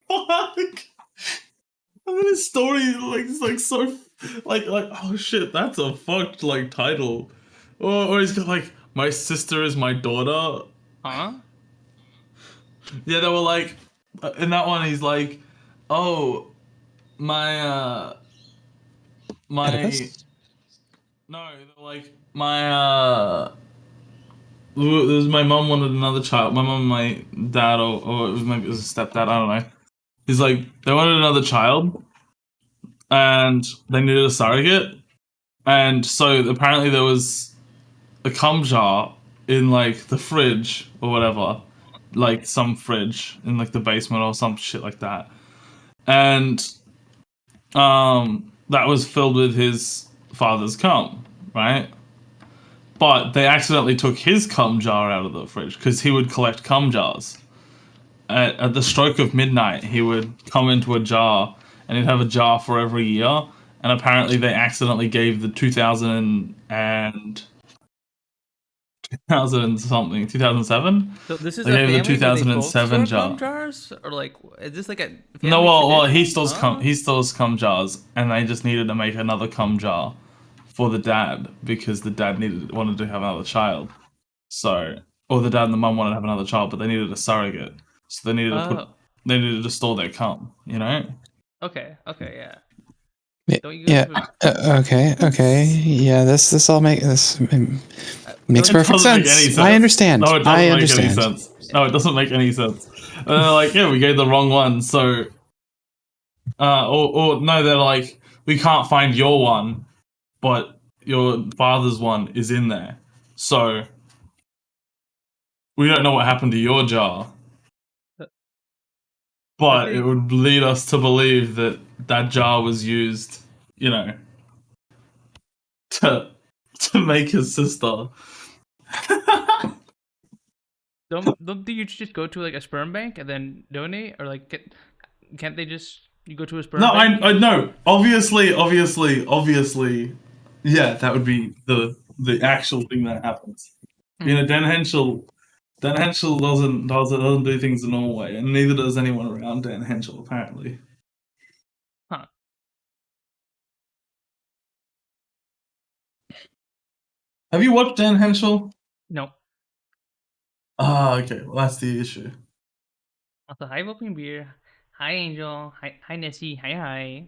Fuck. And then his story it's like so like oh shit, that's a fucked like title. Or he's got like my sister is my daughter. Huh? Yeah, they were like in that one he's like, oh my Oedipus? no, they're like my mom wanted another child. My mom and my dad, or it was maybe it was a stepdad, I don't know. He's like, they wanted another child, and they needed a surrogate, and so apparently there was a cum jar in like the fridge or whatever, like some fridge in like the basement or some shit like that, and that was filled with his father's cum, right? But they accidentally took his cum jar out of the fridge because he would collect cum jars. At the stroke of midnight, he would come into a jar, and he'd have a jar for every year. And apparently, they accidentally gave the 2000 something, 2007. So this is They a gave family the 2007 where they both jar. store cum jars, or like is this like a family No, well, tradition? he stores cum jars, and they just needed to make another cum jar for the dad because the dad wanted to have another child. So, or the dad and the mum wanted to have another child, but they needed a surrogate, so they needed they needed to store their cum. You know? Okay, yeah. Don't you Yeah. Okay. Yeah. This all makes perfect sense. I understand. No, it doesn't make any sense. No, it doesn't make any sense. And they're like, yeah, we gave the wrong one, so. Or no, they're like, we can't find your one, but your father's one is in there, so we don't know what happened to your jar. But it would lead us to believe that that jar was used, you know, to make his sister. Don't you just go to like a sperm bank and then donate, or like can't they just you go to a sperm bank? I know. Obviously, yeah, that would be the actual thing that happens. You know, Dan Henschel doesn't do things the normal way, and neither does anyone around Dan Henschel, apparently. Huh. Have you watched Dan Henschel? No. Ah, okay. Well, that's the issue. Also, hi, Whooping Beer. Hi, Angel. Hi, Nessie. Hi.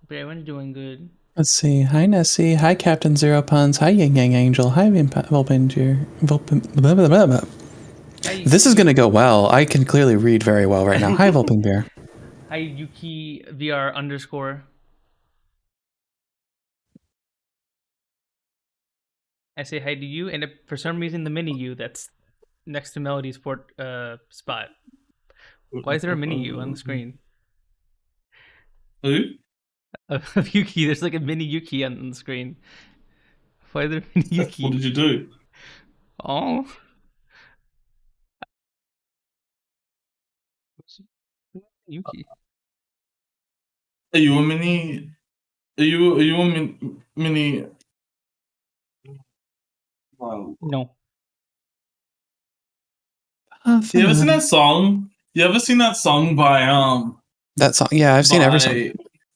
Hope everyone's doing good. Let's see. Hi, Nessie. Hi, Captain Zero Puns. Hi, Yang Angel. Hi, Volpinger. This is going to go well. I can clearly read very well right now. Hi, Volpinger. Hi, Yuki VR _ I say hi to you, and for some reason, the mini you that's next to Melody's spot. Why is there a mini you on the screen? Who? Of Yuki. There's like a mini Yuki on the screen. Why is there a mini Yuki? What did you do? Oh. Yuki. Are you a mini? Are you a mini? Wow. No. You ever seen that song? You ever seen that song by That song? Yeah, I've seen every song.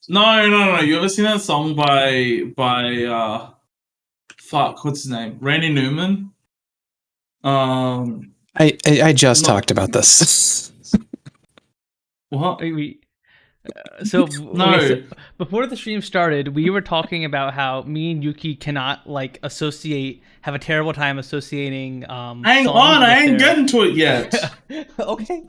No. You ever seen that song by fuck, what's his name? Randy Newman. I just talked about this. What? So no. Okay, so before the stream started, we were talking about how me and Yuki cannot like have a terrible time associating. Hang on, I ain't getting to it yet. Okay.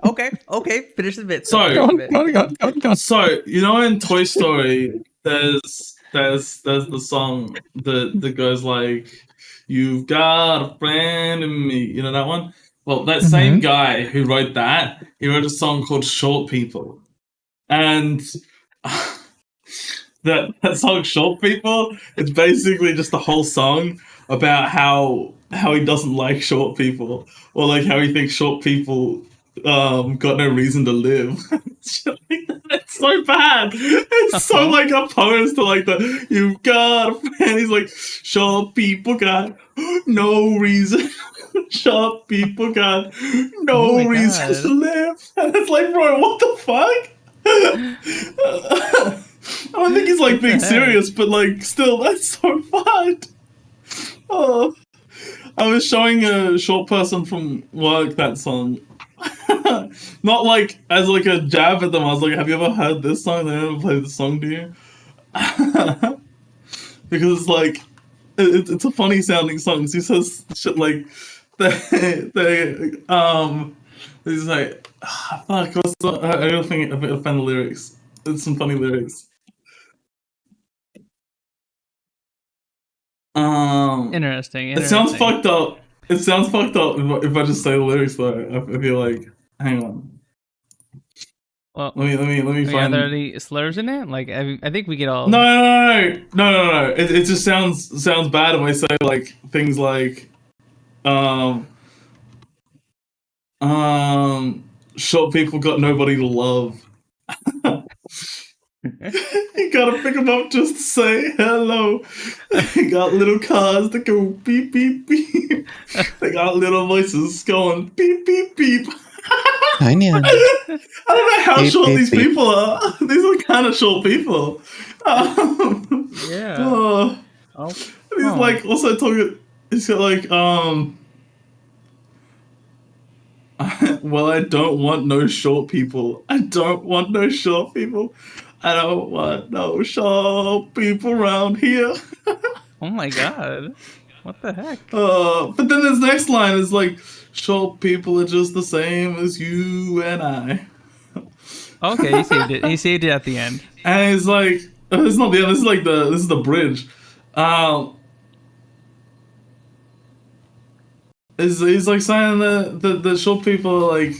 Finish the bit. So, go on. So you know, in Toy Story, there's the song that goes like, "You've got a friend in me." You know that one? Well, that same guy who wrote that, he wrote a song called "Short People." And that song "Short People," it's basically just a whole song about how he doesn't like short people, or like how he thinks short people got no reason to live. Shit like that. It's so bad. It's so like opposed to like the you've got a friend. He's like short people got no reason. Short people got no Oh my reason God. to live. And it's like, bro, what the fuck? I don't think he's like What the being heck? serious, but like still, that's so bad. Oh, I was showing a short person from work that song. Not like as like a jab at them. I was like, "Have you ever heard this song?" They never played the song to you because it's like it's a funny sounding song. He says shit like he's like fuck. What's the, I gotta think I find the lyrics. It's some funny lyrics. Interesting. It sounds Interesting. fucked up. It sounds fucked up if I just say the lyrics though. I feel like, hang on. Well, Let me I mean, are find. there any slurs in it? Like, I think we get all. No. It just sounds bad if I say like things like, um, short people got nobody to love. You gotta pick them up just to say hello. They got little cars that go beep beep beep. They got little voices going beep beep beep. I know. I don't know how Beep, short beep, these beep. people are. These are kind of short people. Yeah. Oh, Oh. and he's like also talking. He's got like well, I don't want no short people. I don't want no short people. I don't want no short people around here. Oh my God. What the heck? But then this next line is like, short people are just the same as you and I. Okay, he saved it. He saved it at the end. And it's like, it's not the end. This is like this is the bridge. He's like saying that the short people are like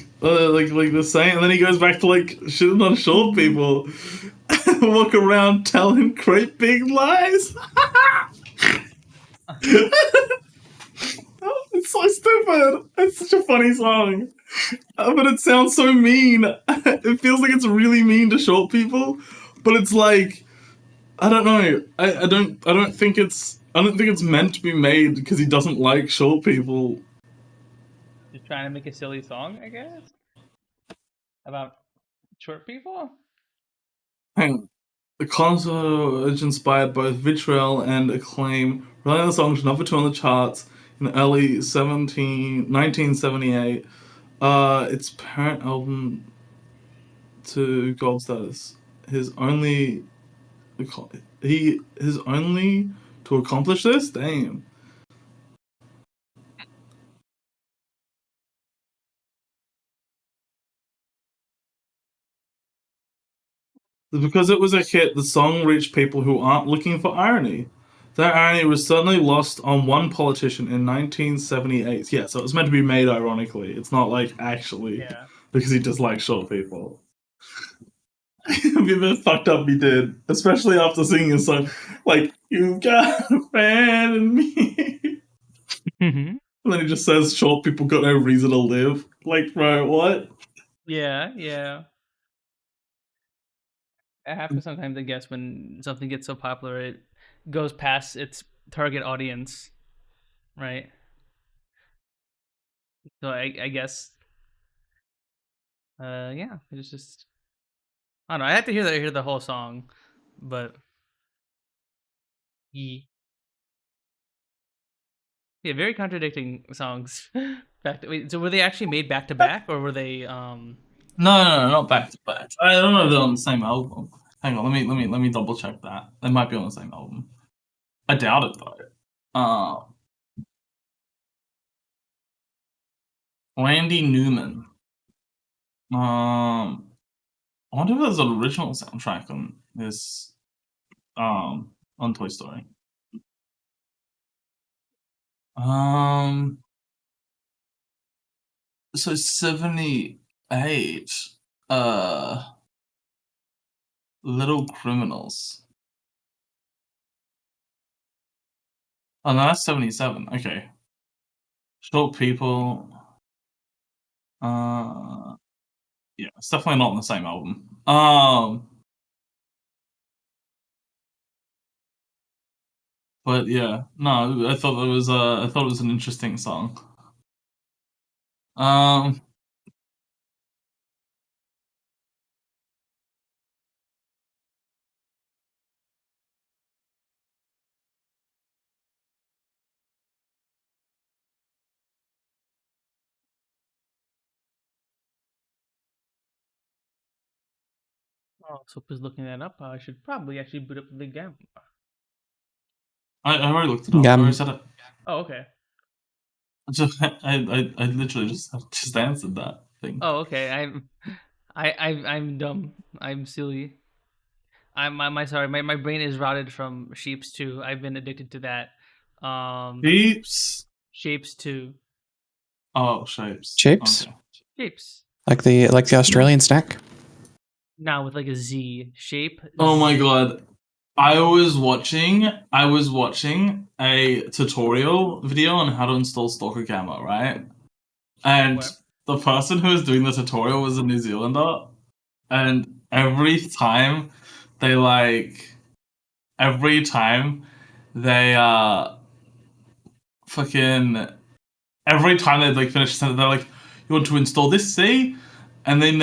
the same, and then he goes back to like shitting on short people. Walk around telling great big lies. It's so stupid. It's such a funny song, but it sounds so mean. It feels like it's really mean to short people, but it's like I don't know. I don't think it's meant to be made because he doesn't like short people. Just trying to make a silly song, I guess, about short people. Hang on. The concert is inspired both vitriol and acclaim, relying on the song number 2 on the charts in the early 1978. Its parent album to gold status. His only his only to accomplish this? Damn. Because it was a hit, the song reached people who aren't looking for irony. That irony was suddenly lost on one politician in 1978. Yeah, so it was meant to be made ironically. It's not like actually Yeah. because he dislikes short people. It'd be a bit fucked up he did, especially after singing a song like "You Got a Fan in Me," Mm-hmm. and then he just says short people got no reason to live. Like, bro, what? Yeah. Yeah. It happens sometimes, I guess, when something gets so popular, it goes past its target audience, right? So I guess, yeah, it's just I don't know. I have to hear the whole song, but yeah, yeah, very contradicting songs. Wait, so were they actually made back to back, or were they? No, not back to back. I don't know if they're on the same album. Hang on, let me double check that. They might be on the same album. I doubt it though. Randy Newman. I wonder if there's an original soundtrack on this on Toy Story. Um so 78 Little Criminals. Oh no, that's 77. Okay. Short People. Yeah, it's definitely not on the same album. But yeah, no, I thought it was an interesting song. Um, Oh, Sopa's looking that up. I should probably actually boot up the game. I already looked it up. I already said it. Oh, okay. I literally just answered that thing. Oh, okay. I'm dumb. I'm silly. Sorry. My brain is rotted from Sheeps 2. I've been addicted to that. Shapes. Shapes 2. Oh, shapes. Shapes? Okay. Shapes. Like the Australian snack? Now with like a Z shape. Oh my god. I was watching a tutorial video on how to install Stalker Camo, right? And What? the person who was doing the tutorial was a New Zealander, and every time they fucking every time they like finish a sentence, they're like, "You want to install this, see?" And then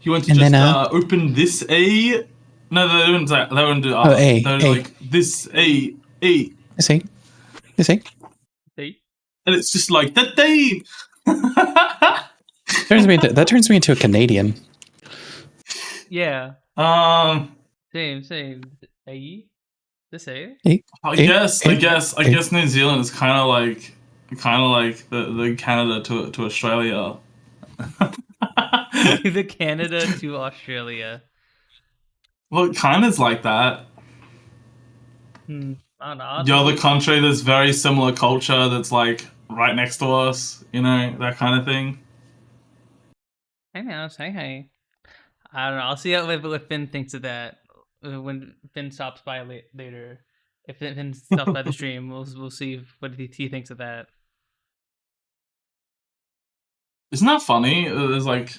you want to And just then, open this A. No, they wouldn't do that. They wouldn't do Oh, A, They're A. like this A. You see? You see? See? And it's just like that they. That turns me into a Canadian. Yeah. Um. Same. A. This A. I guess New Zealand is kind of like the Canada to Australia. The Canada to Australia. Well, it kind of is like that. I don't know. The other country that's very similar culture that's like right next to us, you know, that kind of thing. Hey man, say hey. I don't know. I'll see what Finn thinks of that when Finn stops by later. If Finn stops by the stream, we'll see what he thinks of that. Isn't that funny? It's like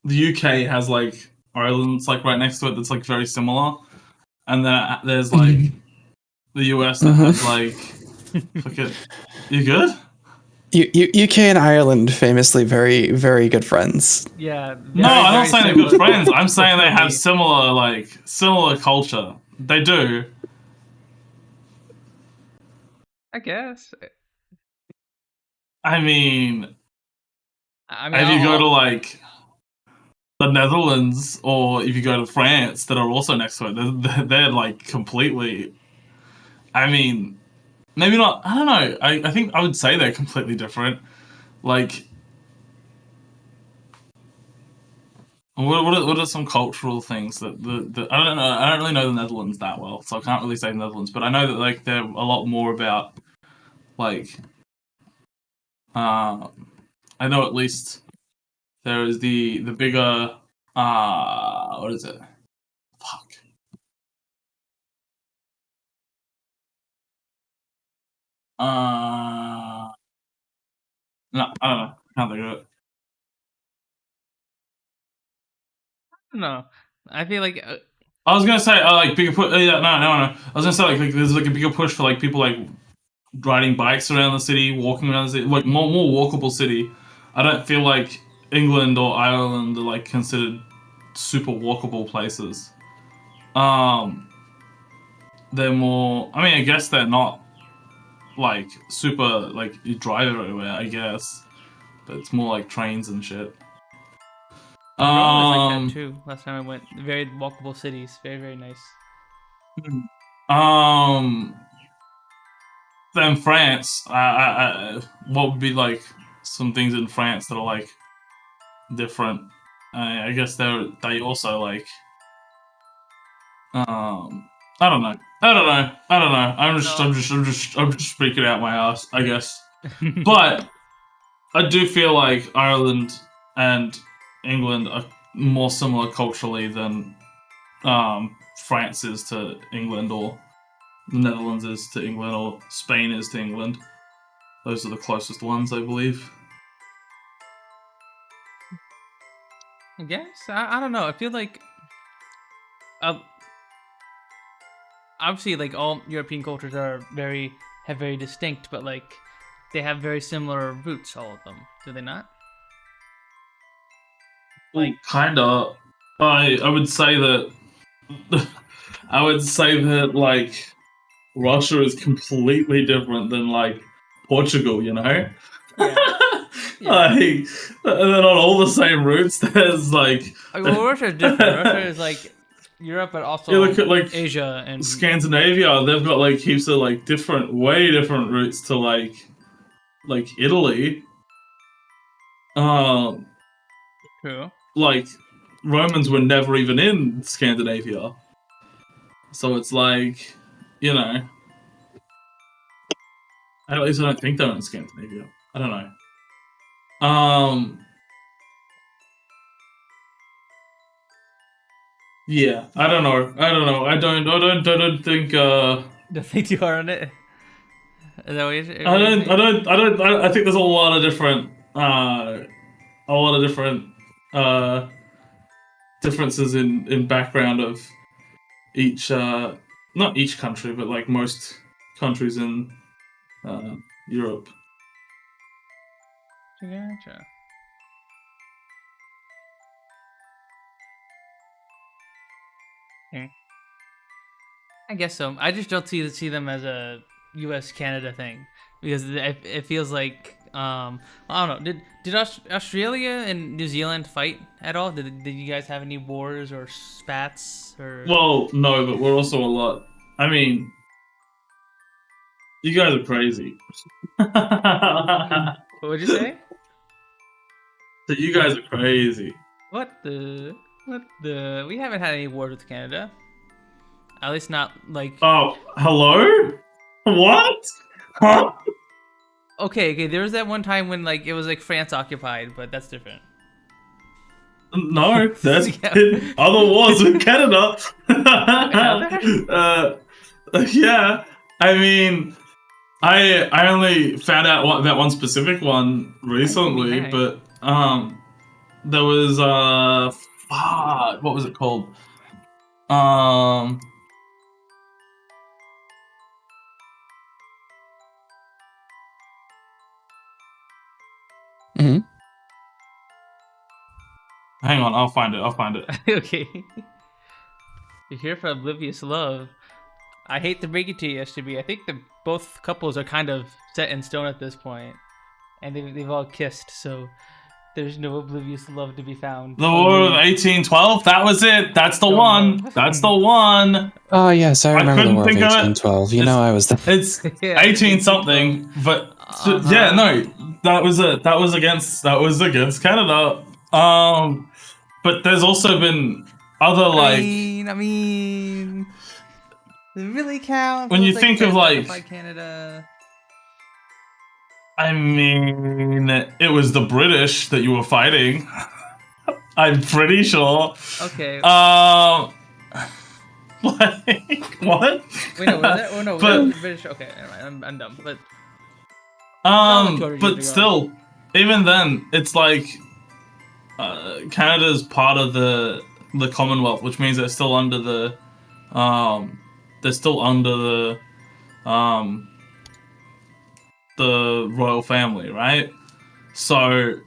the UK has like Ireland's like right next to it that's like very similar, and then there's like the US that has like fuck it. You good? UK and Ireland famously very, very good friends. Yeah. No, I'm not saying they're good friends. I'm saying they have culturally. similar culture. They do. I guess. I mean, I if you go to like the Netherlands or if you go to France that are also next to it, they're like completely. I mean, maybe not. I don't know. I think I would say they're completely different. Like, what are some cultural things that I don't know. I don't really know the Netherlands that well, so I can't really say the Netherlands. But I know that like they're a lot more about like. I know at least there is the bigger. What is it? Fuck. No, I don't know. Can't think of it. No, I feel like I was gonna say like bigger push. Yeah, no. I was gonna say like there's like a bigger push for like people like riding bikes around the city, walking around the city, like more walkable city. I don't feel like England or Ireland are like considered super walkable places. They're more. I mean, I guess they're not like super like you drive everywhere. I guess, but it's more like trains and shit. Rome is like that too. Last time I went, very walkable cities, very very nice. Then France. What would be like some things in France that are like different? I guess they also like. I don't know. I'm just speaking out my ass, I guess. But I do feel like Ireland and England are more similar culturally than France is to England, or the Netherlands is to England, or Spain is to England. Those are the closest ones, I believe. I guess I don't know. I feel like obviously like all European cultures are very distinct, but like they have very similar roots, all of them. Do they not? Like kinda. I would say that I would say that like Russia is completely different than like Portugal, you know? Yeah. Yeah. Like they're not all the same roots. There's like Well, Russia is different. Russia is like Europe, but also you look at like Asia and Scandinavia, they've got like heaps of like way different roots to like Italy. True. Like Romans were never even in Scandinavia, so it's like, you know. At least I don't think they're in Scandinavia. I don't know. Yeah, I don't know. I don't think. Don't think too hard on it. Is that what you're saying? I think there's a lot of different. Differences in background of each. Not each country, but like most countries in Europe. Gotcha. Yeah. I guess so. I just don't see them as a U.S. Canada thing because it feels like I don't know. Did Australia and New Zealand fight at all? Did you guys have any wars or spats or? Well, no, but we're also a lot. I mean, you guys are crazy. What would you say? So you guys are crazy. What the? We haven't had any wars with Canada. At least not like. Oh, hello? What? Huh? Okay. There was that one time when like it was like France occupied, but that's different. No, there's been other wars with Canada. Yeah, I mean, I only found out that one specific one recently, Okay. but there was what was it called? Mhm. Hang on, I'll find it. Okay. You're here for oblivious love. I hate to break it to you, STB. I think that both couples are kind of set in stone at this point, and they've all kissed, so there's no oblivious love to be found. The War of 1812. That was it. That's the Oh, one. no. That's the one. Oh yes, I remember the couldn't War of think of it. 1812. You know, I was the. It's Yeah, 18 something, but yeah, no, that was against Canada. But there's also been other like. I mean, does it really count? When you think of, like- by Canada. I mean, it was the British that you were fighting. I'm pretty sure. Okay. Like what? Wait, no, was that? Oh no, but- was that British. Okay, never mind, I'm dumb. But like 200 years but ago. still, even then, it's like Canada's part of the Commonwealth, which means they're still under the the royal family, right? So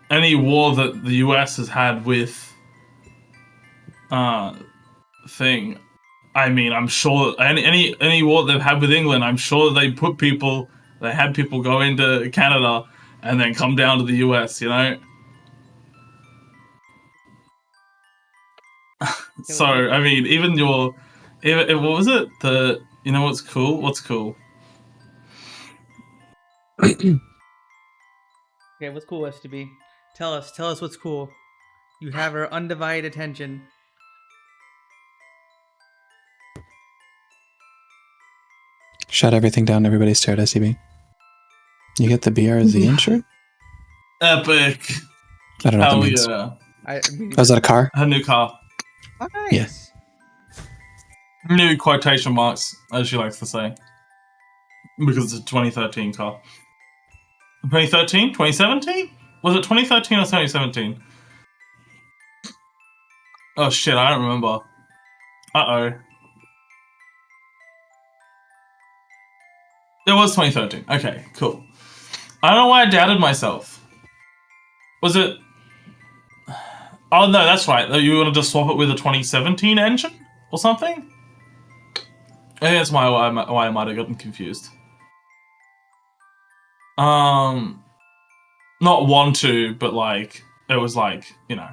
any war that the US has had with thing, I mean, I'm sure any war they've had with England, I'm sure they had people go into Canada and then come down to the US, you know? So, I mean, even what was it? You know what's cool? What's cool? Okay, what's cool, STB? Tell us what's cool. You have our undivided attention. Shut everything down. Everybody stare at SCB. You get the BRZ insurance? Epic. I don't know what that Hell means. yeah. Oh, is that a car? A new car. Oh, nice. Yes. New quotation marks, as she likes to say. Because it's a 2013 car. 2013? 2017? Was it 2013 or 2017? Oh shit, I don't remember. Uh-oh. It was 2013. Okay, cool. I don't know why I doubted myself. Was it... Oh no, that's right. You want to just swap it with a 2017 engine? Or something? I think that's why I might have gotten confused. Not want to, but like, it was like, you know,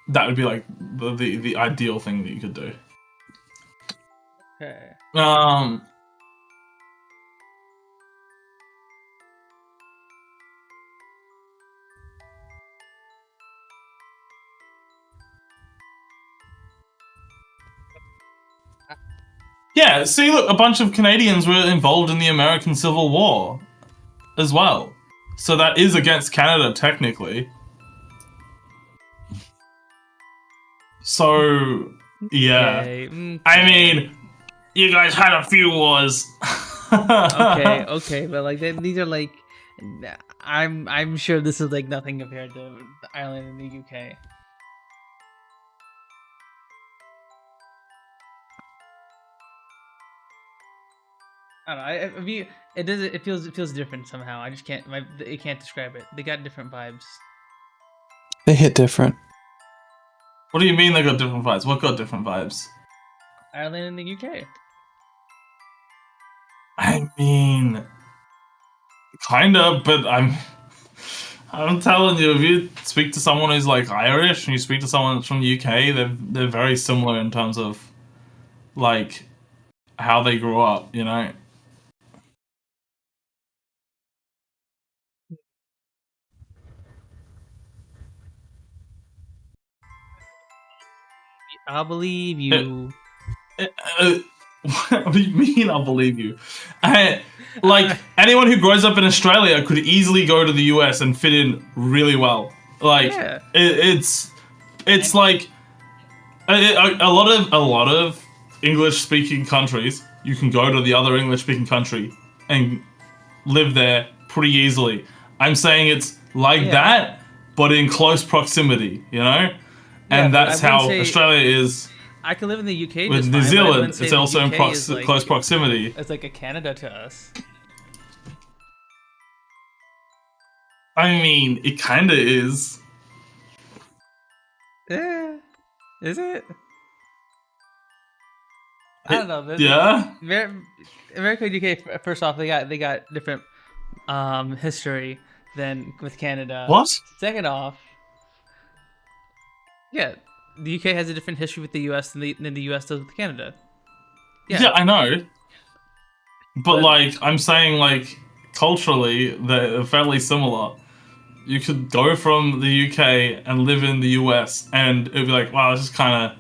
that would be like the ideal thing that you could do. Okay. Yeah, see, look, a bunch of Canadians were involved in the American Civil War as well. So that is against Canada, technically. So, yeah. Okay. I mean, you guys had a few wars. okay, but like these are like, I'm sure this is like nothing compared to Ireland and the UK. I don't know. It does. It feels different somehow. I just can't. It can't describe it. They got different vibes. They hit different. What do you mean they got different vibes? What got different vibes? Ireland and the UK. I mean, kinda, but I'm telling you, if you speak to someone who's like Irish and you speak to someone that's from the UK, they're very similar in terms of like how they grew up, you know? I'll believe you. What do you mean I'll believe you? Anyone who grows up in Australia could easily go to the US and fit in really well. Like, Yeah. it's like a lot of English speaking countries. You can go to the other English speaking country and live there pretty easily. I'm saying it's like that, but in close proximity, you know? And that's how Australia is. I can live in the UK with just New fine, Zealand. It's the also in UK is like, close proximity. It's like a Canada to us. I mean, it kind of is. Yeah. Is it? I don't know. Yeah. America and UK. First off, they got different history than with Canada. What? Second off, yeah, the UK has a different history with the US than the US does with Canada. Yeah, I know. But like, I'm saying, like, culturally, they're fairly similar. You could go from the UK and live in the US, and it'd be like, wow, this is kind of...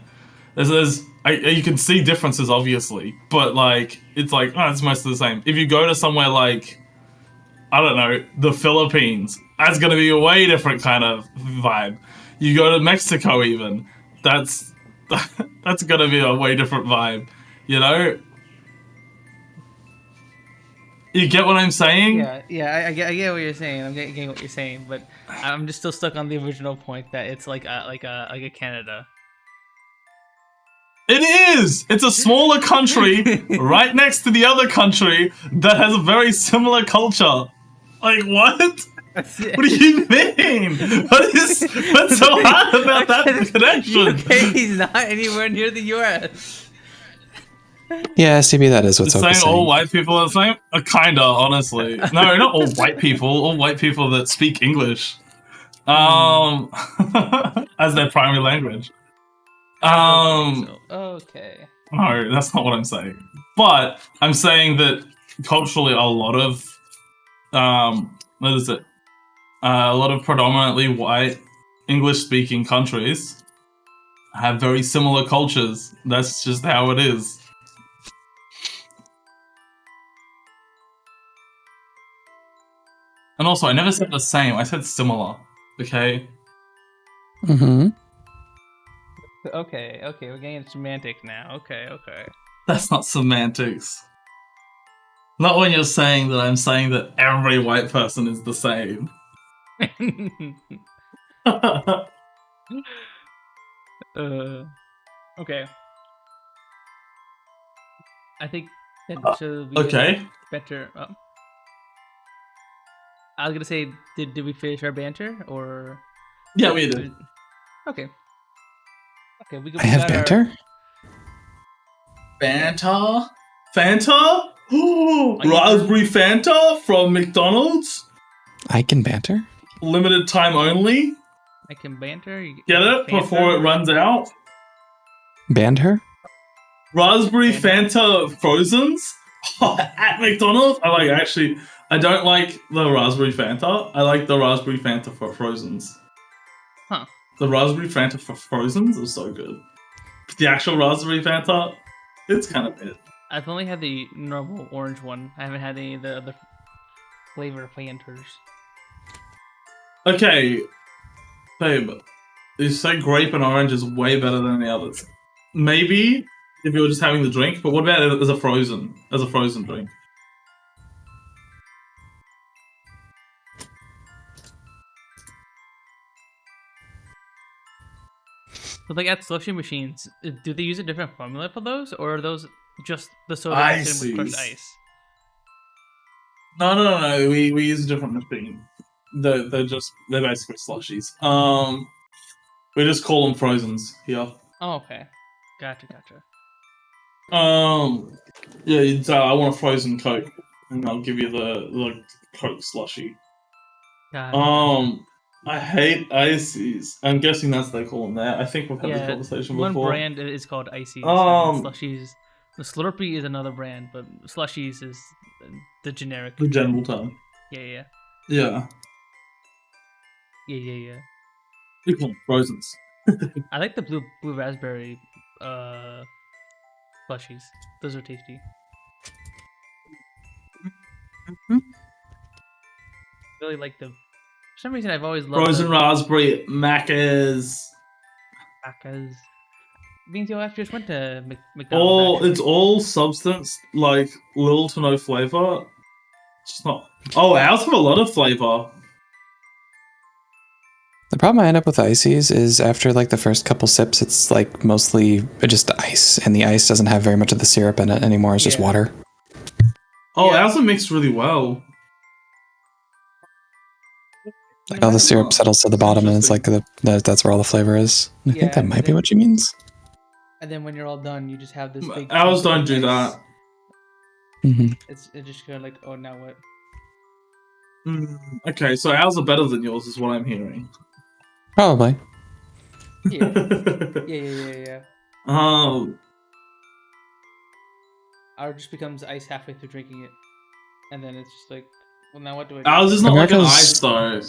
you can see differences, obviously, but like, it's like, oh, it's mostly the same. If you go to somewhere like, I don't know, the Philippines, that's gonna be a way different kind of vibe. You go to Mexico even, that's gonna be a way different vibe, you know? You get what I'm saying? Yeah, I get what you're saying. I'm getting what you're saying, but I'm just still stuck on the original point that it's like a Canada. It is! It's a smaller country right next to the other country that has a very similar culture. Like, what? What do you mean? What's so hard about that connection? UK is not anywhere near the US. Yeah, STB, that is what's saying. saying. All white people are the same? Kinda, honestly. No, not all white people. All white people that speak English. As their primary language. Okay. No, that's not what I'm saying. But I'm saying that culturally a lot of what is it? A lot of predominantly white English-speaking countries have very similar cultures. That's just how it is. And also, I never said the same. I said similar. Okay. Mm-hmm. Okay, we're getting semantic now. Okay. That's not semantics. Not when you're saying that I'm saying that every white person is the same. Okay. I think that should we Okay. better. I was gonna say, did we finish our banter or? Yeah, we did. Okay. Okay, we I have got our- banter? Fanta? Fanta? you Raspberry Fanta from McDonald's? I can banter? Limited time only? I can banter. Get it? Before it runs out? Banned her? Raspberry Fanta Frozens? At McDonald's? I don't like the Raspberry Fanta. I like the Raspberry Fanta for Frozens. Huh. The Raspberry Fanta for Frozens is so good. The actual Raspberry Fanta, it's kind of bad. I've only had the normal orange one. I haven't had any of the other flavor Fantas. Okay, babe, you say grape and orange is way better than the others. Maybe if you were just having the drink, but what about it as a frozen drink? So like at slushy machines, do they use a different formula for those, or are those just the soda mixed in with crushed ice? No. We use a different machine. They're basically slushies. We just call them frozens here. Oh, okay. Gotcha. Yeah. So I want a frozen Coke, and I'll give you the Coke slushy. Gotcha. I hate ices. I'm guessing that's what they call them there. I think we've had this conversation before. One brand is called ices. Slushies. The Slurpee is another brand, but slushies is the generic. The general term. Yeah. Yeah. We call them frozens. I like the blue raspberry slushies. Those are tasty. Really like them. For some reason, I've always loved frozen raspberry Macca's. Means you after just went to McDonald's. It's all substance, like little to no flavor. It's not. Oh, ours have a lot of flavor. The problem I end up with ices is after like the first couple sips, it's like mostly just ice, and the ice doesn't have very much of the syrup in it anymore. It's just water. Oh, ours are mixed really well. Like all the syrup settles to the bottom, and it's like that's where all the flavor is. I think that might be what she means. And then when you're all done, you just have this big. Ours don't do that. It's just kind of like, oh, now what? Okay, so ours are better than yours, is what I'm hearing. Probably. Yeah. Ours just becomes ice halfway through drinking it, and then it's just like, well, now what do I do? Ours is not like an ice though.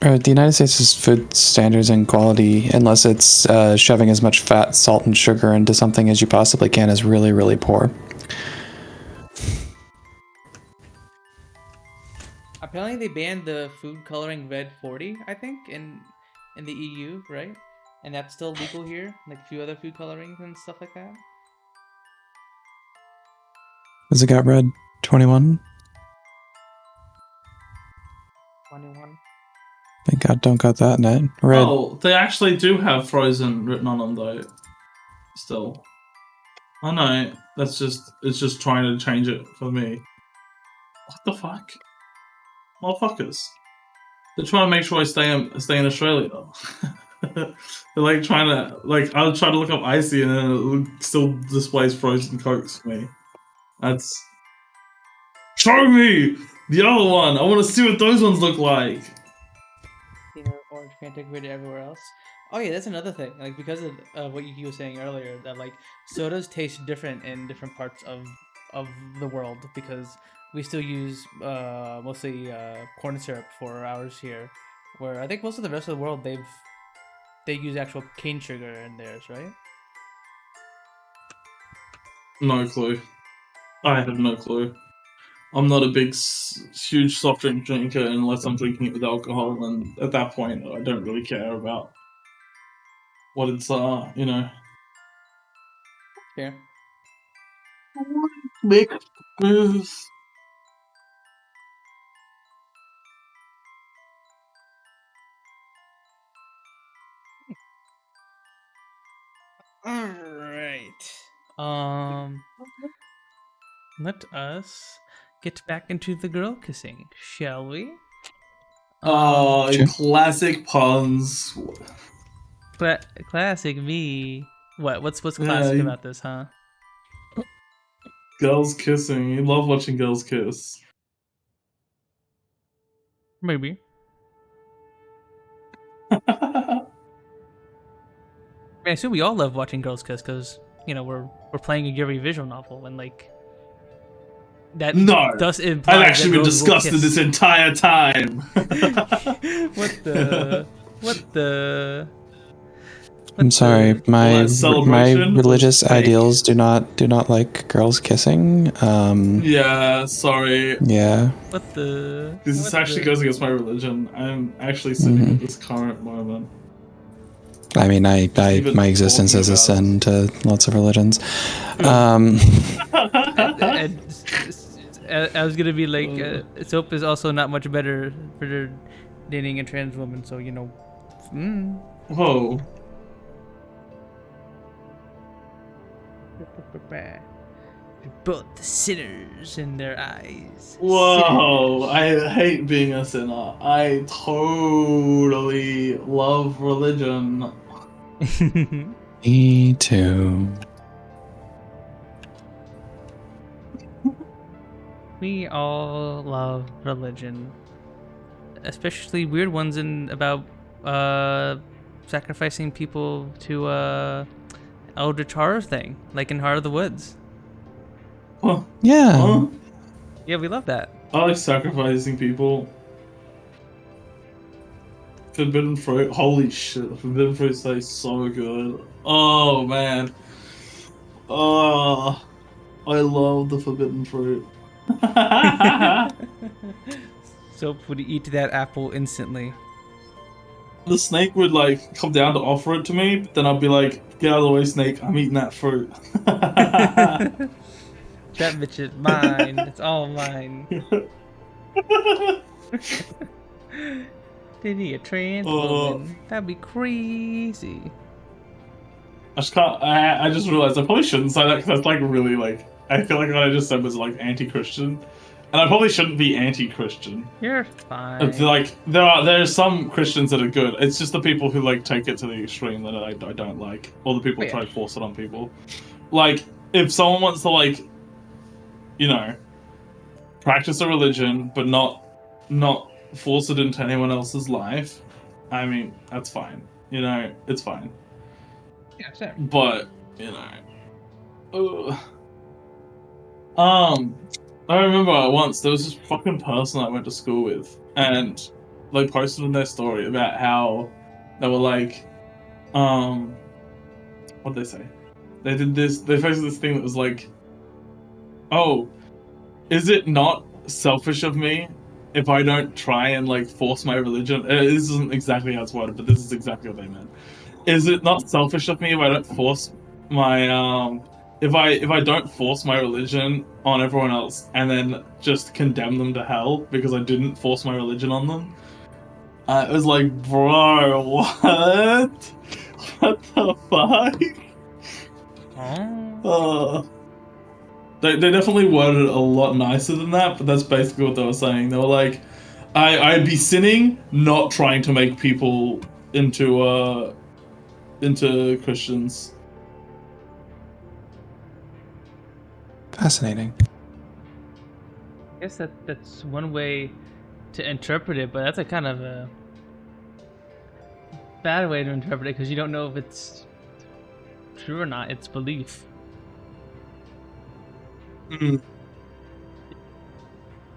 The United States' food standards and quality, unless it's shoving as much fat, salt, and sugar into something as you possibly can, is really, really poor. Apparently, they banned the food coloring red 40, I think, in the EU, right? And that's still legal here, like a few other food colorings and stuff like that. Has it got red 21? 21. Thank God, don't got that in it. Red. Oh, they actually do have frozen written on them though. Still, I know. It's just trying to change it for me. What the fuck, motherfuckers! They're trying to make sure I stay in Australia. They're like trying to I'll try to look up icy and then it still displays frozen Cokes for me. That's show me the other one. I want to see what those ones look like. Orange Fanta compared to everywhere else. Oh yeah, that's another thing. Like because of what you were saying earlier, that like sodas taste different in different parts of the world because we still use mostly corn syrup for ours here, where I think most of the rest of the world they use actual cane sugar in theirs, right? No clue. I have no clue. I'm not a big, huge soft drink drinker unless I'm drinking it with alcohol, and at that point, I don't really care about what it's, Fair. Mixed All right. Let us get back into the girl kissing, shall we? Sure. Classic puns. Classic me. What's Yeah, classic about this, huh? Girls kissing. You love watching girls kiss. Maybe. I assume we all love watching girls kiss because we're playing a Yuri visual novel and like that. No, thus implies I've actually that been girls will disgusted kiss. this entire time. What the? What the? I'm sorry, the- my Well, that celebration was religious fake. ideals do not like girls kissing. Yeah, sorry. Yeah. What the? This what actually the- goes against my religion. I'm actually sinning at this current moment. I mean, Even my existence talking is a about sin to lots of religions. I was gonna be like, soap is also not much better for dating a trans woman, so Whoa. Both the sinners in their eyes. Whoa, I hate being a sinner. I totally love religion. Sinners. Me too. We all love religion, especially weird ones about sacrificing people to eldritch horror thing, like in Heart of the Woods. Huh? Yeah. Huh? Yeah, we love that. I like sacrificing people. Forbidden fruit. Holy shit, the forbidden fruit tastes so good. Oh man. Oh, I love the forbidden fruit. Soap would eat that apple instantly. The snake would like come down to offer it to me, but then I'd be like, "Get out of the way, snake! I'm eating that fruit." That bitch is mine. It's all mine. Did he a trans woman? That'd be crazy. I just can't. I just realized I probably shouldn't say that because that's like really like. I feel like what I just said was like anti-Christian, and I probably shouldn't be anti-Christian. You're fine. It's like there's some Christians that are good. It's just the people who like take it to the extreme that I don't like, or the people who try to force it on people. Like if someone wants to like, practice a religion but not force it into anyone else's life, I mean that's fine. It's fine. Yeah, sure. But I remember once there was this fucking person I went to school with, and they posted in their story about how they were like, what'd they say? They posted this thing that was like, oh, is it not selfish of me if I don't try and like force my religion? This isn't exactly how it's worded, but this is exactly what they meant. Is it not selfish of me if I don't force my if I don't force my religion on everyone else and then just condemn them to hell because I didn't force my religion on them? It was like, bro, what? What the fuck? They definitely worded it a lot nicer than that, but that's basically what they were saying. They were like, I'd be sinning not trying to make people into Christians. Fascinating. I guess that's one way to interpret it, but that's a kind of a bad way to interpret it because you don't know if it's true or not. It's belief. Mm.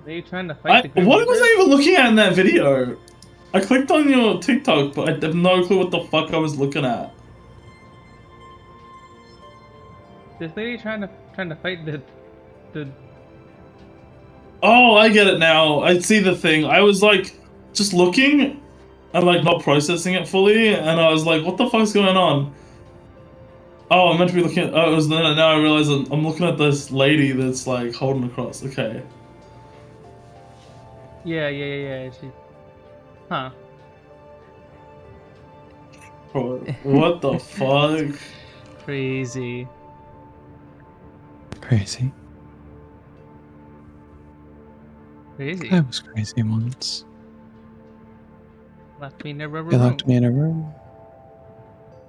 Are you trying to fight the Grim What was Reaper? I even looking at in that video? I clicked on your TikTok, but I have no clue what the fuck I was looking at. This lady trying to fight the Oh, I get it now. I see the thing. I was like, just looking and like not processing it fully, and I was like, what the fuck's going on? Oh, I'm meant to be looking at. Oh, it was now I realize I'm looking at this lady that's like holding across. Okay. Yeah. Huh. What the fuck? Crazy. Crazy. Crazy. I was crazy once. Left me in a rubber You room. locked me in a room.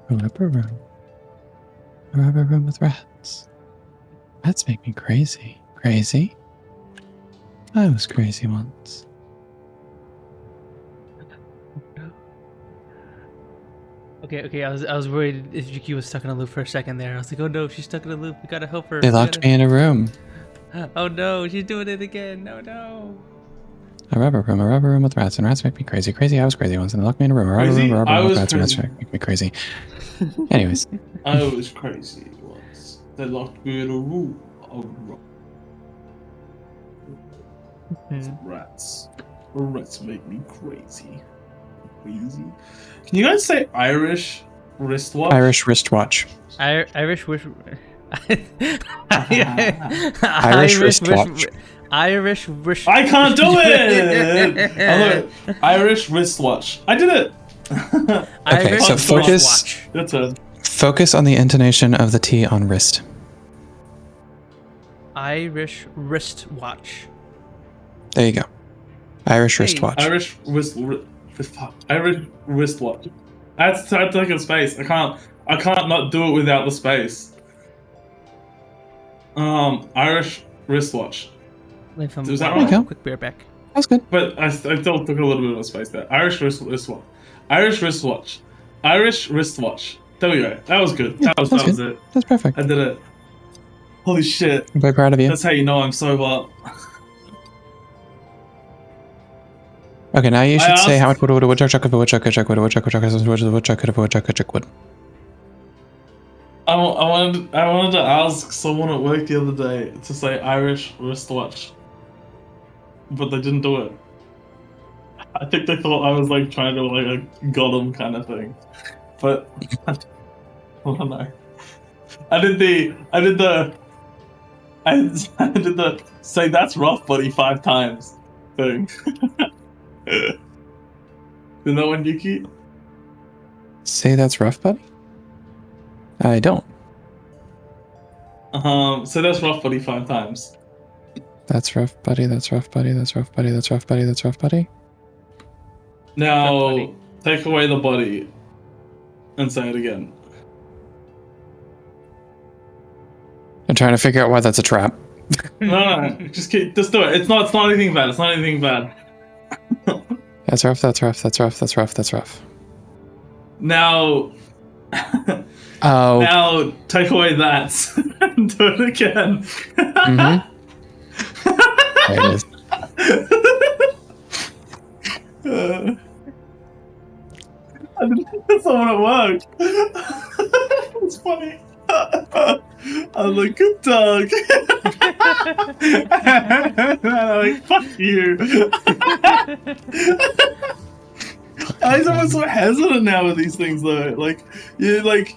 A rubber room. A rubber room with rats. Rats make me crazy. Crazy? I was crazy once. Okay. I was worried if Yuki was stuck in a loop for a second there. I was like, oh no, she's stuck in a loop. We gotta help her. They locked me in a room. Oh no, she's doing it again. No. A rubber room with rats, and rats make me crazy. Crazy, I was crazy once, and they locked me in a room. A rubber Crazy? room I with was rats, and rats crazy. make me crazy. Anyways, I was crazy once. They locked me in a room. Rats. Rats make me crazy. Crazy. Can you guys say Irish wristwatch? Irish wristwatch. Irish wish. Irish wristwatch. Irish wish. I can't do it! Irish wristwatch. I did it! Okay, so focus. Your turn. Focus on the intonation of the T on wrist. Irish wristwatch. There you go. Irish Hey. wristwatch. Irish wristwatch. That's like a space. I can't not do it without the space. Irish wristwatch. Is that right? Quick beer back. That's good. But I still took a little bit of a space there. Irish wristwatch. Irish wristwatch. Irish wristwatch. There we go. That was good. Yeah, that was good. it. That's perfect. I did it. Holy shit. I'm very proud of you. That's how you know I'm sober. Okay, now you I should say asked- how much would a woodchuck chuck if a woodchuck could chuck would a woodchuck chuck if a woodchuck could if a woodchuck could chuck wood. I wanted to ask someone at work the other day to say Irish wristwatch, but they didn't do it. I think they thought I was like trying to like a got 'em kind of thing, but I don't know. I did the say that's rough, buddy 5 times thing. Isn't that one, Yuki? Say that's rough, buddy? I don't. So that's rough, buddy 5 times. That's rough, buddy. That's rough, buddy. That's rough, buddy. That's rough, buddy. That's rough, buddy. Now, buddy. take away the body and say it again. I'm trying to figure out why that's a trap. No, just do it. It's not anything bad. It's not anything bad. That's rough. That's rough. That's rough. That's rough. That's rough. Now, Oh. now take away that and do it again. Mm-hmm. There it is. I didn't think that's not what it worked. It's funny. I'm like, good dog. I'm like, fuck you. I'm so hesitant now with these things though. Like, you like,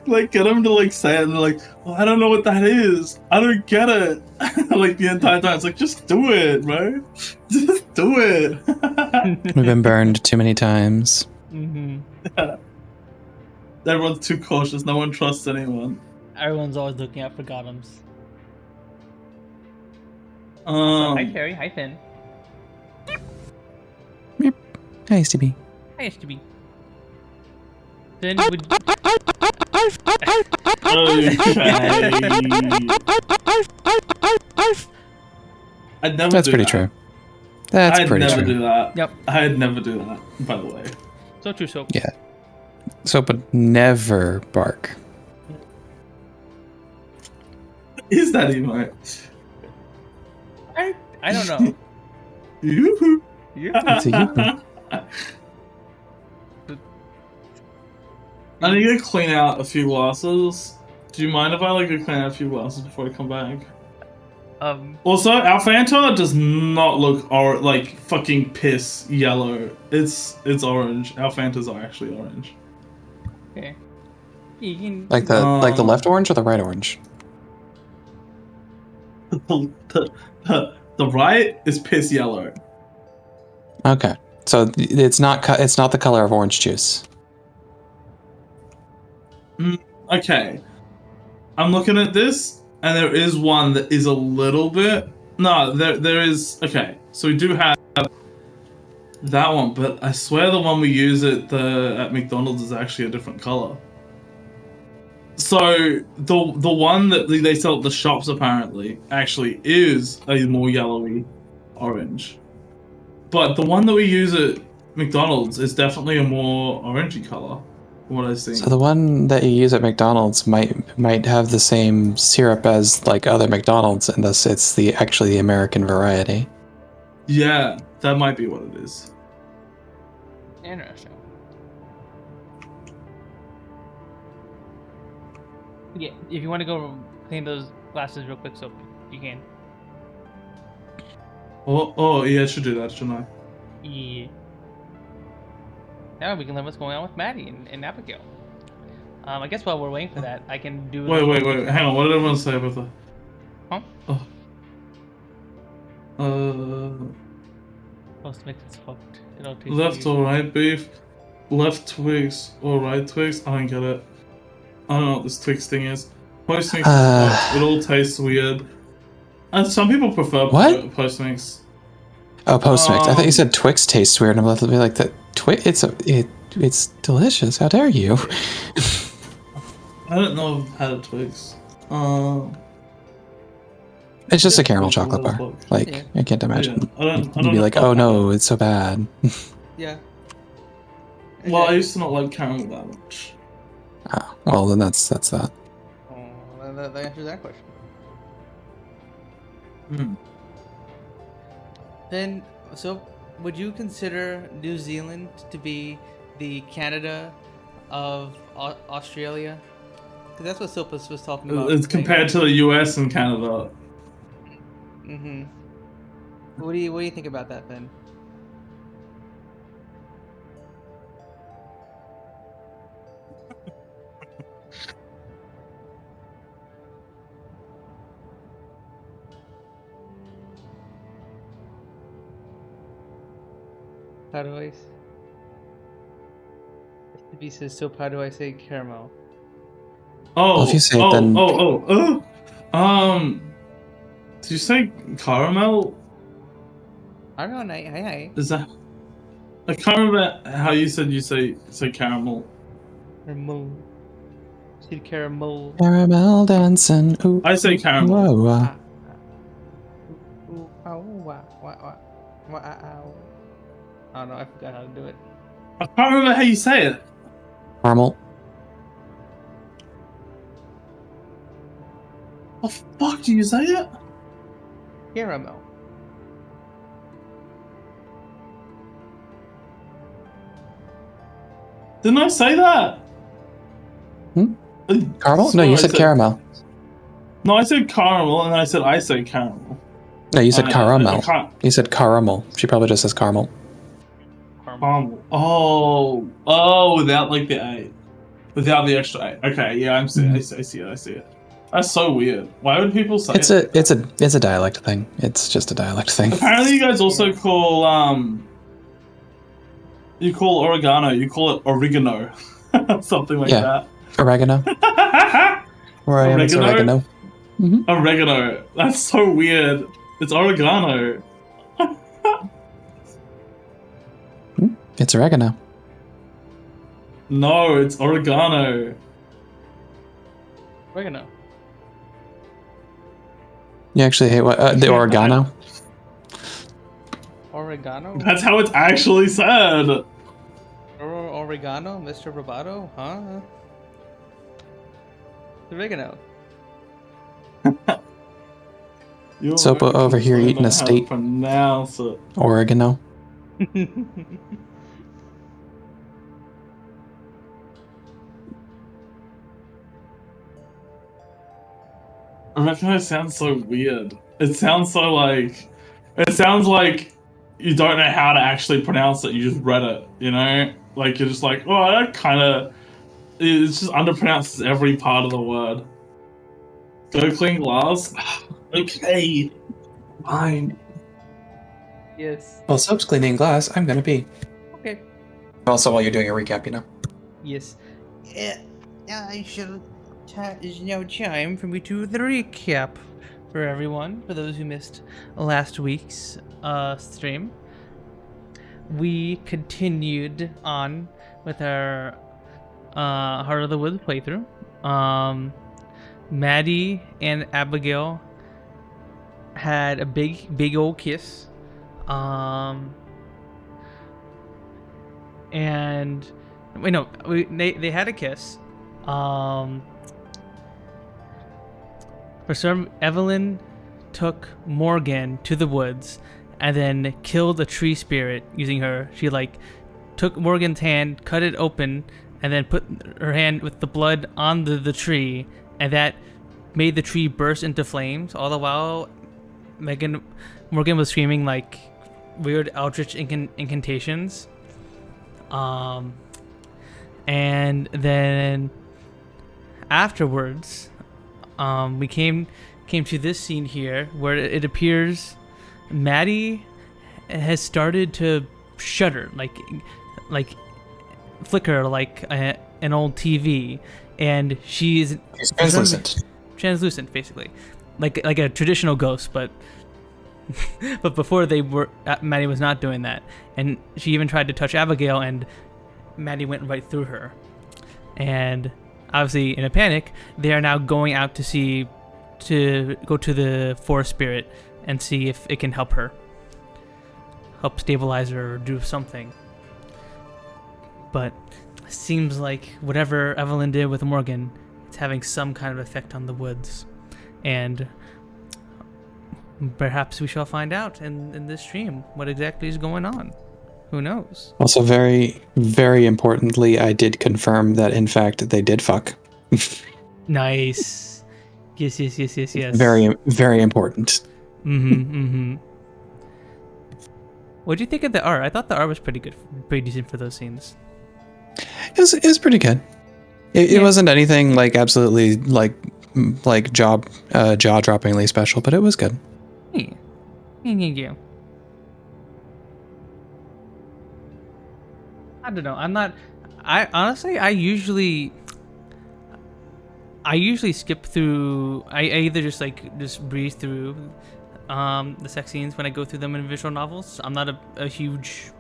like get them to like say it and they're like, well, I don't know what that is. I don't get it. Like the entire time, it's like, just do it, bro. Just do it. We've been burned too many times. Mm-hmm. Everyone's too cautious. No one trusts anyone. Everyone's always looking out for Gothams. Hi Terry, hi Finn. Hi, Stevie. Hi STB. Finn, would I'd never That's do pretty that. true. That's I'd pretty never true. do that. Yep. I'd never do that, by the way. so true soap. Yeah. So, but never bark. Is that emote? I don't know. Yoo-hoo. It's a yoo-hoo. I need to clean out a few glasses. Do you mind if I like go clean out a few glasses before I come back? Also, our Fanta does not look like fucking piss yellow. It's orange. Our Fantas are actually orange. Okay. You can Like the left orange or the right orange? The right is piss yellow. Okay, so it's not the color of orange juice. Okay, I'm looking at this, and there is one that is a little bit. No, there is. Okay, so we do have that one, but I swear the one we use at McDonald's is actually a different color. So the one that they sell at the shops apparently actually is a more yellowy orange, but the one that we use at McDonald's is definitely a more orangey color. From what I've seen. So the one that you use at McDonald's might have the same syrup as like other McDonald's, and thus it's actually the American variety. Yeah, that might be what it is. Interesting. Yeah, if you want to go clean those glasses real quick, so you can. Oh yeah, I should do that, shouldn't I? Yeah. Now we can learn what's going on with Maddie and Abigail. I guess while we're waiting for that, I can do. Wait, hang on. What did everyone say about that? Huh? Oh. Postmates is fucked. It'll taste Left weird. or right beef? Left twigs or right twigs? I don't get it. I don't know what this twigs thing is. Postmix is fucked. It all tastes weird. And some people prefer Postmix. Oh, Postmix. I thought you said Twix tastes weird. I'm about to be like that. It's delicious. How dare you? I don't know if I've had a Twix. It's just a caramel chocolate bar. Like, Yeah. I can't imagine. I don't You'd be know like, if oh I've no, it's so bad. Yeah. Well, I used to not like caramel that much. Oh, well, then that's that. Oh, that answers that question. Then, so would you consider New Zealand to be the Canada of Australia? Because that's what Silpas was talking about. It's compared to the US and Canada. Mm-hmm. What do you think about that then? How do I? STB says soap. How do I say caramel? Oh, Well, if you say it, then- did you say caramel? I don't know. Hey. Is that? I can't remember how you say caramel. Caramel. See caramel. Caramel dancing. Ooh, I say caramel. whoa, I don't know. I forgot how to do it. I can't remember how you say it. Caramel. Oh fuck! Do you say it? Caramel. Didn't I say that? Caramel? No, you said caramel. No, I said caramel, and then I say caramel. No, you said I caramel. can't. You said caramel. She probably just says caramel. Caramel. Oh, without like the A, without the extra A. Okay, yeah, I see it. That's so weird. Why would people say It's it? a dialect thing. It's just a dialect thing. Apparently, you guys also call you call oregano. You call it oregano, something like that. Oregano. Where I am, it's oregano. Oregano. That's so weird. It's oregano. It's oregano. No, it's oregano. Oregano. You actually hate what the oregano? Oregano? That's how it's actually said. Oregano? Mr. Roboto? Huh? Oregano. Sopa over here eating a steak. Pronounce it. Oregano. I reckon it sounds so weird. It sounds like you don't know how to actually pronounce it. You just read it, you know? Like you're just like, oh, that kind of It's just underpronounces every part of the word. Go clean glass. Okay, fine. Yes. Well, soap's cleaning glass. I'm gonna pee. Okay. Also, while you're doing a recap, you know. Yes. I shall. It is now time for me to do the recap for everyone. For those who missed last week's stream, we continued on with our Heart of the Woods playthrough. Maddie and Abigail had a big old kiss. And wait, no, they had a kiss. For some, Evelyn took Morgan to the woods and then killed a tree spirit using her. She took Morgan's hand, cut it open, and then put her hand with the blood on the tree, and that made the tree burst into flames. All the while, Morgan was screaming like weird eldritch incantations. And then afterwards, we came to this scene here where it appears Maddie has started to shudder, like flicker like an old TV, and she's translucent basically, like a traditional ghost, but before Maddie was not doing that, and she even tried to touch Abigail, and Maddie went right through her. And obviously, in a panic, they are now going out to go to the forest spirit and see if it can help stabilize her or do something. But it seems like whatever Evelyn did with Morgan, it's having some kind of effect on the woods, and perhaps we shall find out in this stream what exactly is going on. Who knows? Also, very, very importantly, I did confirm that, in fact, they did fuck. Nice. Yes. Very, very important. What do you think of the art? I thought the art was pretty good, pretty decent for those scenes. It was pretty good. It wasn't anything like absolutely like jaw-droppingly special, but it was good. Yeah. I don't know. I usually skip through. I either just breeze through the sex scenes when I go through them in visual novels. I'm not a huge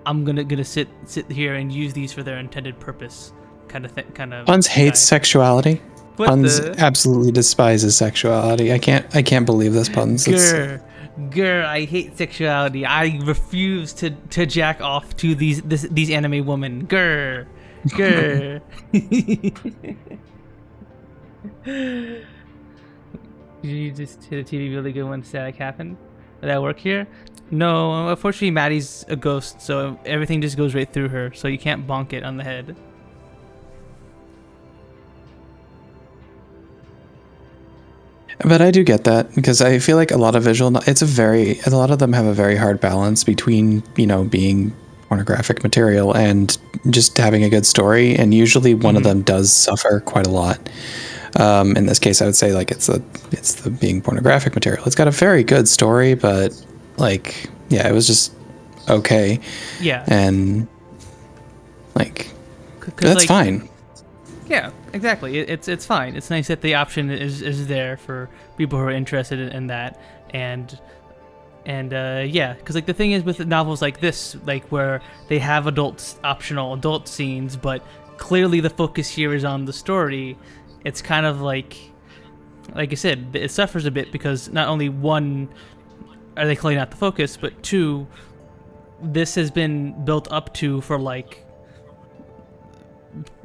I'm gonna sit here and use these for their intended purpose kind of thing. Puns hates sexuality. Puns absolutely despises sexuality. I can't believe this, Puns. Grr, I hate sexuality. I refuse to jack off to these anime women. Grr. You just hit a TV really good when static happened. Did that work here? No, unfortunately Maddie's a ghost, so everything just goes right through her, so you can't bonk it on the head. But I do get that, because I feel like a lot of a lot of them have a very hard balance between, being pornographic material and just having a good story, and usually one of them does suffer quite a lot. In this case, I would say it's the being pornographic material. It's got a very good story, but it was just okay. Yeah. And that's fine. Yeah, exactly. It's fine. It's nice that the option is there for people who are interested in that, and yeah, because the thing is with novels like this, where they have optional adult scenes, but clearly the focus here is on the story. It's kind of like I said, it suffers a bit because not only one, are they clearly not the focus, but two, this has been built up to for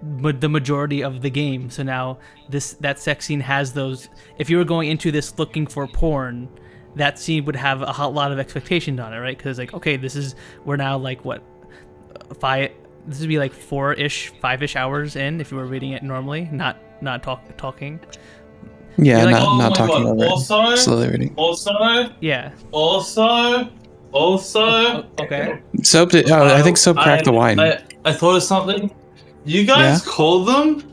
the majority of the game. So now that sex scene has those. If you were going into this looking for porn, that scene would have a lot of expectations on it, right? Because we're now five. This would be 4-ish, 5-ish hours in if you were reading it normally, not talking. Yeah, not talking God. over it. Slowly reading. Also, yeah. Also, Also, Okay. Soap did, I think Soap cracked the wine. I thought of something. You guys call them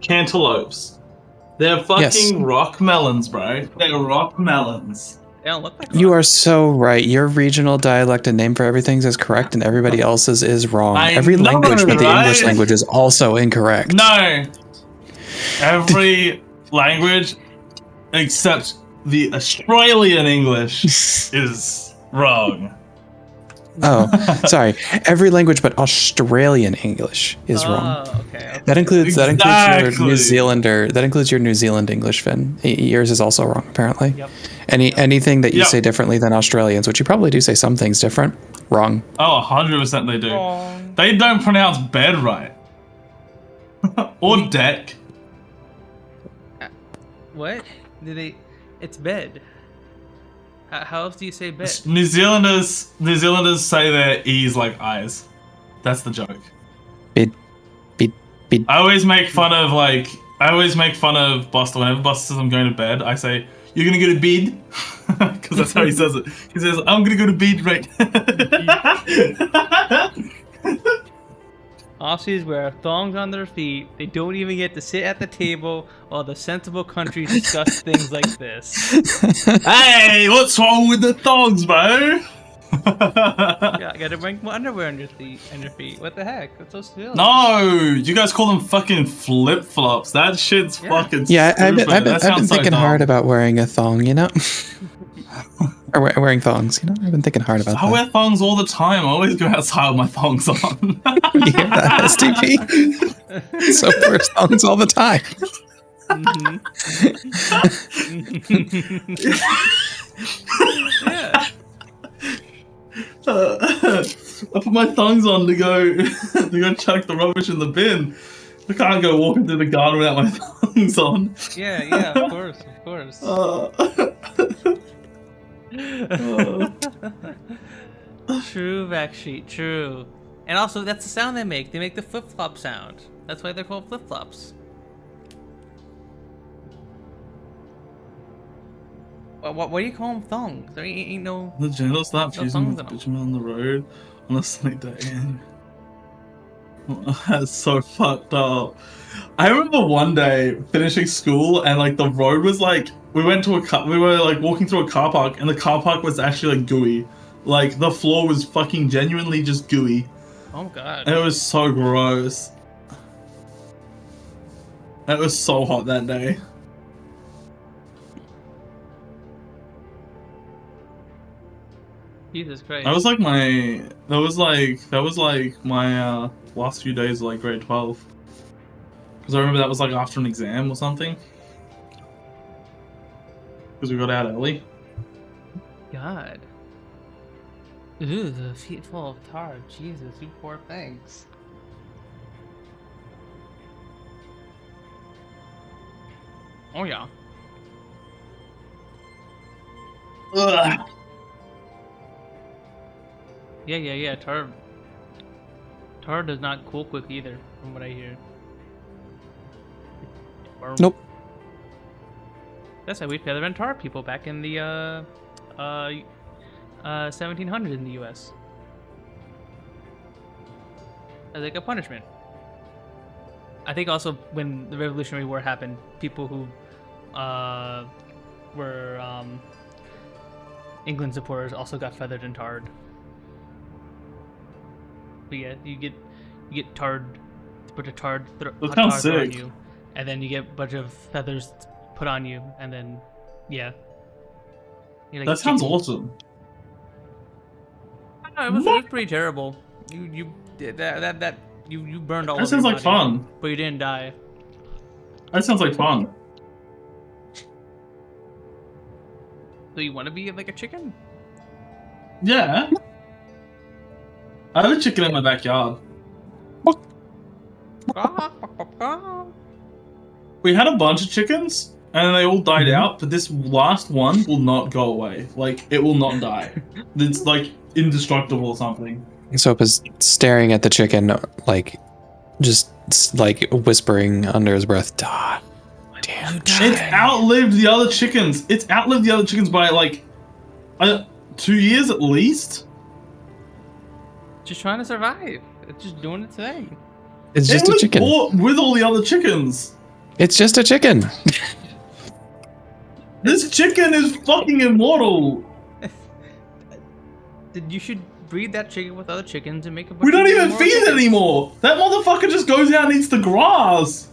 cantaloupes. They're fucking rock melons, bro. They're rock melons. They don't look like You are rocks. so right. Your regional dialect and name for everything is correct, and everybody else's is wrong. Every know, language but the English right? language is also incorrect. No. Every language except the Australian English is wrong. Oh, sorry. Every language but Australian English is wrong. Okay. That includes your Exactly. New Zealander. That includes your New Zealand English, Finn. Yours is also wrong, apparently. Yep. Anything that you Yep. say differently than Australians, which you probably do say some things different, wrong. Oh, 100% they do. Wrong. They don't pronounce bed right. Or deck. What? Did they? It's bed. How else do you say bed? New Zealanders say their E's like I's. That's the joke. Bid. I always make fun of Buster. Whenever Buster says I'm going to bed, I say, "You're gonna go to bed," because that's how he says it. He says, "I'm gonna go to bed, right?" Aussies wear thongs on their feet. They don't even get to sit at the table while the sensible countries discuss things like this. Hey, what's wrong with the thongs, bro? Yeah, I gotta bring my underwear on your feet. What the heck? That's so silly. No, you guys call them fucking flip flops. That shit's fucking Yeah, stupid. I've That been sounds so thinking dumb. hard about wearing a thong, you know? Or wearing thongs, you know? I've been thinking hard about I that. wear thongs all the time. I always go outside with my thongs on. You hear that, STP? So wears thongs all the time. Yeah. I put my thongs on to go chuck the rubbish in the bin. I can't go walking through the garden without my thongs on. Yeah, of course. True, Backstreet, true. And also, that's the sound they make. They make the flip-flop sound. That's why they're called flip-flops. What do you call them? Thongs? There ain't no... The gentle stops No using thongs the in 'em. bitumen on the road on a sunny day. That's so fucked up. I remember one day finishing school and like the road was like we were like walking through a car park and the car park was actually like gooey. Like the floor was fucking genuinely just gooey. Oh, God. And it was so gross. It was so hot that day. Jesus Christ. That was like my last few days of like grade 12. Because I remember that was like after an exam or something. Because we got out early. God. Ooh, the feet full of tar. Jesus, you poor things. Oh, yeah. Ugh. Yeah. Tar does not cool quick either, from what I hear. Nope. That's why we feather and tar people back in the 1700s in the U.S. as like a punishment. I think also when the Revolutionary War happened, people who were England supporters also got feathered and tarred. But yeah, you get tarred, put a tarred That hot sounds tar on sick. you, and then you get a bunch of feathers put on you, and then yeah. You're like That sounds chicken. awesome. No, it was pretty terrible. You did that you burned all That over sounds your like body, fun. but you didn't die. That sounds like fun. So you want to be like a chicken? Yeah. I have a chicken in my backyard. We had a bunch of chickens, and they all died out, but this last one will not go away. Like, it will not die. It's, like, indestructible or something. Soap is staring at the chicken, like, just like whispering under his breath, "Die, damn." It's outlived the other chickens. It's outlived the other chickens by like 2 years at least. Just trying to survive. It's just doing its thing. It's just it a was chicken. bought with all the other chickens. It's just a chicken. This chicken is fucking immortal. You should breed that chicken with other chickens and make a bunch We don't of even more feed it chickens. anymore. That motherfucker just goes out and eats the grass.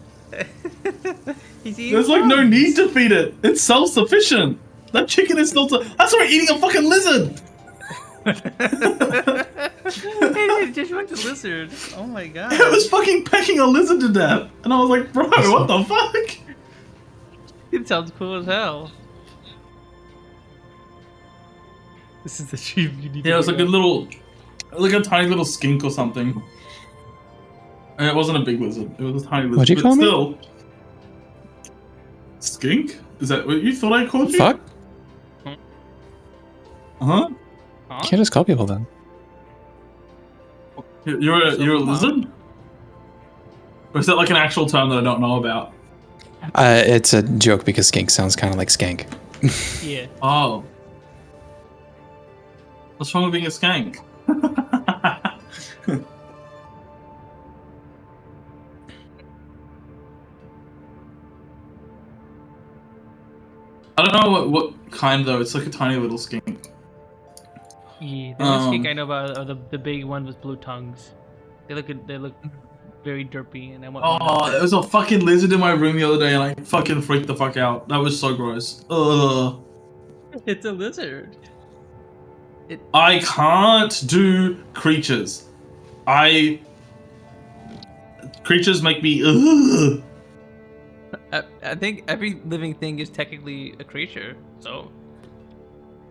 He's eating There's like no bugs. need to feed it. It's self-sufficient. That chicken is still. That's why eating a fucking lizard. It just went to lizard. Oh my god. It was fucking pecking a lizard to death, and I was like, bro, what the fuck? It sounds cool as hell. This is the sheep you need to Yeah, it was like a pick up. little, like a tiny little skink or something. And it wasn't a big lizard. It was a tiny lizard. What'd you but call me? still, skink? Is that what you thought I called you? Fuck. Huh? Huh? Can't just call people then. You're a So, lizard? Or is that like an actual term that I don't know about? It's a joke because skink sounds kind of like skank. Yeah. Oh. What's wrong with being a skank? I don't know what kind though. It's like a tiny little skink. Yeah. The only skink I know about are the big ones with blue tongues. They look very derpy, and I want one of Oh, those. there was a fucking lizard in my room the other day, and I fucking freaked the fuck out. That was so gross. Ugh. It's a lizard. I can't do creatures. Creatures make me. Ugh. I think every living thing is technically a creature, so.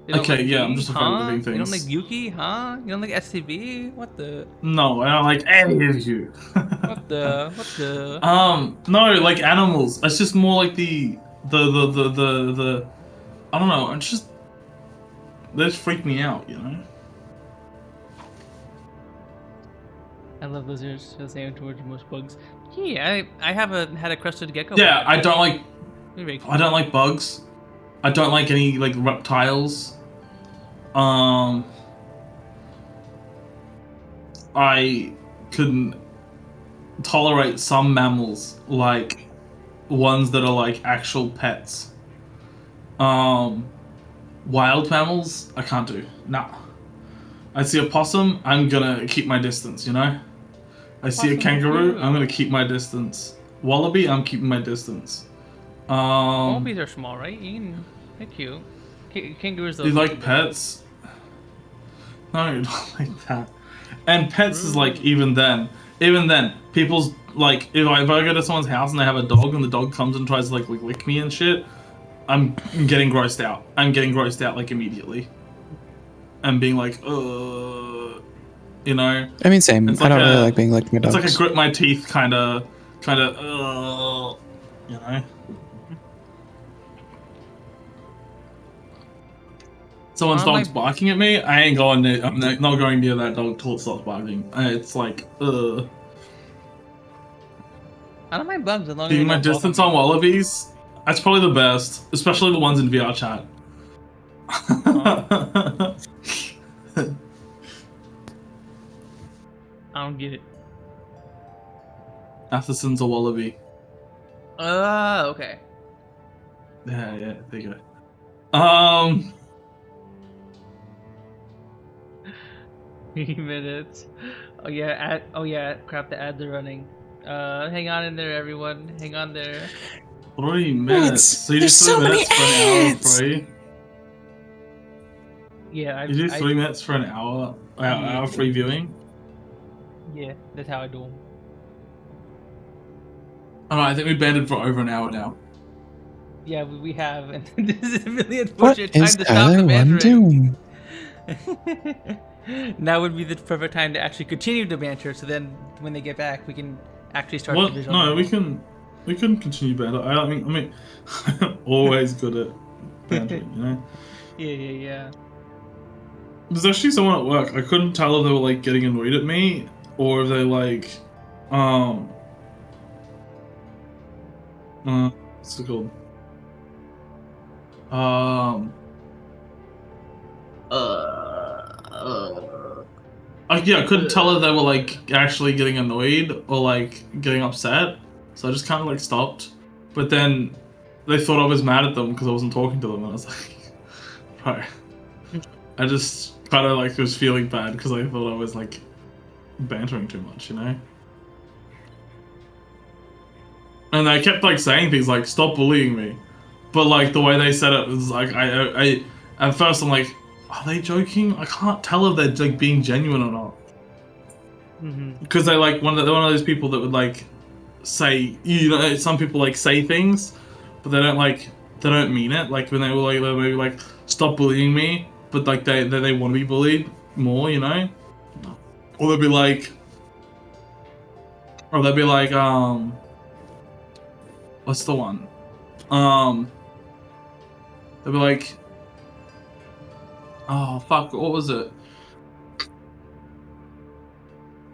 You don't Okay, like yeah, me, I'm just afraid of living You don't things. like Yuki, huh? You don't like SCB? What the? No, I don't like any of you. What the? What the? No, like animals. It's just more like the I don't know. It's just they just freak me out, you know. I love lizards. The same towards most bugs. Yeah, I had a crested gecko. Yeah, I don't like. They're very cute. I don't like bugs. I don't like any like reptiles. I couldn't tolerate some mammals, like ones that are like actual pets. Wild mammals, I can't do. Nah. I see a possum, I'm gonna keep my distance, you know? I see a Possum is kangaroo, cute. I'm gonna keep my distance. Wallaby, I'm keeping my distance. Wallabies are small, right? They're cute. Kangaroos. Do you like pets? No, you don't like that. And pets is like even then, people's like if I go to someone's house and they have a dog and the dog comes and tries to like lick me and shit, I'm getting grossed out. I'm getting grossed out like immediately. And being like, you know. I mean, same. It's I don't like really a- like being licked by It's dogs. like a grit my teeth kind of, you know. Someone's I don't dog's like- barking at me. I ain't going near. I'm not going near that dog till it stops barking. It's like, I don't mind bugs as long as keeping they my don't bother distance me. on wallabies. That's probably the best, especially the ones in VR chat. I don't get it. Atherson's a wallaby. Okay. Yeah, there you go. 3 minutes. Oh yeah, crap, the ads are running. Hang on in there, everyone. Hang on there. 3 minutes. Ads. So you do There's 3 so many minutes for an hour ads. free. Yeah, You do 3 minutes for an hour free viewing. Yeah, that's how I do them. Alright, I think we banded for over an hour now. Yeah, we have, and this is a really What unfortunate time is to stop the Tyler One bantering. doing? Now would be the perfect time to actually continue the banter. So then, when they get back, we can actually start. What? The visual No, novel. we can continue banter. I mean, I'm always good at bantering, you know. Yeah. There's actually someone at work. I couldn't tell if they were like getting annoyed at me or if they like, what's it called? Um. Yeah, I couldn't tell if they were like actually getting annoyed or like getting upset, so I just kind of like stopped. But then they thought I was mad at them because I wasn't talking to them, and I was like, bro, I just kind of like was feeling bad because I thought I was like bantering too much, you know. And they kept like saying things like "stop bullying me," but like the way they said it was like I at first I'm like, are they joking? I can't tell if they're like being genuine or not. Because they like they're one of those people that would like say, you know, some people like say things, but they don't mean it. Like when they were like maybe like stop bullying me, but like they want to be bullied more, you know. Or they'll be like, what's the one? They'll be like, oh fuck, what was it?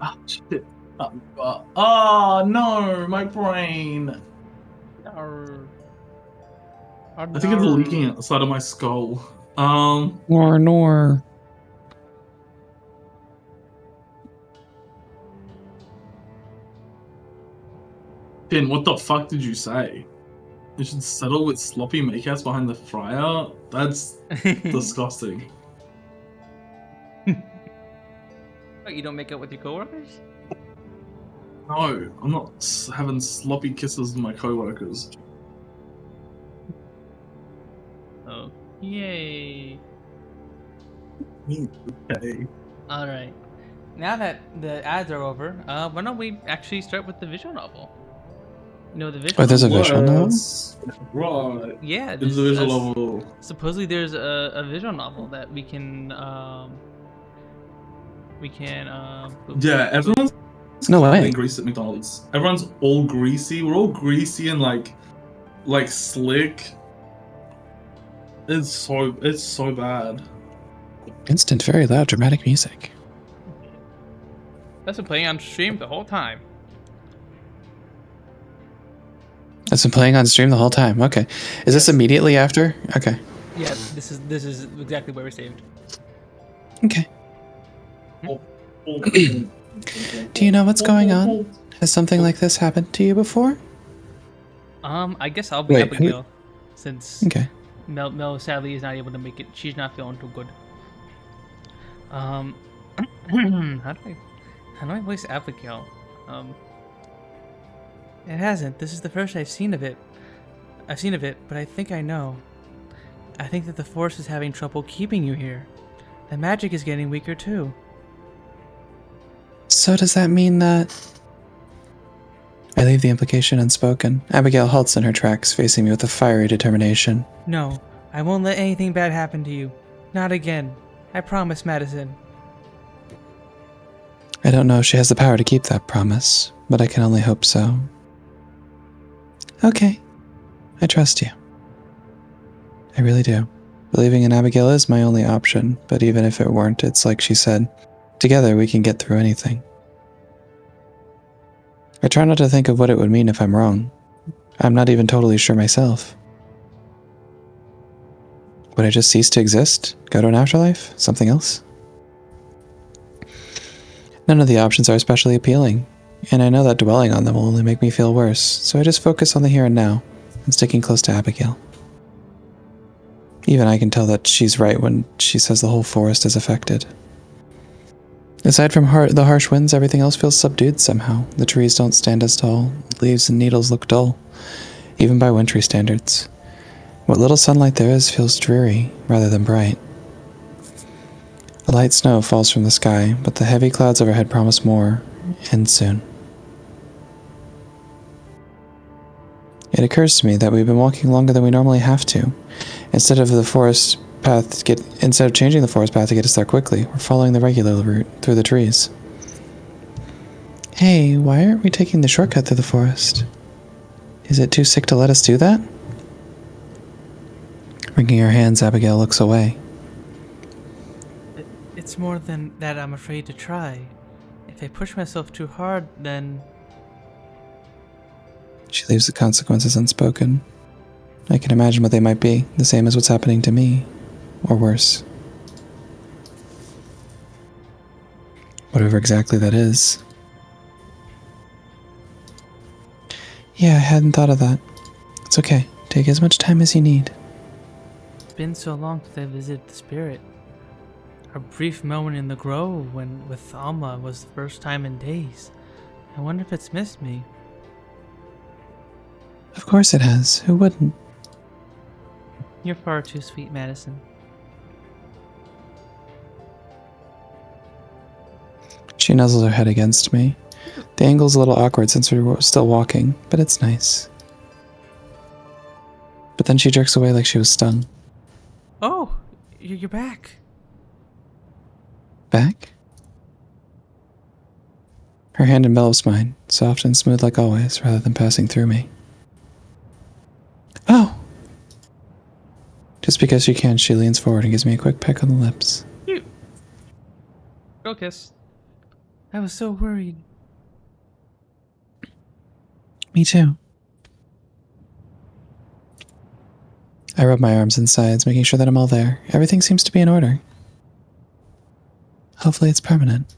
Oh shit. Oh no, my brain. I think it's leaking outside of my skull. Nor. Finn, what the fuck did you say? You should settle with sloppy makeouts behind the fryer? That's disgusting. What, you don't make out with your coworkers? No, I'm not having sloppy kisses with my coworkers. Oh, yay! Okay. All right. Now that the ads are over, why don't we actually start with the visual novel? You know the visual. Oh, there's a novel? visual novel? Right. Yeah, It's a visual novel. Supposedly there's a visual novel that we can Yeah, everyone's No way. getting greased at McDonald's. Everyone's all greasy. We're all greasy and like slick. It's so bad. Instant, very loud, dramatic music. That's been playing on stream the whole time. That's been playing on stream the whole time. Okay. Is this immediately after? Okay. Yeah, this is exactly where we're saved. Okay. Do you know what's going on? Has something like this happened to you before? I guess I'll be Wait, Abigail, since Okay. Mel sadly is not able to make it. She's not feeling too good. How do I voice Abigail? It hasn't. This is the first I've seen of it. But I think I know. I think that the Force is having trouble keeping you here. The magic is getting weaker too. So does that mean that... I leave the implication unspoken. Abigail halts in her tracks, facing me with a fiery determination. No, I won't let anything bad happen to you. Not again. I promise, Madison. I don't know if she has the power to keep that promise, but I can only hope so. Okay. I trust you. I really do. Believing in Abigail is my only option, but even if it weren't, it's like she said, together we can get through anything. I try not to think of what it would mean if I'm wrong. I'm not even totally sure myself. Would I just cease to exist? Go to an afterlife? Something else? None of the options are especially appealing, and I know that dwelling on them will only make me feel worse, so I just focus on the here and now, and sticking close to Abigail. Even I can tell that she's right when she says the whole forest is affected. Aside from the harsh winds, everything else feels subdued somehow. The trees don't stand as tall, leaves and needles look dull, even by wintry standards. What little sunlight there is feels dreary, rather than bright. A light snow falls from the sky, but the heavy clouds overhead promise more, and soon. It occurs to me that we've been walking longer than we normally have to. Instead of changing the forest path to get us there quickly, we're following the regular route through the trees. Hey, why aren't we taking the shortcut through the forest? Is it too sick to let us do that? Wringing her hands, Abigail looks away. It's more than that I'm afraid to try. If I push myself too hard, then... She leaves the consequences unspoken. I can imagine what they might be, the same as what's happening to me, or worse. Whatever exactly that is. Yeah, I hadn't thought of that. It's okay. Take as much time as you need. It's been so long since I visited the spirit. Our brief moment in the grove when with Alma was the first time in days. I wonder if it's missed me. Of course it has. Who wouldn't? You're far too sweet, Madison. She nuzzles her head against me. The angle's a little awkward since we're still walking, but it's nice. But then she jerks away like she was stung. Oh, you're back. Back? Her hand envelops mine, soft and smooth like always, rather than passing through me. Oh! Just because she can, she leans forward and gives me a quick peck on the lips. You. Girl kiss. I was so worried. Me too. I rub my arms and sides, making sure that I'm all there. Everything seems to be in order. Hopefully it's permanent.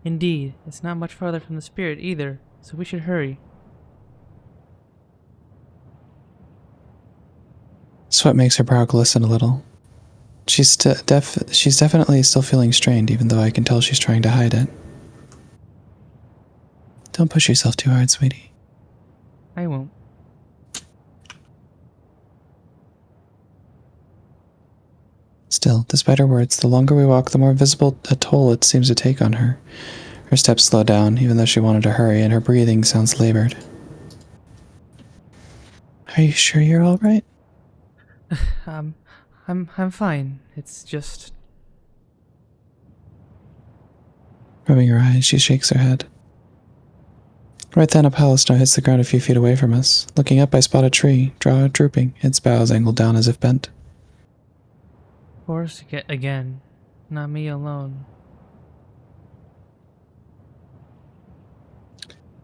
Indeed, it's not much farther from the spirit either, so we should hurry. Sweat makes her brow glisten a little. She's definitely still feeling strained, even though I can tell she's trying to hide it. Don't push yourself too hard, sweetie. I won't. Still, despite her words, the longer we walk, the more visible a toll it seems to take on her. Her steps slow down, even though she wanted to hurry, and her breathing sounds labored. Are you sure you're all right? I'm fine. It's just... Rubbing her eyes, she shakes her head. Right then, a pile of snow hits the ground a few feet away from us. Looking up, I spot a tree, drooping, its boughs angled down as if bent. Forced again. Not me alone.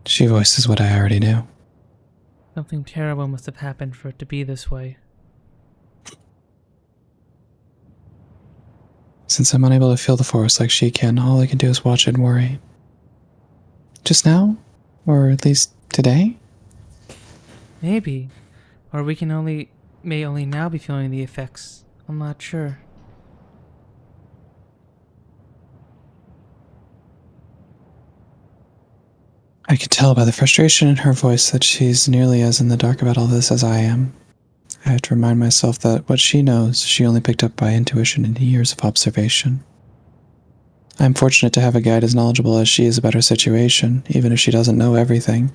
She voices what I already knew. Something terrible must have happened for it to be this way. Since I'm unable to feel the forest like she can, all I can do is watch and worry. Just now? Or at least today? Maybe. Or we may only now be feeling the effects. I'm not sure. I can tell by the frustration in her voice that she's nearly as in the dark about all this as I am. I have to remind myself that what she knows, she only picked up by intuition and years of observation. I am fortunate to have a guide as knowledgeable as she is about her situation, even if she doesn't know everything.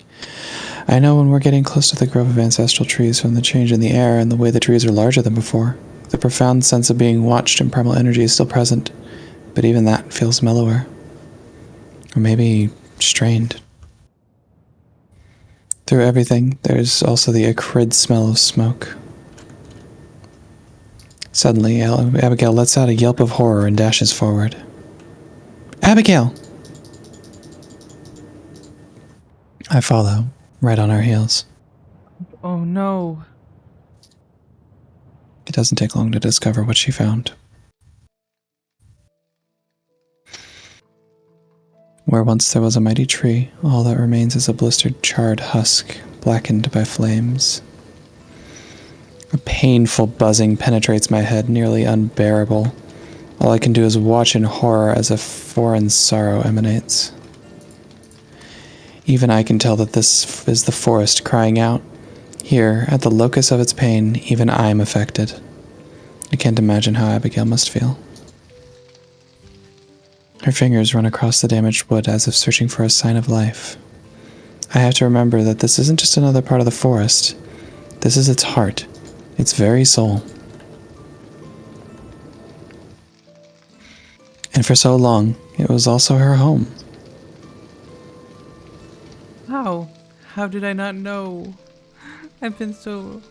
I know when we're getting close to the grove of ancestral trees from the change in the air and the way the trees are larger than before. The profound sense of being watched and primal energy is still present, but even that feels mellower. Or maybe strained. Through everything, there's also the acrid smell of smoke. Suddenly, Abigail lets out a yelp of horror and dashes forward. Abigail! I follow, right on her heels. Oh no. It doesn't take long to discover what she found. Where once there was a mighty tree, all that remains is a blistered, charred husk, blackened by flames. A painful buzzing penetrates my head, nearly unbearable. All I can do is watch in horror as a foreign sorrow emanates. Even I can tell that this is the forest crying out. Here, at the locus of its pain, even I'm affected. I can't imagine how Abigail must feel. Her fingers run across the damaged wood as if searching for a sign of life. I have to remember that this isn't just another part of the forest. This is its heart, its very soul. And for so long, it was also her home. How? How did I not know? I've been so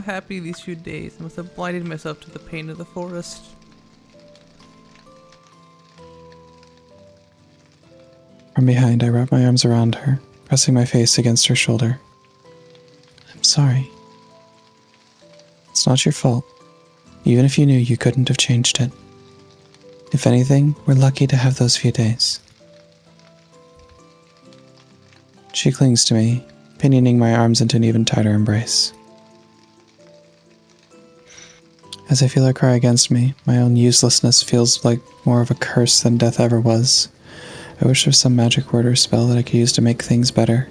happy these few days. I must have blinded myself to the pain of the forest. From behind, I wrap my arms around her, pressing my face against her shoulder. sorry. It's not your fault. Even if you knew, you couldn't have changed it. If anything, we're lucky to have those few days. She clings to me, pinioning my arms into an even tighter embrace. As I feel her cry against me, my own uselessness feels like more of a curse than death ever was. I wish there was some magic word or spell that I could use to make things better.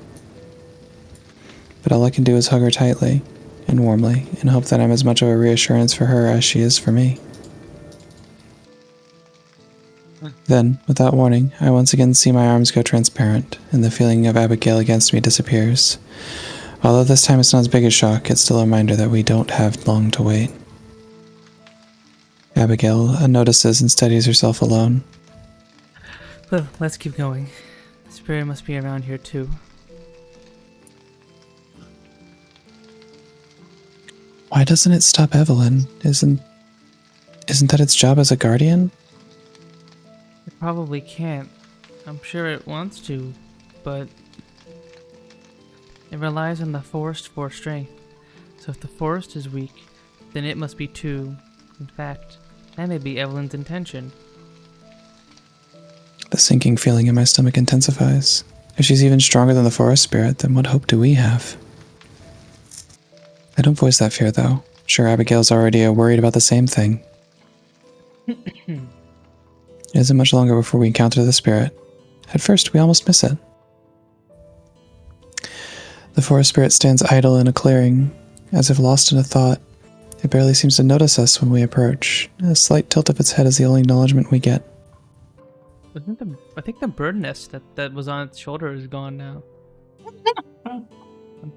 But all I can do is hug her tightly and warmly, and hope that I'm as much of a reassurance for her as she is for me. Then, without warning, I once again see my arms go transparent, and the feeling of Abigail against me disappears. Although this time it's not as big a shock, it's still a reminder that we don't have long to wait. Abigail notices and steadies herself alone. Well, let's keep going. The spirit must be around here too. Why doesn't it stop Evelyn? Isn't that its job as a guardian? It probably can't. I'm sure it wants to, but it relies on the forest for strength. So if the forest is weak, then it must be too. In fact, that may be Evelyn's intention. The sinking feeling in my stomach intensifies. If she's even stronger than the forest spirit, then what hope do we have? I don't voice that fear, though. Sure, Abigail's already worried about the same thing. It isn't much longer before we encounter the spirit. At first, we almost miss it. The forest spirit stands idle in a clearing, as if lost in a thought. It barely seems to notice us when we approach. A slight tilt of its head is the only acknowledgement we get. I think the bird nest that was on its shoulder is gone now.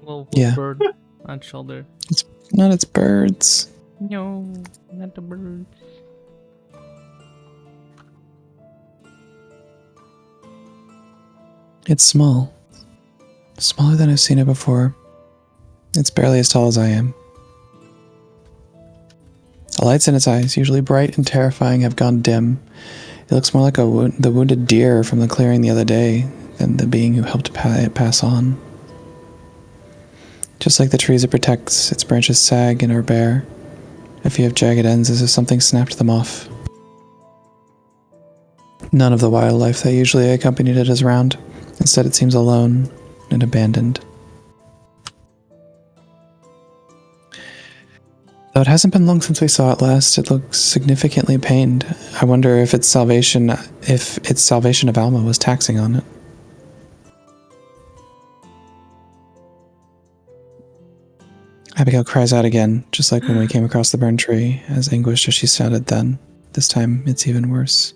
Little Yeah. bird on its shoulder. Not its birds. No, not the birds. It's small. Smaller than I've seen it before. It's barely as tall as I am. The lights in its eyes, usually bright and terrifying, have gone dim. It looks more like the wounded deer from the clearing the other day than the being who helped it pass on. Just like the trees it protects, its branches sag and are bare. A few have jagged ends as if something snapped them off. None of the wildlife that usually accompanied it is around. Instead, it seems alone and abandoned. Though it hasn't been long since we saw it last, it looks significantly pained. I wonder if its salvation of Alma was taxing on it. Abigail cries out again, just like when we came across the burned tree, as anguished as she sounded then. This time, it's even worse.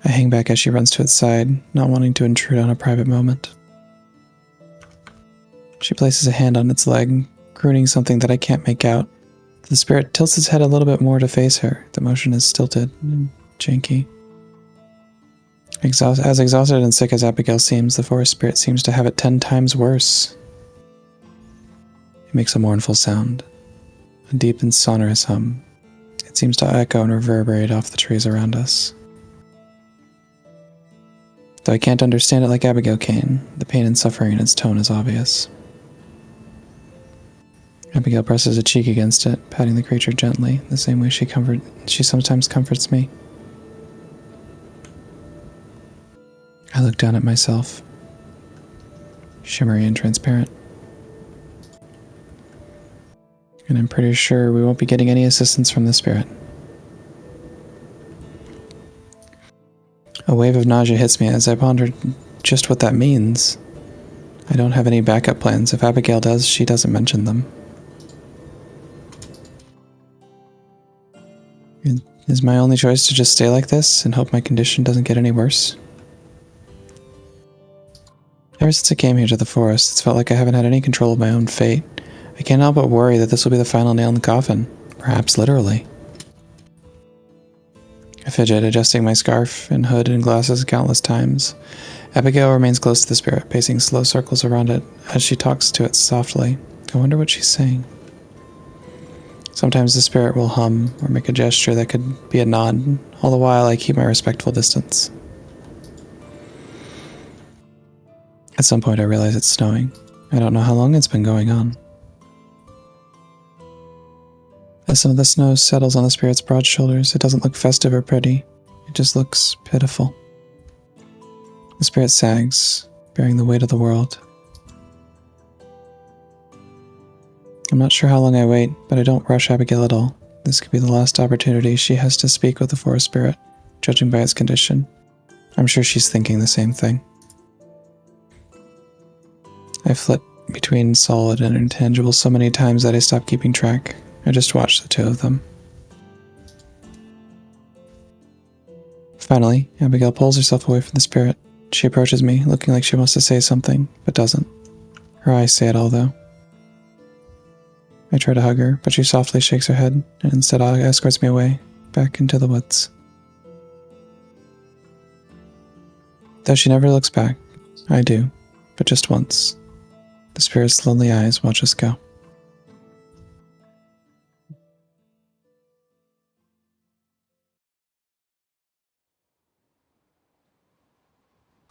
I hang back as she runs to its side, not wanting to intrude on a private moment. She places a hand on its leg, crooning something that I can't make out. The spirit tilts its head a little bit more to face her. The motion is stilted and janky. As exhausted and sick as Abigail seems, the forest spirit seems to have it 10 times worse. It makes a mournful sound, a deep and sonorous hum. It seems to echo and reverberate off the trees around us. Though I can't understand it like Abigail can, the pain and suffering in its tone is obvious. Abigail presses a cheek against it, patting the creature gently, the same way she sometimes comforts me. I look down at myself, shimmery and transparent. And I'm pretty sure we won't be getting any assistance from the spirit. A wave of nausea hits me as I ponder just what that means. I don't have any backup plans. If Abigail does, she doesn't mention them. Is my only choice to just stay like this and hope my condition doesn't get any worse? Ever since I came here to the forest, it's felt like I haven't had any control of my own fate. I can't help but worry that this will be the final nail in the coffin, perhaps literally. I fidget, adjusting my scarf and hood and glasses countless times. Abigail remains close to the spirit, pacing slow circles around it as she talks to it softly. I wonder what she's saying. Sometimes the spirit will hum or make a gesture that could be a nod. All the while, I keep my respectful distance. At some point, I realize it's snowing. I don't know how long it's been going on. As some of the snow settles on the spirit's broad shoulders, it doesn't look festive or pretty. It just looks pitiful. The spirit sags, bearing the weight of the world. I'm not sure how long I wait, but I don't rush Abigail at all. This could be the last opportunity she has to speak with the forest spirit, judging by its condition. I'm sure she's thinking the same thing. I flit between solid and intangible so many times that I stopped keeping track. I just watched the two of them. Finally, Abigail pulls herself away from the spirit. She approaches me, looking like she wants to say something, but doesn't. Her eyes say it all, though. I try to hug her, but she softly shakes her head, and instead escorts me away, back into the woods. Though she never looks back, I do, but just once. The spirit's lonely eyes watch us go.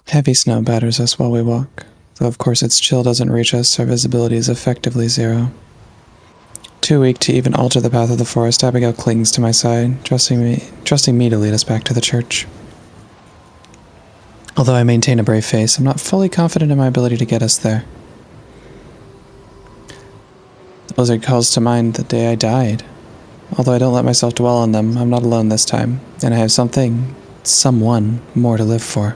Heavy snow batters us while we walk, though of course its chill doesn't reach us, our visibility is effectively zero. Too weak to even alter the path of the forest, Abigail clings to my side, trusting me to lead us back to the church. Although I maintain a brave face, I'm not fully confident in my ability to get us there. The blizzard calls to mind the day I died. Although I don't let myself dwell on them, I'm not alone this time, and I have someone more to live for.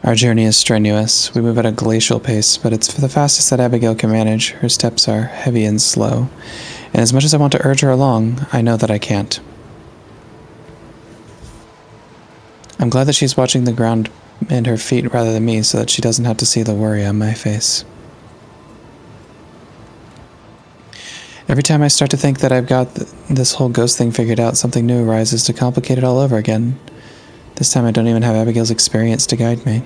Our journey is strenuous. We move at a glacial pace, but it's for the fastest that Abigail can manage. Her steps are heavy and slow, and as much as I want to urge her along, I know that I can't. I'm glad that she's watching the ground and her feet rather than me so that she doesn't have to see the worry on my face. Every time I start to think that I've got this whole ghost thing figured out, something new arises to complicate it all over again. This time I don't even have Abigail's experience to guide me.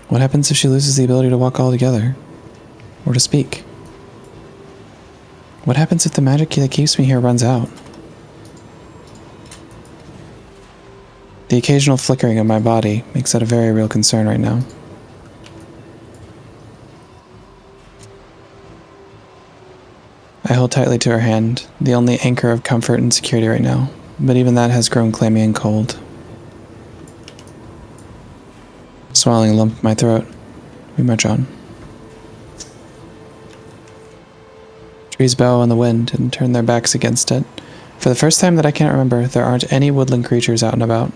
What happens if she loses the ability to walk altogether? Or to speak? What happens if the magic that keeps me here runs out? The occasional flickering of my body makes that a very real concern right now. I hold tightly to her hand, the only anchor of comfort and security right now, but even that has grown clammy and cold. Swallowing a lump in my throat, we march on. Trees bow in the wind and turn their backs against it. For the first time that I can't remember, there aren't any woodland creatures out and about.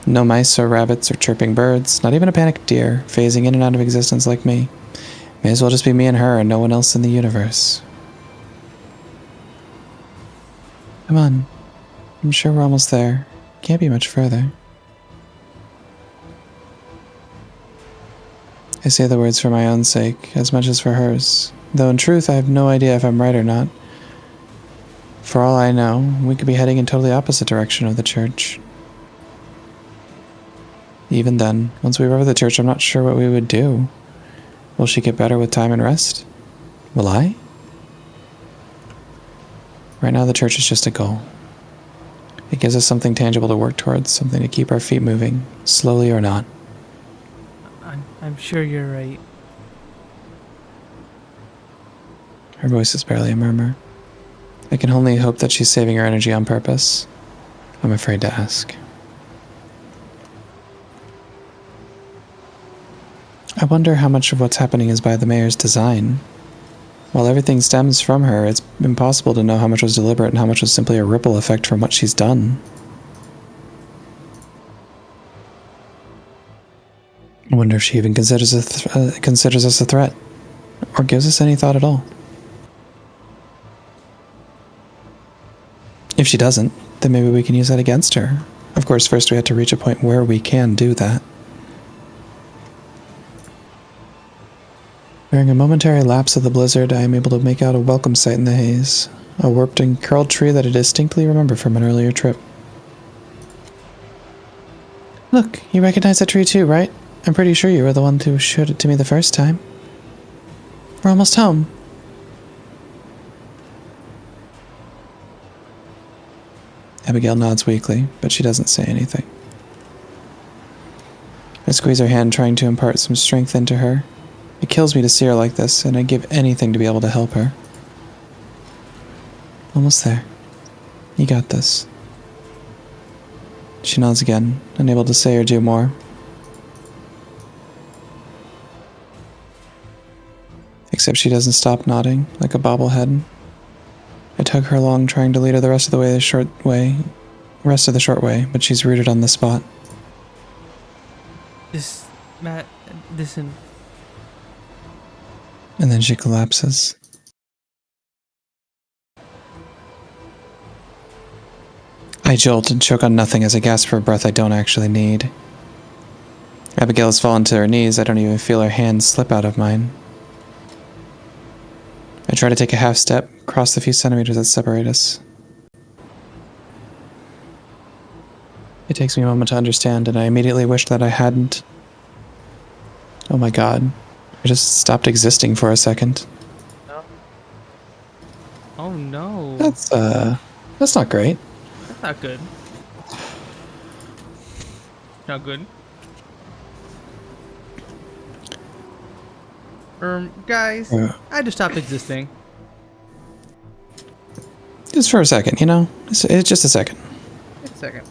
No mice or rabbits or chirping birds, not even a panicked deer, phasing in and out of existence like me. May as well just be me and her and no one else in the universe. Come on. I'm sure we're almost there. Can't be much further. I say the words for my own sake, as much as for hers, though in truth I have no idea if I'm right or not. For all I know, we could be heading in totally opposite direction of the church. Even then, once we arrive at the church, I'm not sure what we would do. Will she get better with time and rest? Will I? Right now the church is just a goal. It gives us something tangible to work towards, something to keep our feet moving, slowly or not. I'm sure you're right. Her voice is barely a murmur. I can only hope that she's saving her energy on purpose. I'm afraid to ask. I wonder how much of what's happening is by the mayor's design. While everything stems from her, it's impossible to know how much was deliberate and how much was simply a ripple effect from what she's done. I wonder if she even considers us a threat, or gives us any thought at all. If she doesn't, then maybe we can use that against her. Of course, first we have to reach a point where we can do that. During a momentary lapse of the blizzard, I am able to make out a welcome sight in the haze, a warped and curled tree that I distinctly remember from an earlier trip. Look, you recognize that tree too, right? I'm pretty sure you were the one who showed it to me the first time. We're almost home. Abigail nods weakly, but she doesn't say anything. I squeeze her hand, trying to impart some strength into her. It kills me to see her like this, and I'd give anything to be able to help her. Almost there. You got this. She nods again, unable to say or do more. Except she doesn't stop nodding, like a bobblehead. I tug her along, trying to lead her the rest of the short way, but she's rooted on the spot. Listen. And then she collapses. I jolt and choke on nothing as I gasp for a breath I don't actually need. Abigail has fallen to her knees. I don't even feel her hands slip out of mine. I try to take a half step, cross the few centimeters that separate us. It takes me a moment to understand, and I immediately wish that I hadn't. Oh my god. I just stopped existing for a second. Oh no. That's not great. That's not good. Not good. Guys, I just stopped existing. Just for a second, you know? It's just a second. Wait a second.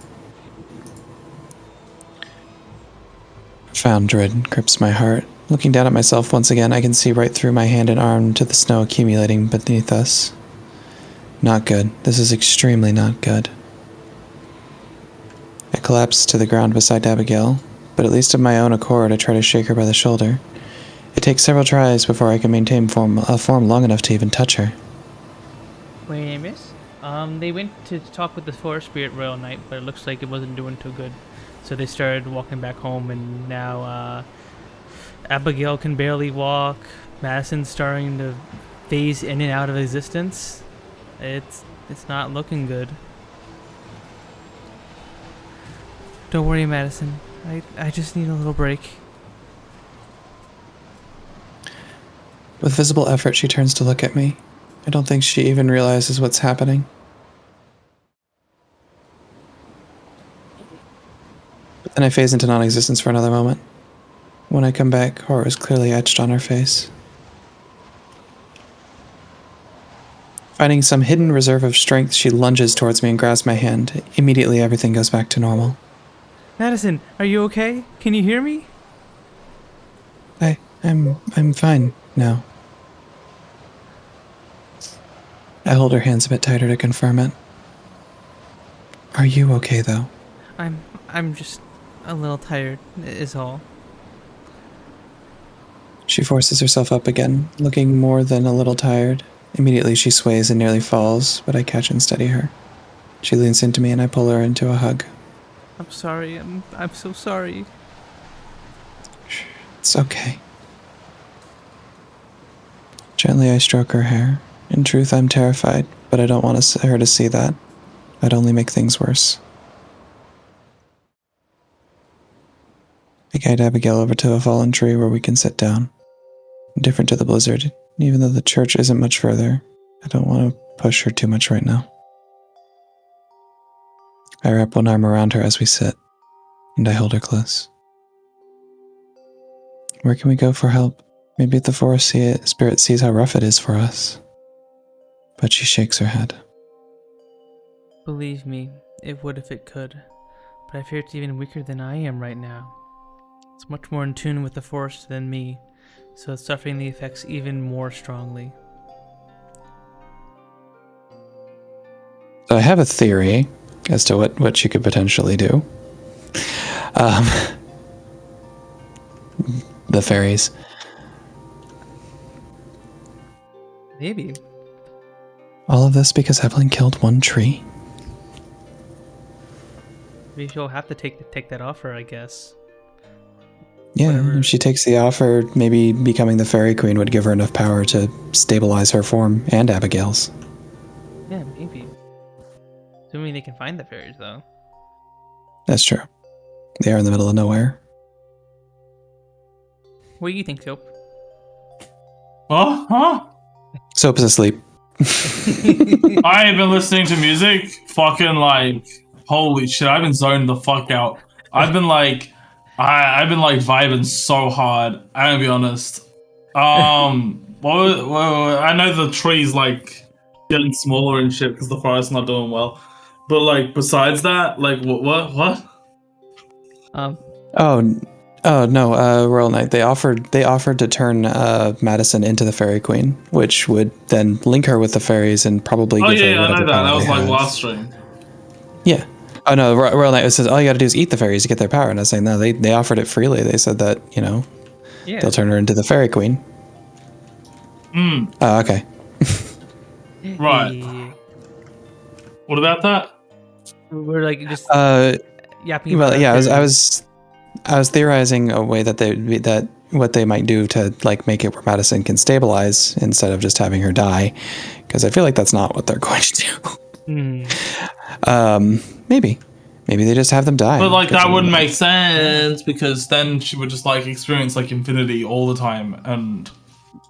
Profound dread grips my heart. Looking down at myself once again, I can see right through my hand and arm to the snow accumulating beneath us. Not good. This is extremely not good. I collapse to the ground beside Abigail, but at least of my own accord, I try to shake her by the shoulder. It takes several tries before I can maintain a form long enough to even touch her. Wait, miss? They went to talk with the forest spirit royal knight, but it looks like it wasn't doing too good. So they started walking back home, and now, Abigail can barely walk. Madison's starting to phase in and out of existence. It's not looking good. Don't worry, Madison. I just need a little break. With visible effort, she turns to look at me. I don't think she even realizes what's happening. But then I phase into non-existence for another moment. When I come back, horror is clearly etched on her face. Finding some hidden reserve of strength, she lunges towards me and grabs my hand. Immediately, everything goes back to normal. Madison, are you okay? Can you hear me? I'm fine now. I hold her hands a bit tighter to confirm it. Are you okay, though? I'm just a little tired, is all. She forces herself up again, looking more than a little tired. Immediately she sways and nearly falls, but I catch and steady her. She leans into me and I pull her into a hug. I'm sorry. I'm so sorry. It's okay. Gently I stroke her hair. In truth, I'm terrified, but I don't want her to see that. I'd only make things worse. I guide Abigail over to a fallen tree where we can sit down. Indifferent to the blizzard, even though the church isn't much further, I don't want to push her too much right now. I wrap one arm around her as we sit, and I hold her close. Where can we go for help? Maybe the forest spirit sees how rough it is for us. But she shakes her head. Believe me, it would if it could. But I fear it's even weaker than I am right now. It's much more in tune with the forest than me, so it's suffering the effects even more strongly. So I have a theory as to what she could potentially do. The fairies. Maybe. All of this because Evelyn killed one tree? Maybe she'll have to take that offer, I guess. Yeah, Whatever. if she takes the offer, maybe becoming the fairy queen would give her enough power to stabilize her form and Abigail's. Yeah, maybe. Assuming they can find the fairies, though. That's true. They are in the middle of nowhere. What do you think, Soap? Huh? Soap is asleep. I have been listening to music, fucking like, holy shit, I've been zoning the fuck out. I've been like, I've been like vibing so hard. I'm gonna be honest. I know the trees like getting smaller and shit because the forest's not doing well. But like besides that, like what? Um, Oh no, Royal Knight. They offered to turn Madison into the Fairy Queen, which would then link her with the fairies and probably Oh give her yeah, I whatever know that. power That was they like have. last stream. Yeah. Oh no, Royal Knight says all you got to do is eat the fairies to get their power. And I was saying no, they offered it freely. They said that yeah. they'll turn her into the Fairy Queen. Oh, okay. Right. Yeah. What about that? We're like just yapping Well, about yeah, theories. I was theorizing a way that what they might do to like make it where Madison can stabilize instead of just having her die, because I feel like that's not what they're going to do. Maybe they just have them die. But like that wouldn't make make sense because then she would just like experience like infinity all the time and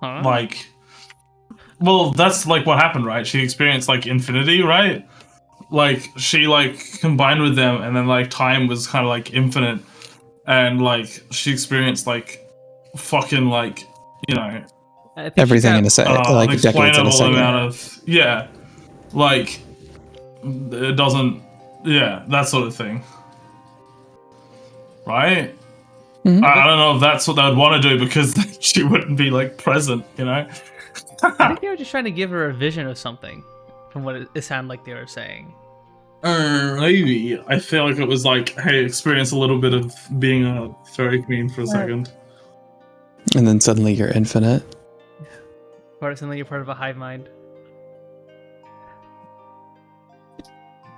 like, well, that's like what happened, right? She experienced like infinity, right? Like she like combined with them and then like time was kind of like infinite and like she experienced like fucking like I think everything in a second, like decades in a unexplainable second. amount of like it doesn't that sort of thing, right? I don't know if that's what they would want to do because then she wouldn't be like present, I think they were just trying to give her a vision of something, from what it sounded like they were saying. Maybe. I feel like it was like, hey, experience a little bit of being a fairy queen for a second. And then suddenly you're infinite. Suddenly you're part of a hive mind.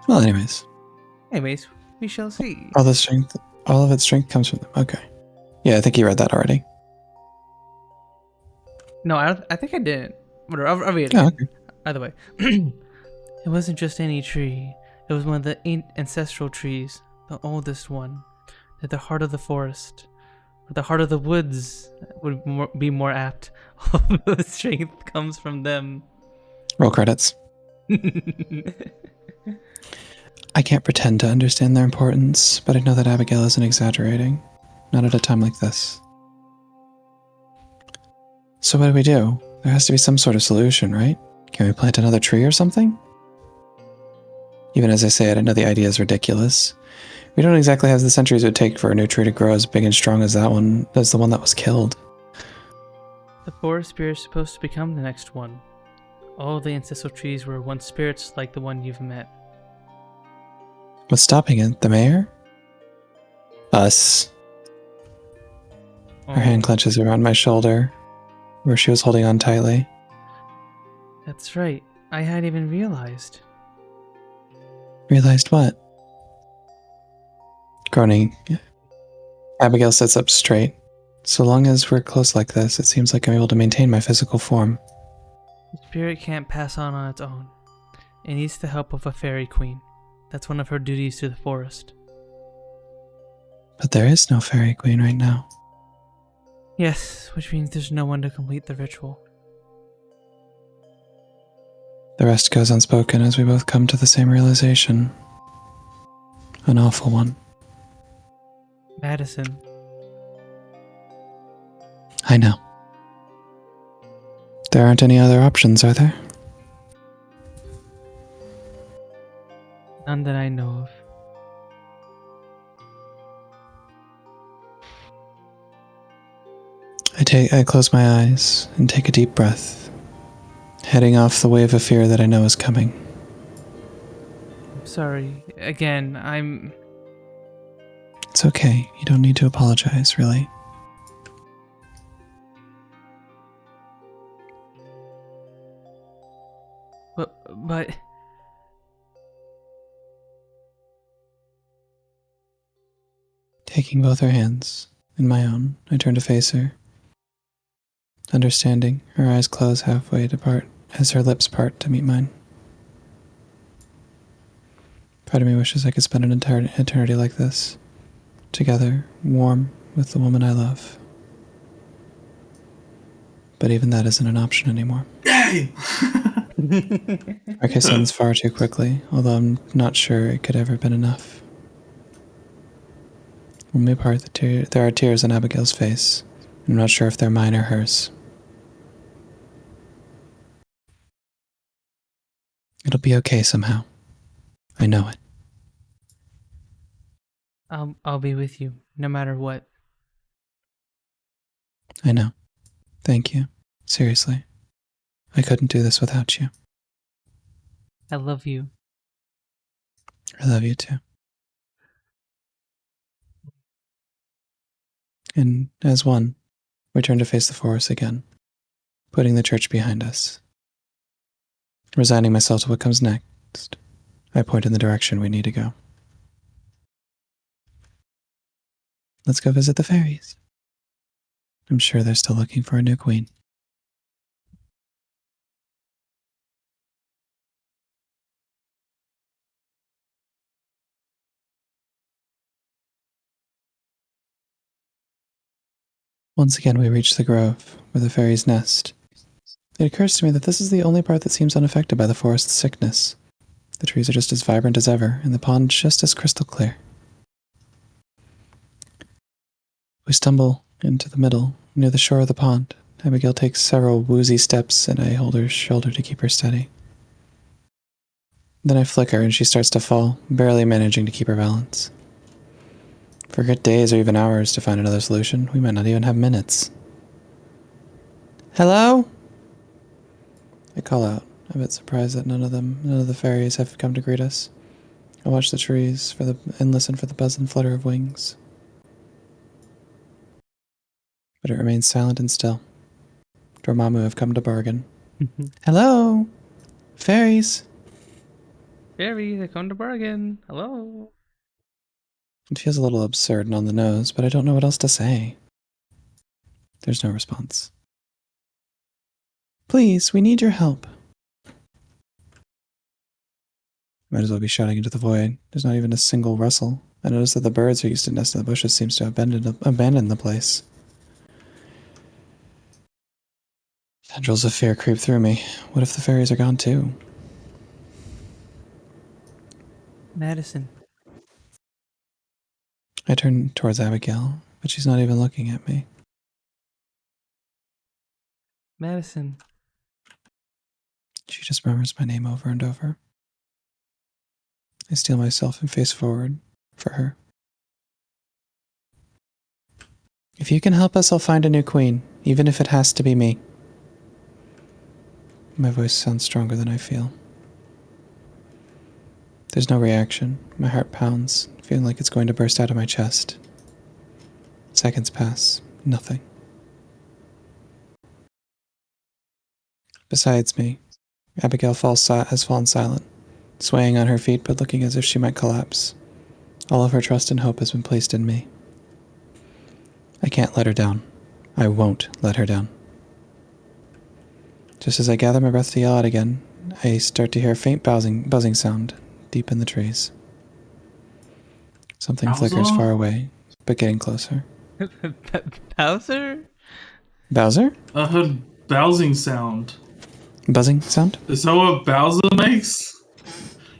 Well, anyways, we shall see. all of its strength comes from them. Okay. Yeah, I think you read that already. No, I think I didn't. Whatever, I'll read it. Oh, again. okay. Either way. It wasn't just any tree. It was one of the ancestral trees, the oldest one, at the heart of the forest, or the heart of the woods would be more apt. All the strength comes from them. Roll credits. I can't pretend to understand their importance, but I know that Abigail isn't exaggerating. Not at a time like this. So what do? There has to be some sort of solution, right? Can we plant another tree or something? Even as I say it, I know the idea is ridiculous. We don't exactly have the centuries it would take for a new tree to grow as big and strong as the one that was killed. The forest spirit is supposed to become the next one. All the ancestral trees were once spirits like the one you've met. What's stopping it? The mayor? Us. Her hand clenches around my shoulder, where she was holding on tightly. That's right. I hadn't even realized. Realized what? Groaning, Abigail sits up straight. So long as we're close like this, it seems like I'm able to maintain my physical form. The spirit can't pass on its own. It needs the help of a fairy queen. That's one of her duties to the forest. But there is no fairy queen right now. Yes, which means there's no one to complete the ritual. The rest goes unspoken as we both come to the same realization. An awful one. Madison. I know. There aren't any other options, are there? None that I know of. I close my eyes and take a deep breath, heading off the wave of fear that I know is coming. I'm sorry. Again, I'm... It's okay. You don't need to apologize, really. But... Taking both her hands in my own, I turn to face her. Understanding, her eyes close halfway to part as her lips part to meet mine. Part of me wishes I could spend an entire eternity like this, together, warm, with the woman I love. But even that isn't an option anymore. Yay! Our kiss ends far too quickly, although I'm not sure it could ever have been enough. When we part, there are tears on Abigail's face. I'm not sure if they're mine or hers. It'll be okay somehow. I know it. I'll be with you no matter what. I know. Thank you. Seriously. I couldn't do this without you. I love you. I love you too. And as one, we turn to face the forest again, putting the church behind us. Resigning myself to what comes next, I point in the direction we need to go. Let's go visit the fairies. I'm sure they're still looking for a new queen. Once again, we reach the grove, where the fairies nest. It occurs to me that this is the only part that seems unaffected by the forest's sickness. The trees are just as vibrant as ever, and the pond just as crystal clear. We stumble into the middle, near the shore of the pond. Abigail takes several woozy steps, and I hold her shoulder to keep her steady. Then I flicker, and she starts to fall, barely managing to keep her balance. Forget days or even hours to find another solution. We might not even have minutes. Hello? I call out, a bit surprised that none of the fairies have come to greet us. I watch the trees and listen for the buzz and flutter of wings. But it remains silent and still. Dormammu have come to bargain. Hello? Fairies? Fairies, I come to bargain. Hello. It feels a little absurd and on the nose, but I don't know what else to say. There's no response. Please, we need your help. Might as well be shouting into the void. There's not even a single rustle. I notice that the birds who used to nest in the bushes seems to have abandoned the place. Tendrils of fear creep through me. What if the fairies are gone too? Madison. I turn towards Abigail, but she's not even looking at me. Madison. She just murmurs my name over and over. I steel myself and face forward for her. If you can help us, I'll find a new queen, even if it has to be me. My voice sounds stronger than I feel. There's no reaction. My heart pounds, feeling like it's going to burst out of my chest. Seconds pass. Nothing. Besides me, Abigail has fallen silent, swaying on her feet but looking as if she might collapse. All of her trust and hope has been placed in me. I can't let her down. I won't let her down. Just as I gather my breath to yell out again, I start to hear a faint buzzing sound deep in the trees. Something flickers far away, but getting closer. Bowser? Bowser? I heard bowsing sound. Buzzing sound? Is that what Bowser makes?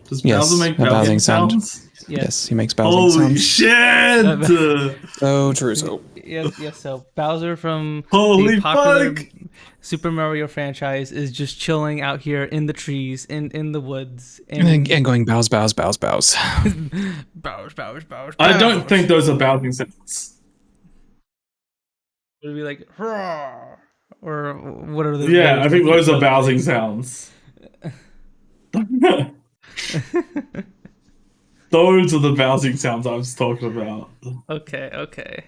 Does Yes, Bowser make a bowsing bowsing sound. sounds? Yes, he makes bowsing Holy sounds. shit! So true, so. Yes, so Bowser from Holy the popular fuck! Super Mario franchise is just chilling out here in the trees, in the woods. And going bows. Bows, bows, bows. I don't think those are bowsing sounds. It would be like, "Hurrah," or whatever the Yeah, I think those are bowsing bowsing sounds. Those are the bowsing sounds I was talking about. Okay.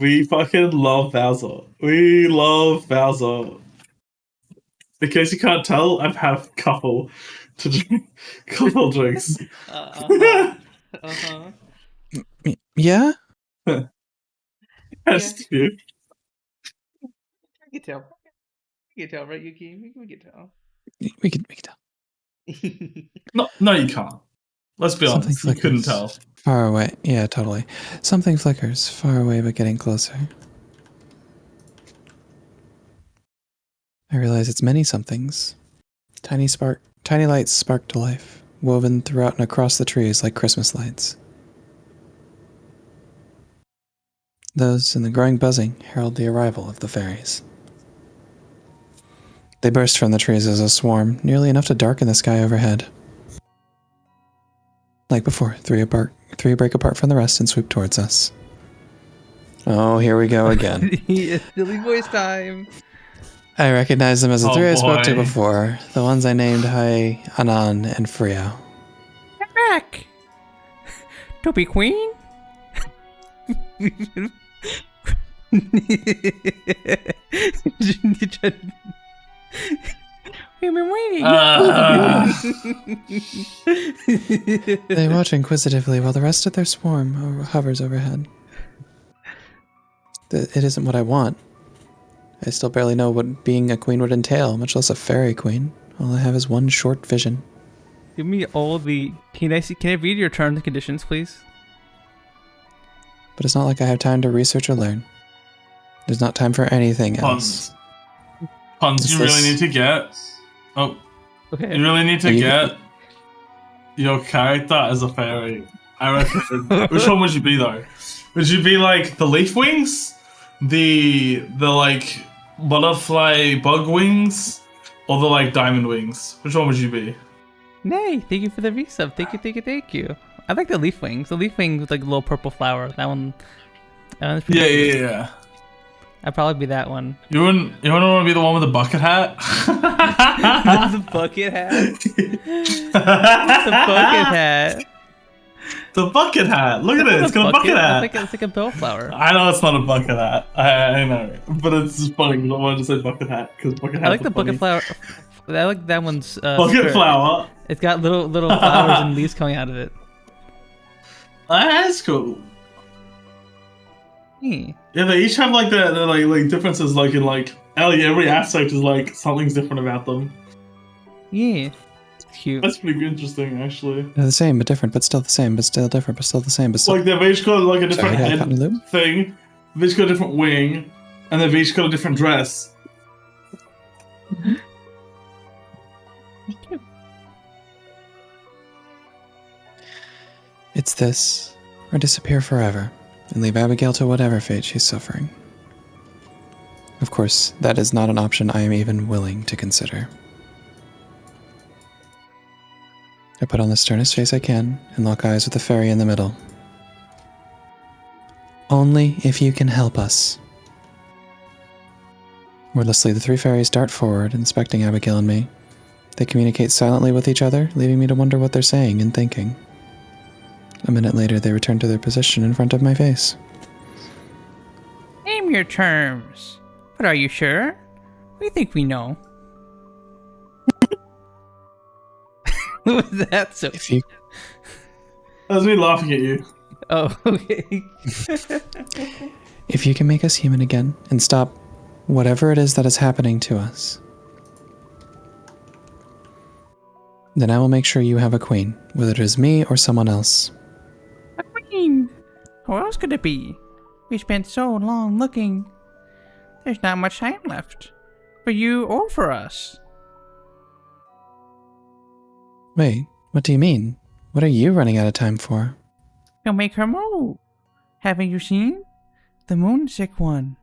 We fucking love Bowser. We love Bowser. In case you can't tell, I've had a couple to drink, couple drinks. Yeah? Just a few. You can tell, right? You can tell. We can tell. No, you can't. Let's be Something honest. You couldn't flickers. tell. Far away. Yeah, totally. Something flickers, far away but getting closer. I realize it's many somethings. Tiny lights spark to life, woven throughout and across the trees like Christmas lights. Those and the growing buzzing herald the arrival of the fairies. They burst from the trees as a swarm, nearly enough to darken the sky overhead. Like before, three break apart from the rest and swoop towards us. Oh, here we go again. It's silly voice time. I recognize them as the three I spoke to boy. before, the ones I named Hai, Anan, and Frio. Back. To be queen. We've been waiting. They watch inquisitively while the rest of their swarm hovers overhead. It isn't what I want. I still barely know what being a queen would entail, much less a fairy queen. All I have is one short vision. Give me all the. Can I read your terms and conditions, please? But it's not like I have time to research or learn. There's not time for anything else. Puns, you really This- need to get. Oh, Okay. you really need to Are you- get your character as a fairy. I reckon. Which one would you be though? Would you be like the leaf wings, the like butterfly bug wings, or the like diamond wings? Which one would you be? Nay, thank you for the resub. Thank you. I like the leaf wings. The leaf wings with like a little purple flower. That one's pretty Yeah. I'd probably be that one. You wouldn't want to be the one with the bucket hat? The bucket hat. The bucket hat. The bucket hat. Look at it. It's got a bucket hat. It's like a bellflower. I know it's not a bucket hat. I know, but it's just funny because I wanted to say bucket hat because bucket hat. I like the bucket flower. I like that one's Bucket skirt. flower. It's got little flowers and leaves coming out of it. That's cool. Hmm. Yeah, they each have like the like differences, like in like every aspect is like something's different about them. Yeah. It's cute. That's pretty interesting, actually. They're the same, but different, but still the same, but still different, but still the same, but still... Like they've each got like a different Sorry, I got head caught in a loop. thing. They've each got a different wing, and they've each got a different dress. It's this, or disappear forever, and leave Abigail to whatever fate she's suffering. Of course, that is not an option I am even willing to consider. I put on the sternest face I can and lock eyes with the fairy in the middle. Only if you can help us. Wordlessly, the three fairies dart forward, inspecting Abigail and me. They communicate silently with each other, leaving me to wonder what they're saying and thinking. A minute later, they return to their position in front of my face. Name your terms. But are you sure? We think we know. What was that? So. If you That was me laughing at you. Oh, okay. If you can make us human again and stop whatever it is that is happening to us, then I will make sure you have a queen, whether it is me or someone else. A queen. Who else could it be? We spent so long looking. There's not much time left. For you or for us. Wait, what do you mean? What are you running out of time for? You'll make her move. Haven't you seen? The moonsick one.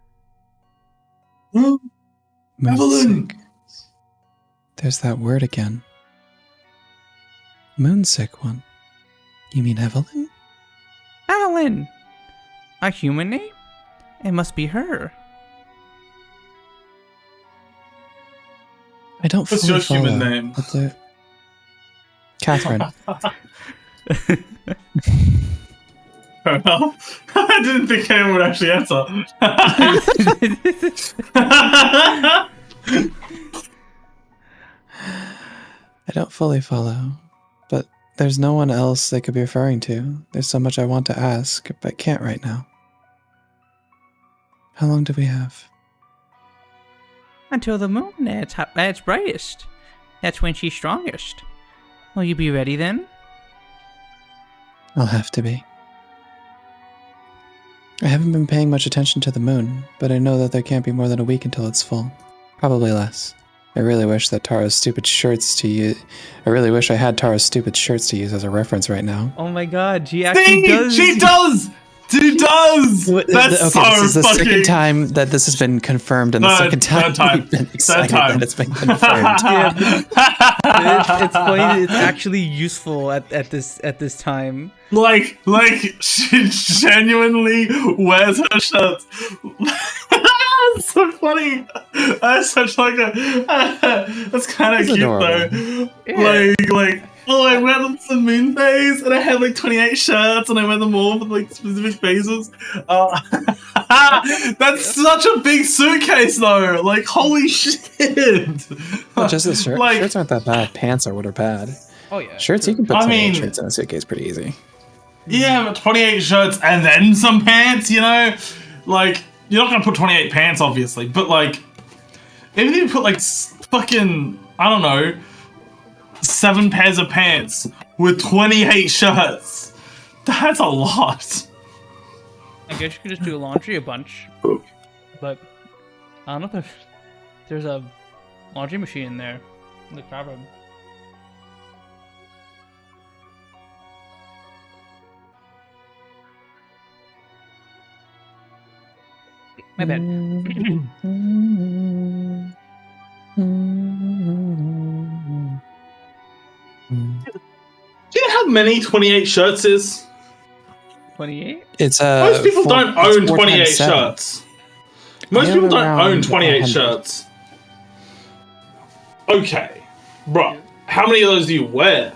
Evelyn! Moonsick. There's that word again. Moonsick one. You mean Evelyn? Evelyn! A human name? It must be her. I don't What's fully your human follow, name? but the- Catherine. Fair enough. I didn't think anyone would actually answer. I don't fully follow, but there's no one else they could be referring to. There's so much I want to ask, but can't right now. How long do we have? Until the moon at its brightest. That's when she's strongest. Will you be ready then? I'll have to be. I haven't been paying much attention to the moon, but I know that there can't be more than a week until it's full. Probably less. I really wish that Tara's stupid shirts to use. I really wish I had Tara's stupid shirts to use as a reference right now. Oh my god, she actually does. She does! She does. That's Okay, so this is the fucking. second time that this has been confirmed, and the second time we've been excited that it's been confirmed. It's funny. It's actually useful at this time. Like she genuinely wears her shirts. That's so funny. That's such like a. That's kind of It's cute adorable. though. Yeah. Like. Oh, I wear them for moon phase, and I have like 28 shirts, and I wear them all for like specific phases. That's such a big suitcase, though. Like, holy shit! Well, just the shirt. Like- Shirts aren't that bad. Pants are what are bad. Oh yeah. Shirts, you can put I 28 mean- shirts in a suitcase pretty easy. Yeah, but 28 shirts and then some pants, you know? Like, you're not gonna put 28 pants, obviously, but like, even if you put like fucking, I don't know, 7 pairs of pants with 28 shirts, that's a lot. I guess you could just do laundry a bunch, but I don't know if there's a laundry machine in there in the cupboard. My bad. Do you know how many 28 shirts is? 28? It's Most people don't own 4 28 times 7. shirts. Most I people have don't own around 28 100. shirts. Okay. Bro, how many of those do you wear?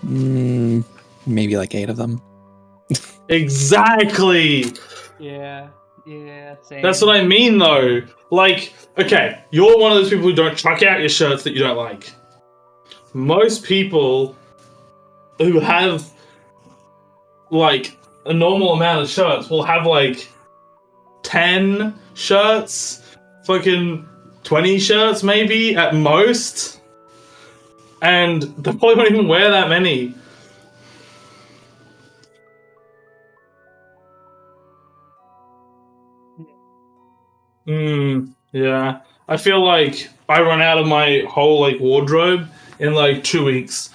Maybe like 8 of them. Exactly. Yeah, same. That's what I mean, though. Like, okay, you're one of those people who don't chuck out your shirts that you don't like. Most people who have, like, a normal amount of shirts will have, like, 10 shirts, fucking 20 shirts, maybe, at most. And they probably won't even wear that many. Yeah. I feel like I run out of my whole like wardrobe in like 2 weeks,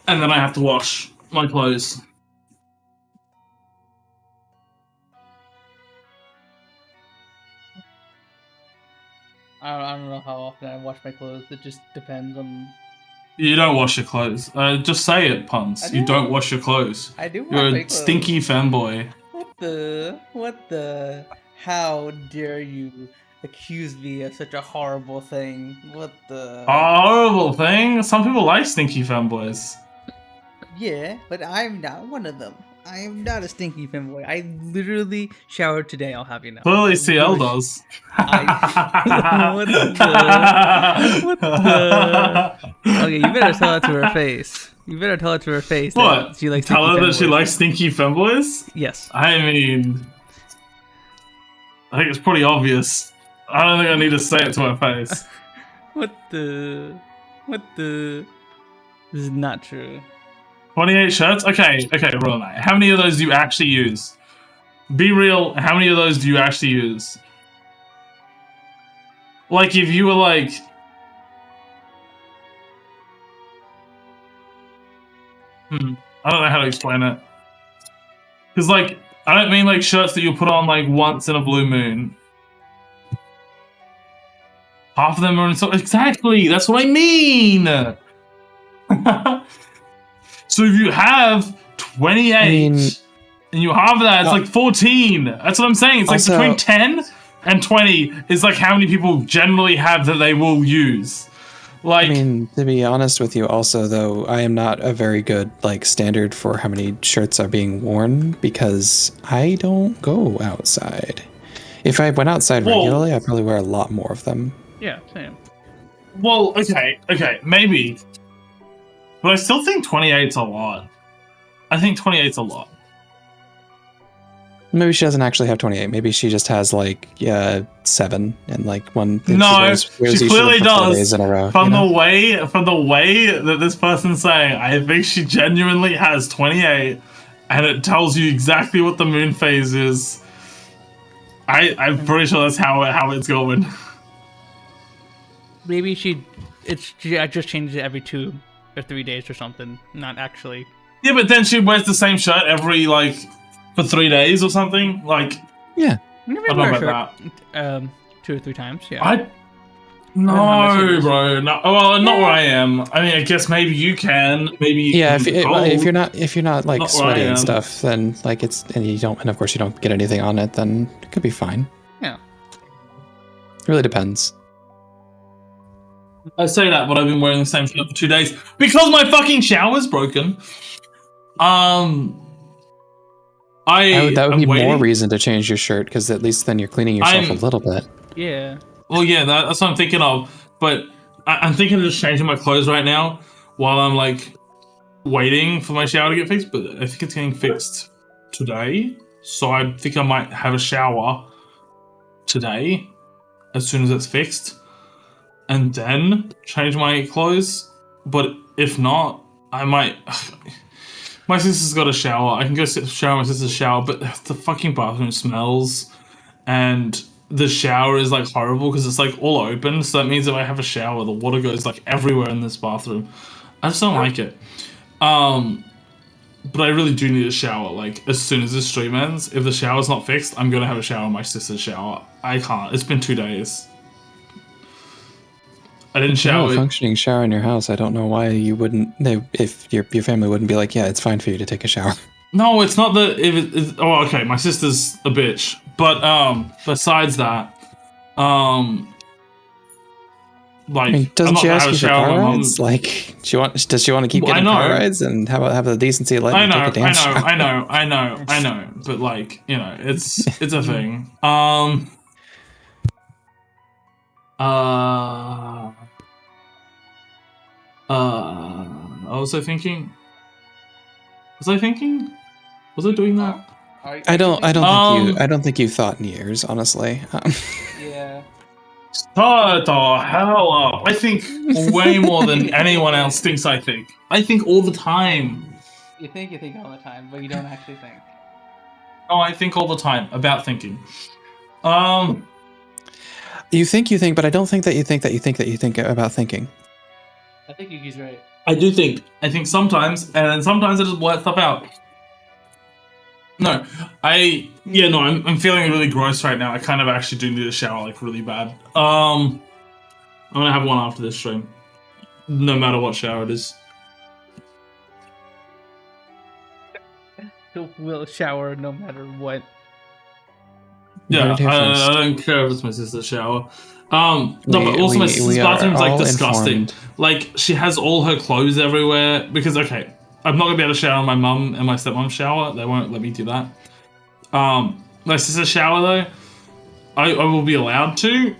and then I have to wash my clothes. I don't know how often I wash my clothes. It just depends on. You don't wash your clothes. Just say it, Puns. I You do. don't wash your clothes. I do wash You're my a clothes. stinky femboy. What the? How dare you accuse me of such a horrible thing? What the? A horrible thing. Some people like stinky femboys. Yeah, but I'm not one of them. I am not a stinky femboy. I literally showered today, I'll have you know. Clearly, CL does. What the? Okay, you better tell it to her face. You better tell it to her face. What? That she likes Tell her stinky that she femboys. likes stinky femboys? Yes. I mean, I think it's pretty obvious. I don't think I need to say it to her face. What the? This is not true. 28 shirts? Okay, real night. How many of those do you actually use? Be real, how many of those do you actually use? Like, if you were like... I don't know how to explain it. Because, like, I don't mean, like, shirts that you put on, like, once in a blue moon. Half of them are in... Exactly! That's what I mean! So if you have 28, and you halve that, it's like 14. That's what I'm saying. It's Also- like between 10 and 20 is like how many people generally have that they will use. Like, I mean, to be honest with you, also though, I am not a very good like standard for how many shirts are being worn because I don't go outside. If I went outside Well- regularly, I'd probably wear a lot more of them. Yeah, same. well, okay, maybe. But I still think 28's a lot. I think 28's a lot. Maybe she doesn't actually have 28. Maybe she just has like 7 and like one thing. No, wears she each of clearly them for 4 does. days in a row, From you know? the way that this person's saying, I think she genuinely has 28, and it tells you exactly what the moon phase is. I'm pretty sure that's how it's going. Maybe she just changes it every 2 or 3 days or something. Not actually. Yeah, but then she wears the same shirt every like for 3 days or something. Like, Yeah. Maybe I don't know about that. 2 or 3 times. Yeah. I how much it no, is. bro. No, well, not where I am. I mean, I guess maybe you can. Maybe you Yeah, can if you're not like Not where I sweaty and am. stuff, then like and of course you don't get anything on it, then it could be fine. Yeah. It really depends. I say that, but I've been wearing the same shirt for 2 days because my fucking shower's broken. That would I'm be more waiting. reason to change your shirt, because at least then you're cleaning yourself a little bit. Yeah. Well, yeah, that's what I'm thinking of. But I'm thinking of just changing my clothes right now while I'm like waiting for my shower to get fixed. But I think it's getting fixed today, so I think I might have a shower today as soon as it's fixed, and then change my clothes. But if not, I might. My sister's got a shower. I can go shower in my sister's shower, but the fucking bathroom smells, and the shower is like horrible because it's like all open. So that means if I have a shower, the water goes like everywhere in this bathroom. I just don't like it. But I really do need a shower. Like as soon as this stream ends, if the shower's not fixed, I'm gonna have a shower in my sister's shower. I can't. It's been 2 days. I didn't If you have shower. a functioning shower in your house, I don't know why you wouldn't. If your family wouldn't be like, yeah, it's fine for you to take a shower. No, it's not that. Oh, okay. My sister's a bitch, but besides that, like, I mean, I'm doesn't not she gonna ask have a you for shower. car My mum. rides? Like, does she want to keep Well, I getting car know. rides, and have the decency of letting I you know, take a damn shower? I know, but like, you know, it's a thing. I was I thinking? Was I thinking? Was I doing that? I don't Um, think you thought in years, honestly. Yeah. Shut the hell up. I think way more than anyone else thinks I think. I think all the time. You think all the time, but you don't actually think. Oh, I think all the time about thinking. You think, but I don't think that you think about thinking. I think Yuki's right. I do think. I think sometimes, and then sometimes I just blurt stuff out. No, I'm feeling really gross right now. I kind of actually do need a shower, like really bad. I'm gonna have one after this stream, no matter what shower it is. We'll shower no matter what. Yeah, Right here first. I don't care if it's my sister's shower. No, but also my sister's bathroom is like disgusting. Informed. Like she has all her clothes everywhere because okay, I'm not gonna be able to shower in my mum and my stepmom's shower. They won't let me do that. My sister's shower though, I will be allowed to,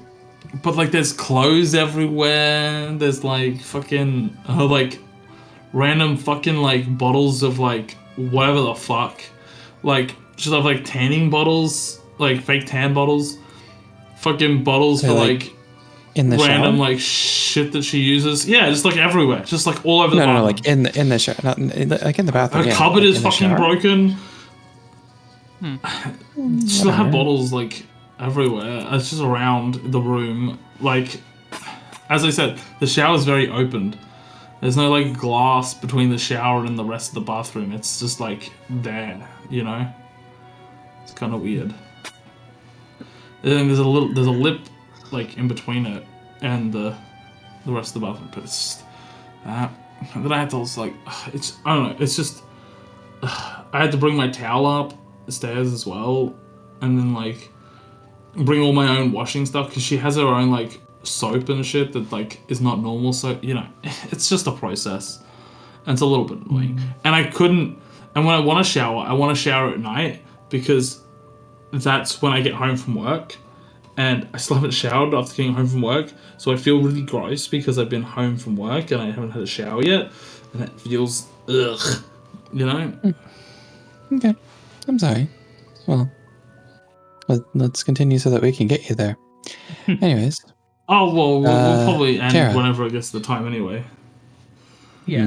but like there's clothes everywhere. There's like fucking like random fucking like bottles of like whatever the fuck. Like she'll have like tanning bottles, like fake tan bottles, fucking bottles for like in the random shower? like shit that she uses. Yeah, just like everywhere, just like all over the bathroom. No, like in the shower, not like in the bathroom. Her yeah, cupboard like is in the fucking shower. broken. She'll have Whatever. bottles like everywhere. It's just around the room. Like, as I said, the shower's very opened. There's no like glass between the shower and the rest of the bathroom. It's just like there, you know. It's kind of weird. And then there's a lip like in between it and the rest of the bathroom. But it's just that. And then I had to also like, I don't know. It's just I had to bring my towel up the stairs as well, and then like bring all my own washing stuff because she has her own like soap and shit that like is not normal soap. You know, it's just a process, and it's a little bit annoying. And I couldn't. And when I want to shower at night because that's when I get home from work, and I still haven't showered after getting home from work, so I feel really gross because I've been home from work and I haven't had a shower yet, and it feels ugh, you know. Okay, I'm sorry. Well, let's continue so that we can get you there. Anyways. Oh well, we'll probably end Tara. whenever it gets to the time anyway. Yeah.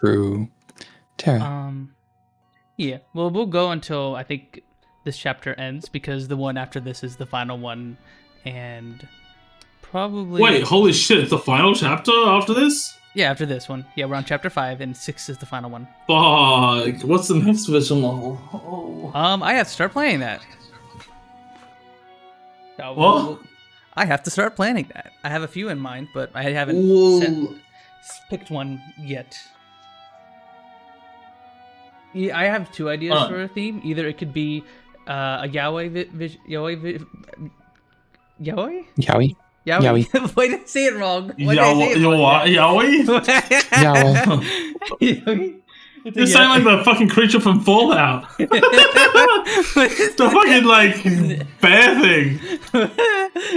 True. Tara. Yeah. Well, we'll go until I think this chapter ends because the one after this is the final one, and probably. Wait, holy shit! It's the final chapter after this? Yeah, after this one. Yeah, we're on chapter 5, and 6 is the final one. Fuck. What's the next visual novel? Oh. I have to start playing that. So What? I have to start planning that. I have a few in mind, but I haven't Whoa. picked one yet. Yeah, I have 2 ideas for a theme. Either it could be a yaoi yaoi. Yowie? Yaoi? Yaoi. Why did I say it wrong? Why did I say it wrong? Yaoi? Yaoi? You sound like the fucking creature from Fallout. The fucking, like, bear thing.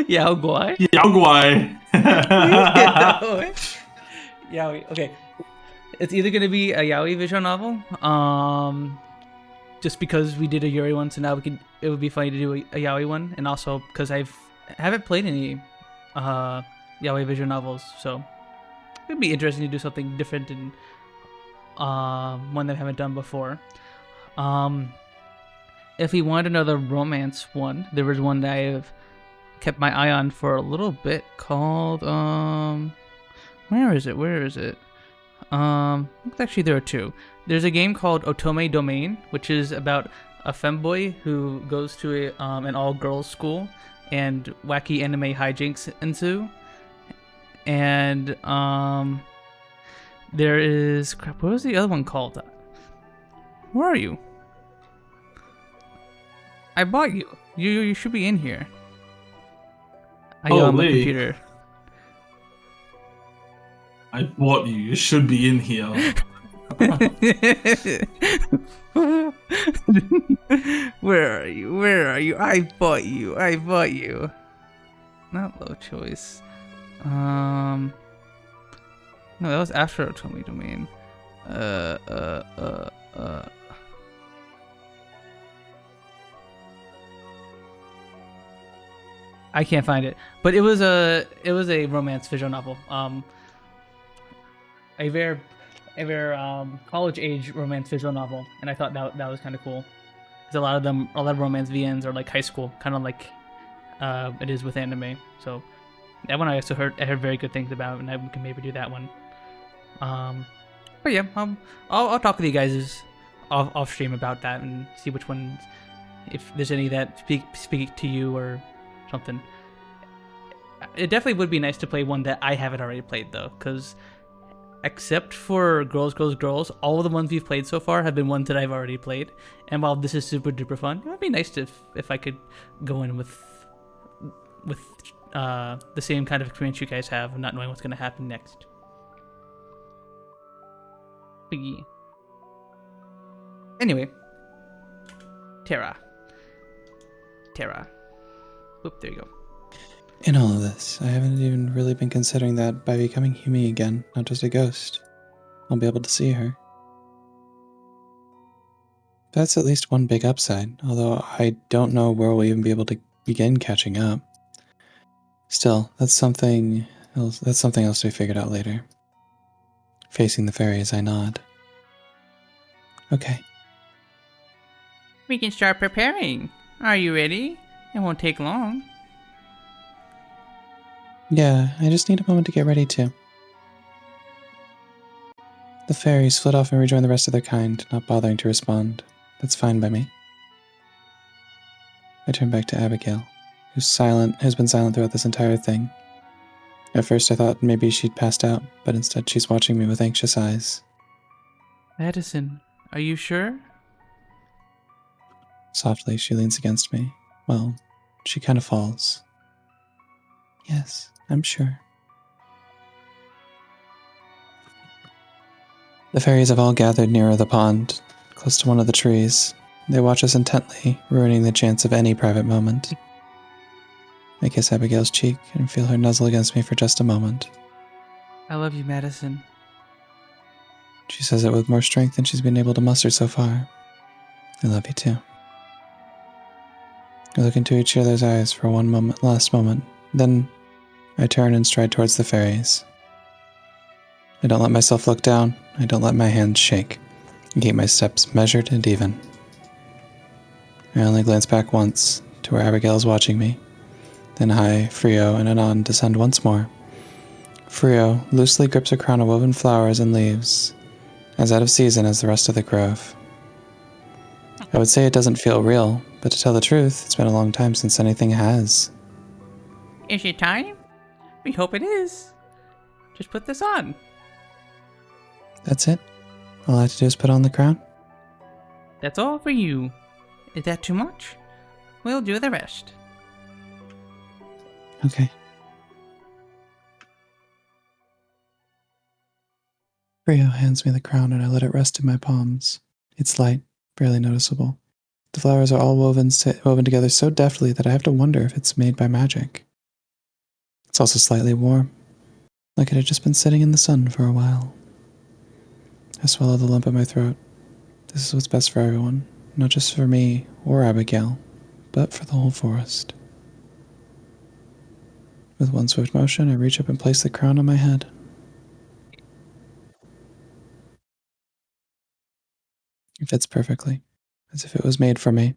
Yaogwai? Yaogwai. Yaoi. Okay. It's either going to be a yaoi visual novel, just because we did a yuri one, so now it would be funny to do a yaoi one, and also because I haven't played any yaoi visual novels, so it'd be interesting to do something different and one that I haven't done before. If we want another romance one, there was one that I've kept my eye on for a little bit called where is it? Actually there are 2. There's a game called Otome Domain, which is about a femboy who goes to an all-girls school and wacky anime hijinks ensue. And there is crap. What was the other one called? Where are you? I bought you. You should be in here. I go on my computer. I bought you. You should be in here. Where are you? Where are you? I bought you. I bought you. Not low choice. No, that was after Otome Domain. I can't find it, but it was a romance visual novel. A very college age romance visual novel, and I thought that was kind of cool. Because a lot of romance VNs are like high school, kind of like it is with anime. So that one I also heard very good things about, and we can maybe do that one. But yeah, I'll talk with you guys off stream about that and see which ones, if there's any that speak to you or something. It definitely would be nice to play one that I haven't already played though, because except for Girls, all of the ones we've played so far have been ones that I've already played. And while this is super duper fun, it would be nice if I could go in with the same kind of experience you guys have, not knowing what's going to happen next. But yeah. Anyway, Terra. Oop, there you go. In all of this, I haven't even really been considering that by becoming Yumi again, not just a ghost, I'll be able to see her. That's at least one big upside, although I don't know where we'll even be able to begin catching up. Still, that's something else to be figured out later. Facing the fairies, I nod. Okay. We can start preparing. Are you ready? It won't take long. Yeah, I just need a moment to get ready too. The fairies flit off and rejoin the rest of their kind, not bothering to respond. That's fine by me. I turn back to Abigail, who's been silent throughout this entire thing. At first I thought maybe she'd passed out, but instead she's watching me with anxious eyes. Madison, are you sure? Softly, she leans against me. Well, she kind of falls. Yes, I'm sure. The fairies have all gathered nearer the pond, close to one of the trees. They watch us intently, ruining the chance of any private moment. I kiss Abigail's cheek and feel her nuzzle against me for just a moment. I love you, Madison. She says it with more strength than she's been able to muster so far. I love you too. We look into each other's eyes for one last moment. Then I turn and stride towards the fairies. I don't let myself look down. I don't let my hands shake. I keep my steps measured and even. I only glance back once to where Abigail is watching me. Then Hai, Frio, and Anon descend once more, Frio loosely grips a crown of woven flowers and leaves, as out of season as the rest of the grove. I would say it doesn't feel real, but to tell the truth, it's been a long time since anything has. Is it time? We hope it is. Just put this on. That's it? All I have to do is put on the crown? That's all for you. Is that too much? We'll do the rest. Okay. Frio hands me the crown and I let it rest in my palms. It's light, barely noticeable. The flowers are all woven together so deftly that I have to wonder if it's made by magic. It's also slightly warm, like it had just been sitting in the sun for a while. I swallow the lump in my throat. This is what's best for everyone, not just for me or Abigail, but for the whole forest. With one swift motion, I reach up and place the crown on my head. It fits perfectly, as if it was made for me.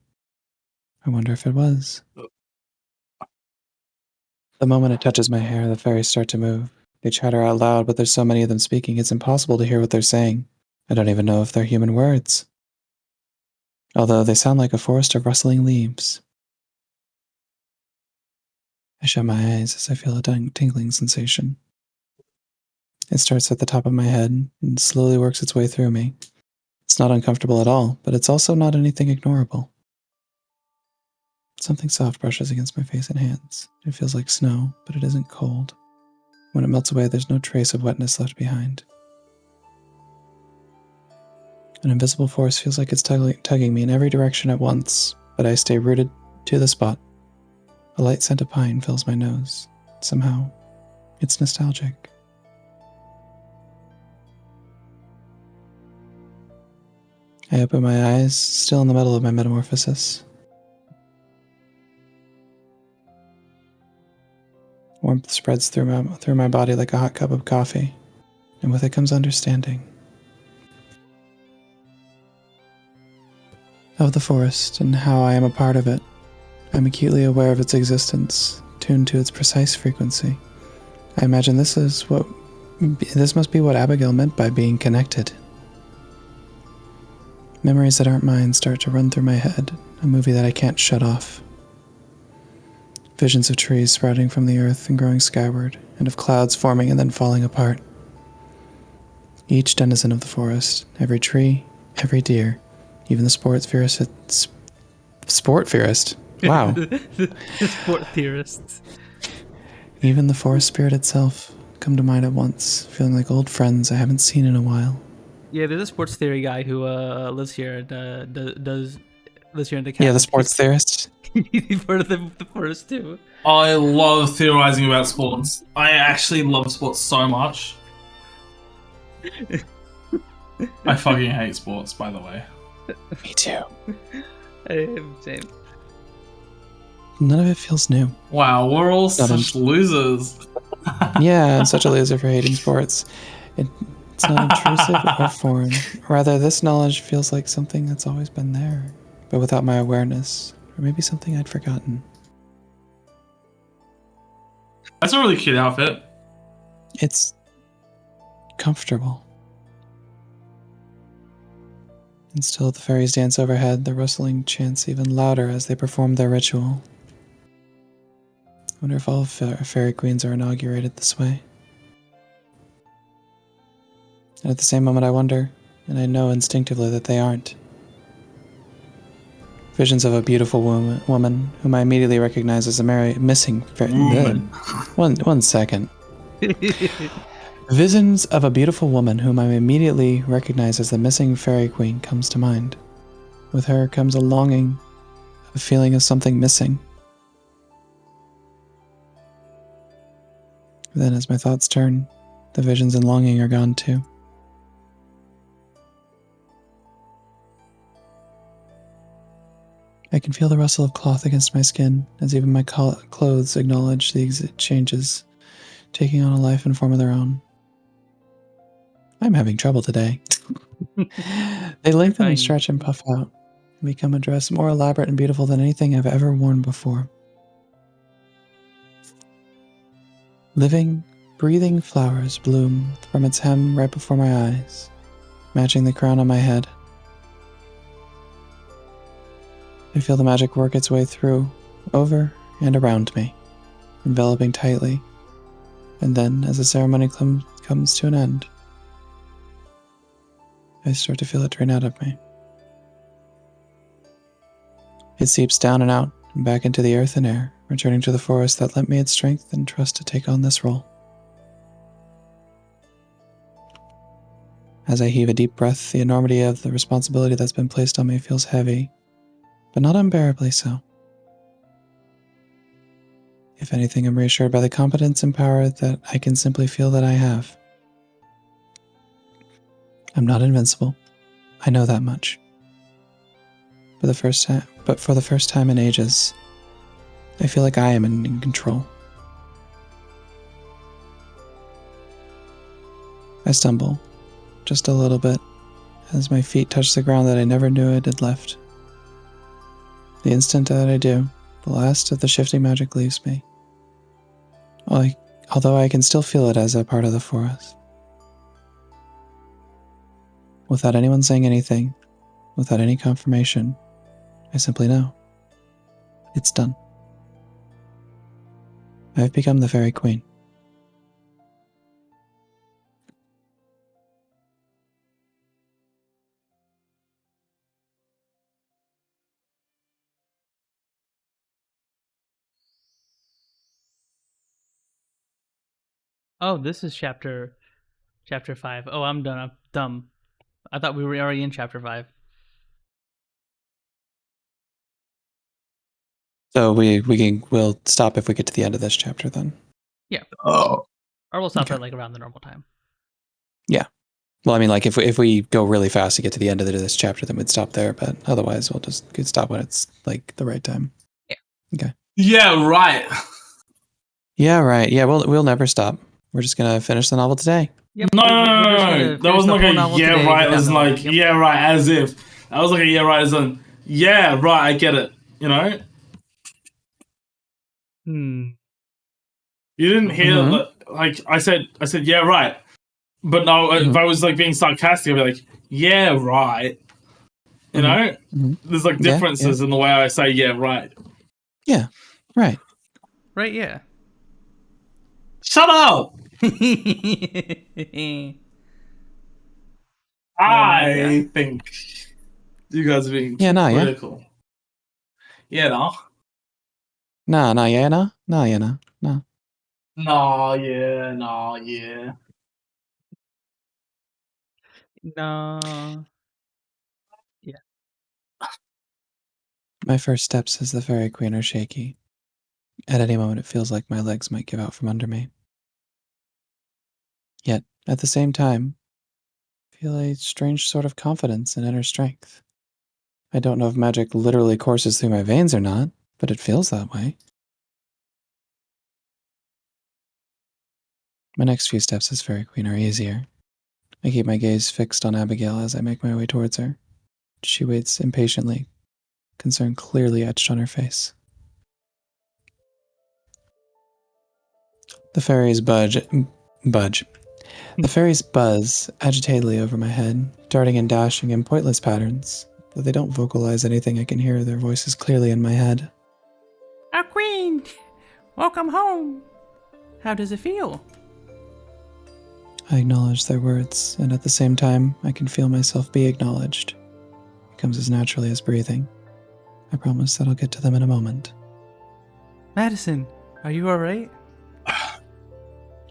I wonder if it was. The moment it touches my hair, the fairies start to move. They chatter out loud, but there's so many of them speaking, it's impossible to hear what they're saying. I don't even know if they're human words. Although they sound like a forest of rustling leaves. I shut my eyes as I feel a tingling sensation. It starts at the top of my head and slowly works its way through me. It's not uncomfortable at all, but it's also not anything ignorable. Something soft brushes against my face and hands. It feels like snow, but it isn't cold. When it melts away, there's no trace of wetness left behind. An invisible force feels like it's tugging me in every direction at once, but I stay rooted to the spot. A light scent of pine fills my nose. Somehow, it's nostalgic. I open my eyes, still in the middle of my metamorphosis. Warmth spreads through my body like a hot cup of coffee, and with it comes understanding. Of the forest and how I am a part of it. I'm acutely aware of its existence, tuned to its precise frequency. I imagine this must be what Abigail meant by being connected. Memories that aren't mine start to run through my head, a movie that I can't shut off. Visions of trees sprouting from the earth and growing skyward, and of clouds forming and then falling apart. Each denizen of the forest, every tree, every deer, even the sport theorist. Wow. the sport theorists. Even the forest spirit itself come to mind at once, feeling like old friends I haven't seen in a while. Yeah, there's a sports theory guy who lives here and lives here in the cabin. Yeah, the sports theorist. He's part of the forest too. I love theorizing about sports. I actually love sports so much. I fucking hate sports, by the way. Me too. Same. None of it feels new. Wow, we're all such losers. Yeah, I'm such a loser for hating sports. It's not intrusive or foreign. Rather, this knowledge feels like something that's always been there, but without my awareness, or maybe something I'd forgotten. That's a really cute outfit. It's comfortable. And still the fairies dance overhead, the rustling chants even louder as they perform their ritual. I wonder if all fairy queens are inaugurated this way. And at the same moment I wonder, and I know instinctively that they aren't. Visions of a beautiful woman whom I immediately recognize as a missing fairy. One second. Visions of a beautiful woman whom I immediately recognize as the missing fairy queen comes to mind. With her comes a longing, a feeling of something missing. Then as my thoughts turn, the visions and longing are gone too. I can feel the rustle of cloth against my skin, as even my clothes acknowledge the changes, taking on a life and form of their own. I'm having trouble today. They lengthen and stretch and puff out, and become a dress more elaborate and beautiful than anything I've ever worn before. Living, breathing flowers bloom from its hem right before my eyes, matching the crown on my head. I feel the magic work its way through, over, and around me, enveloping tightly, and then, as the ceremony comes to an end, I start to feel it drain out of me. It seeps down and out, and back into the earth and air, returning to the forest that lent me its strength and trust to take on this role. As I heave a deep breath, the enormity of the responsibility that's been placed on me feels heavy, but not unbearably so. If anything, I'm reassured by the competence and power that I can simply feel that I have. I'm not invincible. I know that much. For the first time in ages, I feel like I am in control. I stumble, just a little bit, as my feet touch the ground that I never knew it had left. The instant that I do, the last of the shifting magic leaves me. Although I can still feel it as a part of the forest. Without anyone saying anything, without any confirmation, I simply know. It's done. I have become the Fairy Queen. Oh, this is chapter 5. Oh, I'm done. I'm dumb. I thought we were already in chapter 5. So we'll stop if we get to the end of this chapter then. Yeah. Oh. Or we'll stop Okay. at like around the normal time. Yeah. Well, I mean, like if we go really fast to get to the end of this chapter, then we'd stop there. But otherwise, we'll just stop when it's like the right time. Yeah. Okay. Yeah, right. Yeah, right. Yeah, we'll never stop. We're just gonna finish the novel today. Yep. No, we're just gonna that finish wasn't the like whole a novel yeah, today right. It without was knowing. like Yep. yeah, right, as if. That was like a yeah, right, as in yeah, right, I get it. You know? You didn't hear like I said yeah, right. But no, if I was like being sarcastic, I'd be like, yeah, right. You know? There's like Yeah, differences in the way I say yeah, right. Yeah, right. Right, yeah. Shut up! I think you guys are being Yeah, nah, yeah. critical. Yeah, no. Nah, yeah, nah. Nah, yeah, nah. Nah. No, yeah, no, yeah. No. My first steps as the Fairy Queen are shaky. At any moment, it feels like my legs might give out from under me. Yet, at the same time, I feel a strange sort of confidence and inner strength. I don't know if magic literally courses through my veins or not, but it feels that way. My next few steps as Fairy Queen are easier. I keep my gaze fixed on Abigail as I make my way towards her. She waits impatiently, concern clearly etched on her face. The fairies budge. The fairies buzz agitatedly over my head, darting and dashing in pointless patterns. Though they don't vocalize anything, I can hear their voices clearly in my head. Our queen! Welcome home! How does it feel? I acknowledge their words, and at the same time, I can feel myself be acknowledged. It comes as naturally as breathing. I promise that I'll get to them in a moment. Madison, are you alright?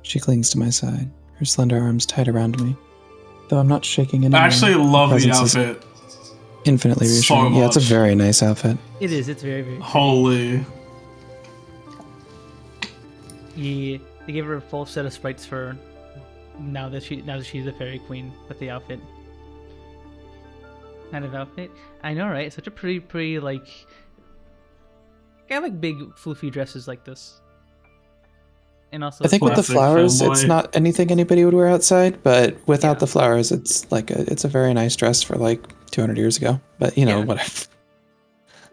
She clings to my side, her slender arms tight around me. Though I'm not shaking anymore. I actually love her the presence is outfit. infinitely So reassuring. Yeah, it's a much. very nice outfit. It is, it's very, very pretty. Holy. Yeah, they gave her a full set of sprites for now that she's a fairy queen with the outfit. Kind of outfit. I know, right? Such a pretty like. I like big floofy dresses like this. And also, I think with the Classic flowers, femboy. it's not anything anybody would wear outside, but without Yeah. the flowers, it's like it's a very nice dress for like 200 years ago. But you know, Yeah. whatever.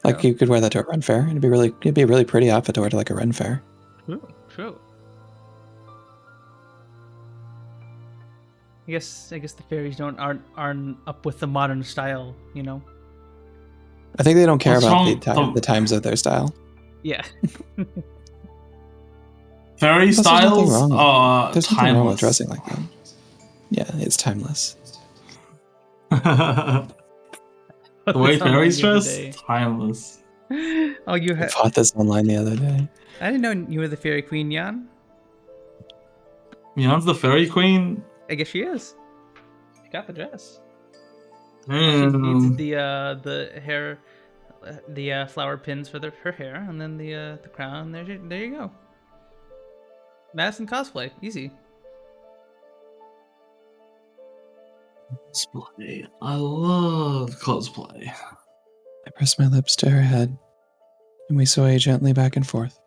Like True. you could wear that to a Ren fair. It'd be a really pretty outfit to wear to like a Ren fair. True. I guess the fairies aren't up with the modern style, you know. I think they don't care What's about wrong? the times of their style. Yeah. Fairy Plus, there's nothing styles wrong. are There's nothing wrong with timeless. dressing like that. Yeah, it's timeless. The way It's online fairies the other dress, day. timeless. Oh, you I have. fought this online the other day. I didn't know you were the fairy queen, Jan. Mian's the fairy queen. I guess she is. She got the dress. She Mm. needs the hair, the flower pins for her hair, and then the crown. There you go. Madison cosplay, easy. Cosplay. I love cosplay. I press my lips to her head, and we sway gently back and forth.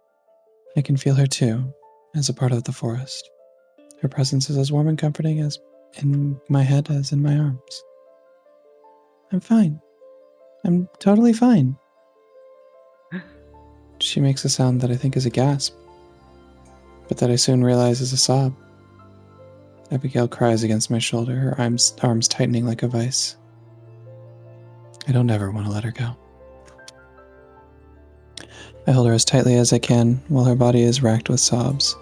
I can feel her too, as a part of the forest. Her presence is as warm and comforting as in my head as in my arms. I'm fine. I'm totally fine. She makes a sound that I think is a gasp, but that I soon realize is a sob. Abigail cries against my shoulder, her arms tightening like a vice. I don't ever want to let her go. I hold her as tightly as I can while her body is racked with sobs.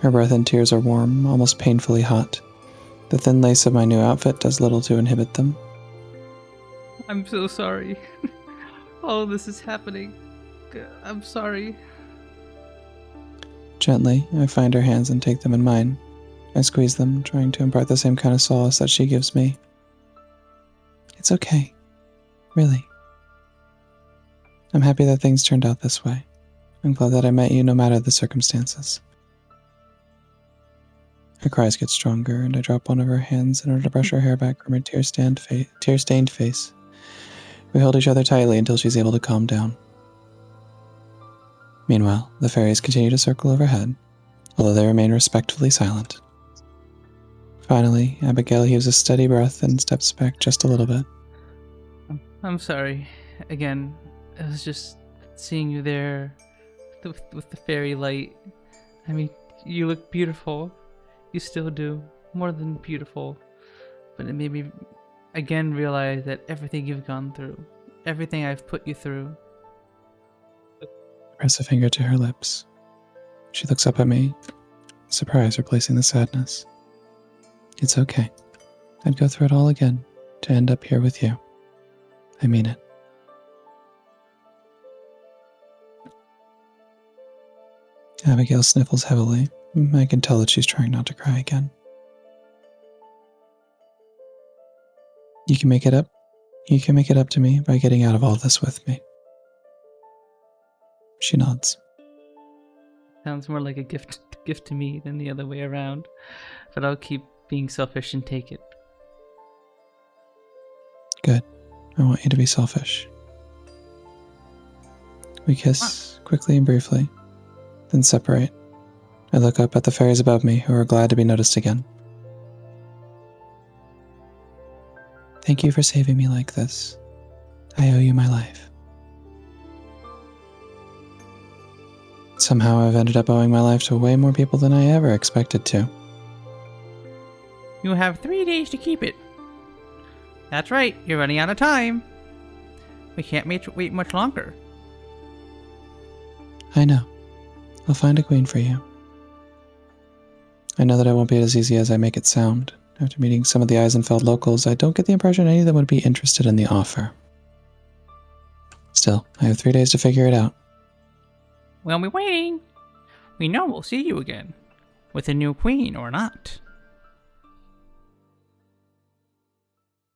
Her breath and tears are warm, almost painfully hot. The thin lace of my new outfit does little to inhibit them. I'm so sorry. All of this is happening. I'm sorry. Gently, I find her hands and take them in mine. I squeeze them, trying to impart the same kind of solace that she gives me. It's okay. Really. I'm happy that things turned out this way. I'm glad that I met you no matter the circumstances. Her cries get stronger, and I drop one of her hands in order to brush her hair back from her tear-stained face. We hold each other tightly until she's able to calm down. Meanwhile, the fairies continue to circle overhead, although they remain respectfully silent. Finally, Abigail heaves a steady breath and steps back just a little bit. I'm sorry. Again, it was just seeing you there with the fairy light. I mean, you look beautiful. You still do. More than beautiful. But it made me again realize that everything you've gone through, everything I've put you through. Press a finger to her lips. She looks up at me, surprise replacing the sadness. It's okay. I'd go through it all again to end up here with you. I mean it. Abigail sniffles heavily. I can tell that she's trying not to cry again. You can make it up. You can make it up to me by getting out of all this with me. She nods. Sounds more like a gift to me than the other way around. But I'll keep being selfish and take it. Good. I want you to be selfish. We kiss quickly and briefly, then separate. I look up at the fairies above me, who are glad to be noticed again. Thank you for saving me like this. I owe you my life. Somehow I've ended up owing my life to way more people than I ever expected to. You have 3 days to keep it. That's right, you're running out of time. We can't wait much longer. I know. I'll find a queen for you. I know that it won't be as easy as I make it sound. After meeting some of the Eisenfeld locals, I don't get the impression any of them would be interested in the offer. Still, I have 3 days to figure it out. We'll be waiting. We know we'll see you again. With a new queen or not.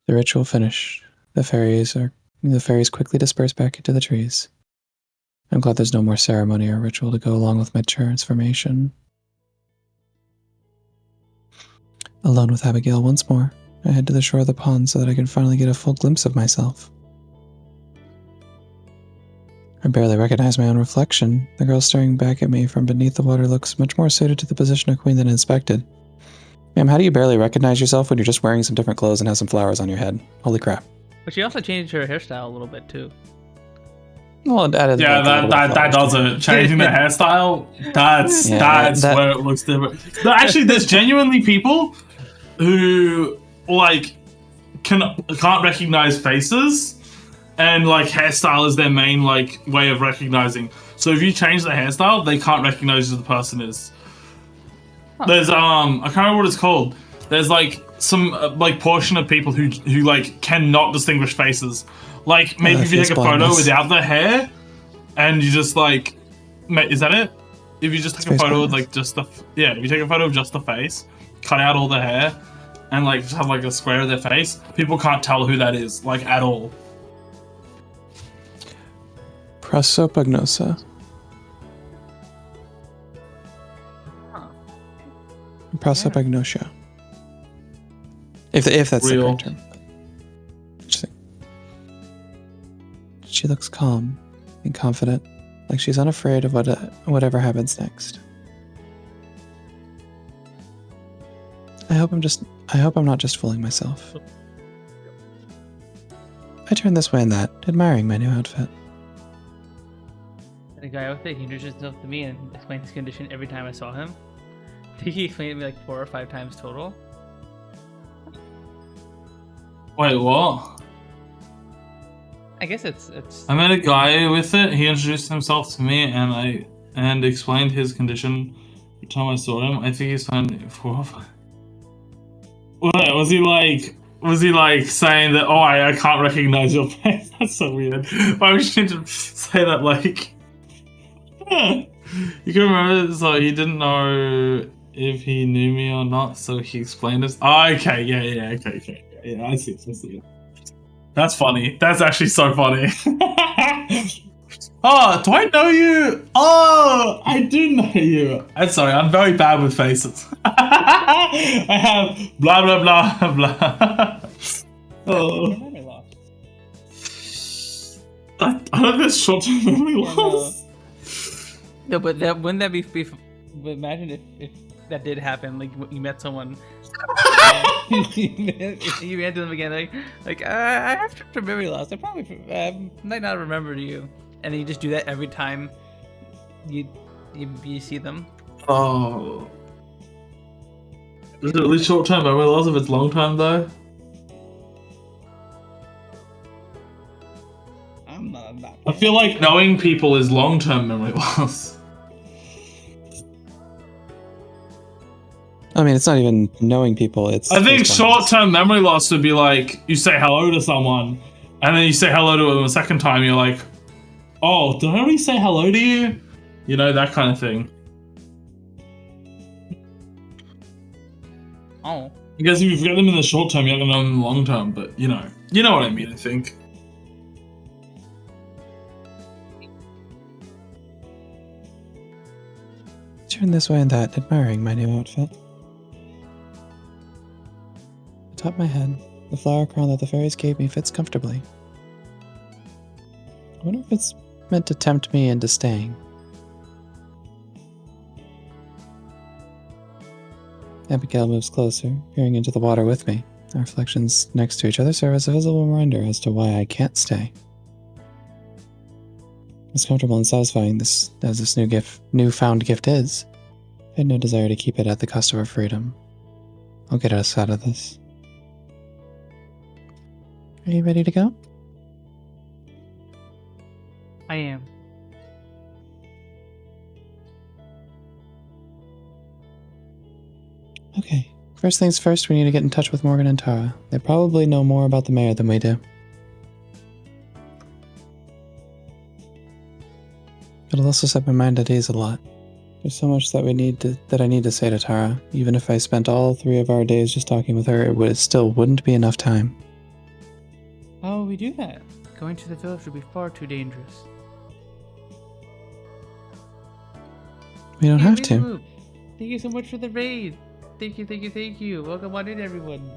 The ritual finished. The fairies quickly disperse back into the trees. I'm glad there's no more ceremony or ritual to go along with my transformation. Alone with Abigail once more, I head to the shore of the pond so that I can finally get a full glimpse of myself. I barely recognize my own reflection. The girl staring back at me from beneath the water looks much more suited to the position of queen than expected. Ma'am, how do you barely recognize yourself when you're just wearing some different clothes and have some flowers on your head? Holy crap. But she also changed her hairstyle a little bit too. Well, it added Yeah, like, a little bit of that flowers does to it. Changing the hairstyle, that's Yeah, that- where it looks different. No, actually, there's genuinely people who like can't recognize faces, and like hairstyle is their main like way of recognizing. So if you change the hairstyle, they can't recognize who the person is. Huh. There's I can't remember what it's called. There's like some like portion of people who like cannot distinguish faces. Like maybe if you take a photo without the hair, and you just like, is that it? If you just take a photo with like just the if you take a photo of just the face, cut out all the hair, and like just have like a square of their face, people can't tell who that is like at all. Prosopagnosia. Prosopagnosia. If that's the correct term. Interesting. She looks calm and confident, like she's unafraid of whatever happens next. I hope I'm not just fooling myself. I turn this way and that, admiring my new outfit. The guy out there, he introduced himself to me and explained his condition every time I saw him. I think he explained it to me like 4 or 5 times total. Wait, what? I guess it's. I met a guy with it. He introduced himself to me, and explained his condition every time I saw him. I think he's found 4 or 5. What was he like? Was he like saying that? Oh, I can't recognize your face. That's so weird. Why would you need to say that? Like, you can remember. So he didn't know if he knew me or not. So he explained this. Oh, okay, yeah, okay. Yeah, I see it. That's funny. That's actually so funny. Oh, do I know you? Oh, I do know you. I'm sorry, I'm very bad with faces. I have blah, blah, blah, blah. Oh. I don't have short-term memory loss. No, but wouldn't that be but imagine if that did happen, like you met someone you ran to them again, like I have short-term memory loss. I probably might not remember you, and then you just do that every time you see them. Oh, is it really short-term memory loss if it's long-term though? I'm not. I feel like knowing people is long-term memory loss. I mean, it's not even knowing people. I think short-term memory loss would be like you say hello to someone, and then you say hello to them a second time. You're like, "Oh, did I already say hello to you?" You know, that kind of thing. Oh. Because if you forget them in the short term, you're not gonna know them in the long term. But you know what I mean. I think. Turn this way and that, admiring my new outfit. Atop my head, the flower crown that the fairies gave me fits comfortably. I wonder if it's meant to tempt me into staying. Abigail moves closer, peering into the water with me. Our reflections next to each other serve as a visible reminder as to why I can't stay. As comfortable and satisfying as this newfound gift is, I had no desire to keep it at the cost of our freedom. I'll get us out of this. Are you ready to go? I am. Okay. First things first, we need to get in touch with Morgan and Tara. They probably know more about the mayor than we do. It'll also set my mind at ease a lot. There's so much that I need to say to Tara. Even if I spent all 3 of our days just talking with her, it still wouldn't be enough time. How will we do that? Going to the village would be far too dangerous. We don't have to. Moop. Thank you so much for the raid. Thank you. Welcome on in, everyone.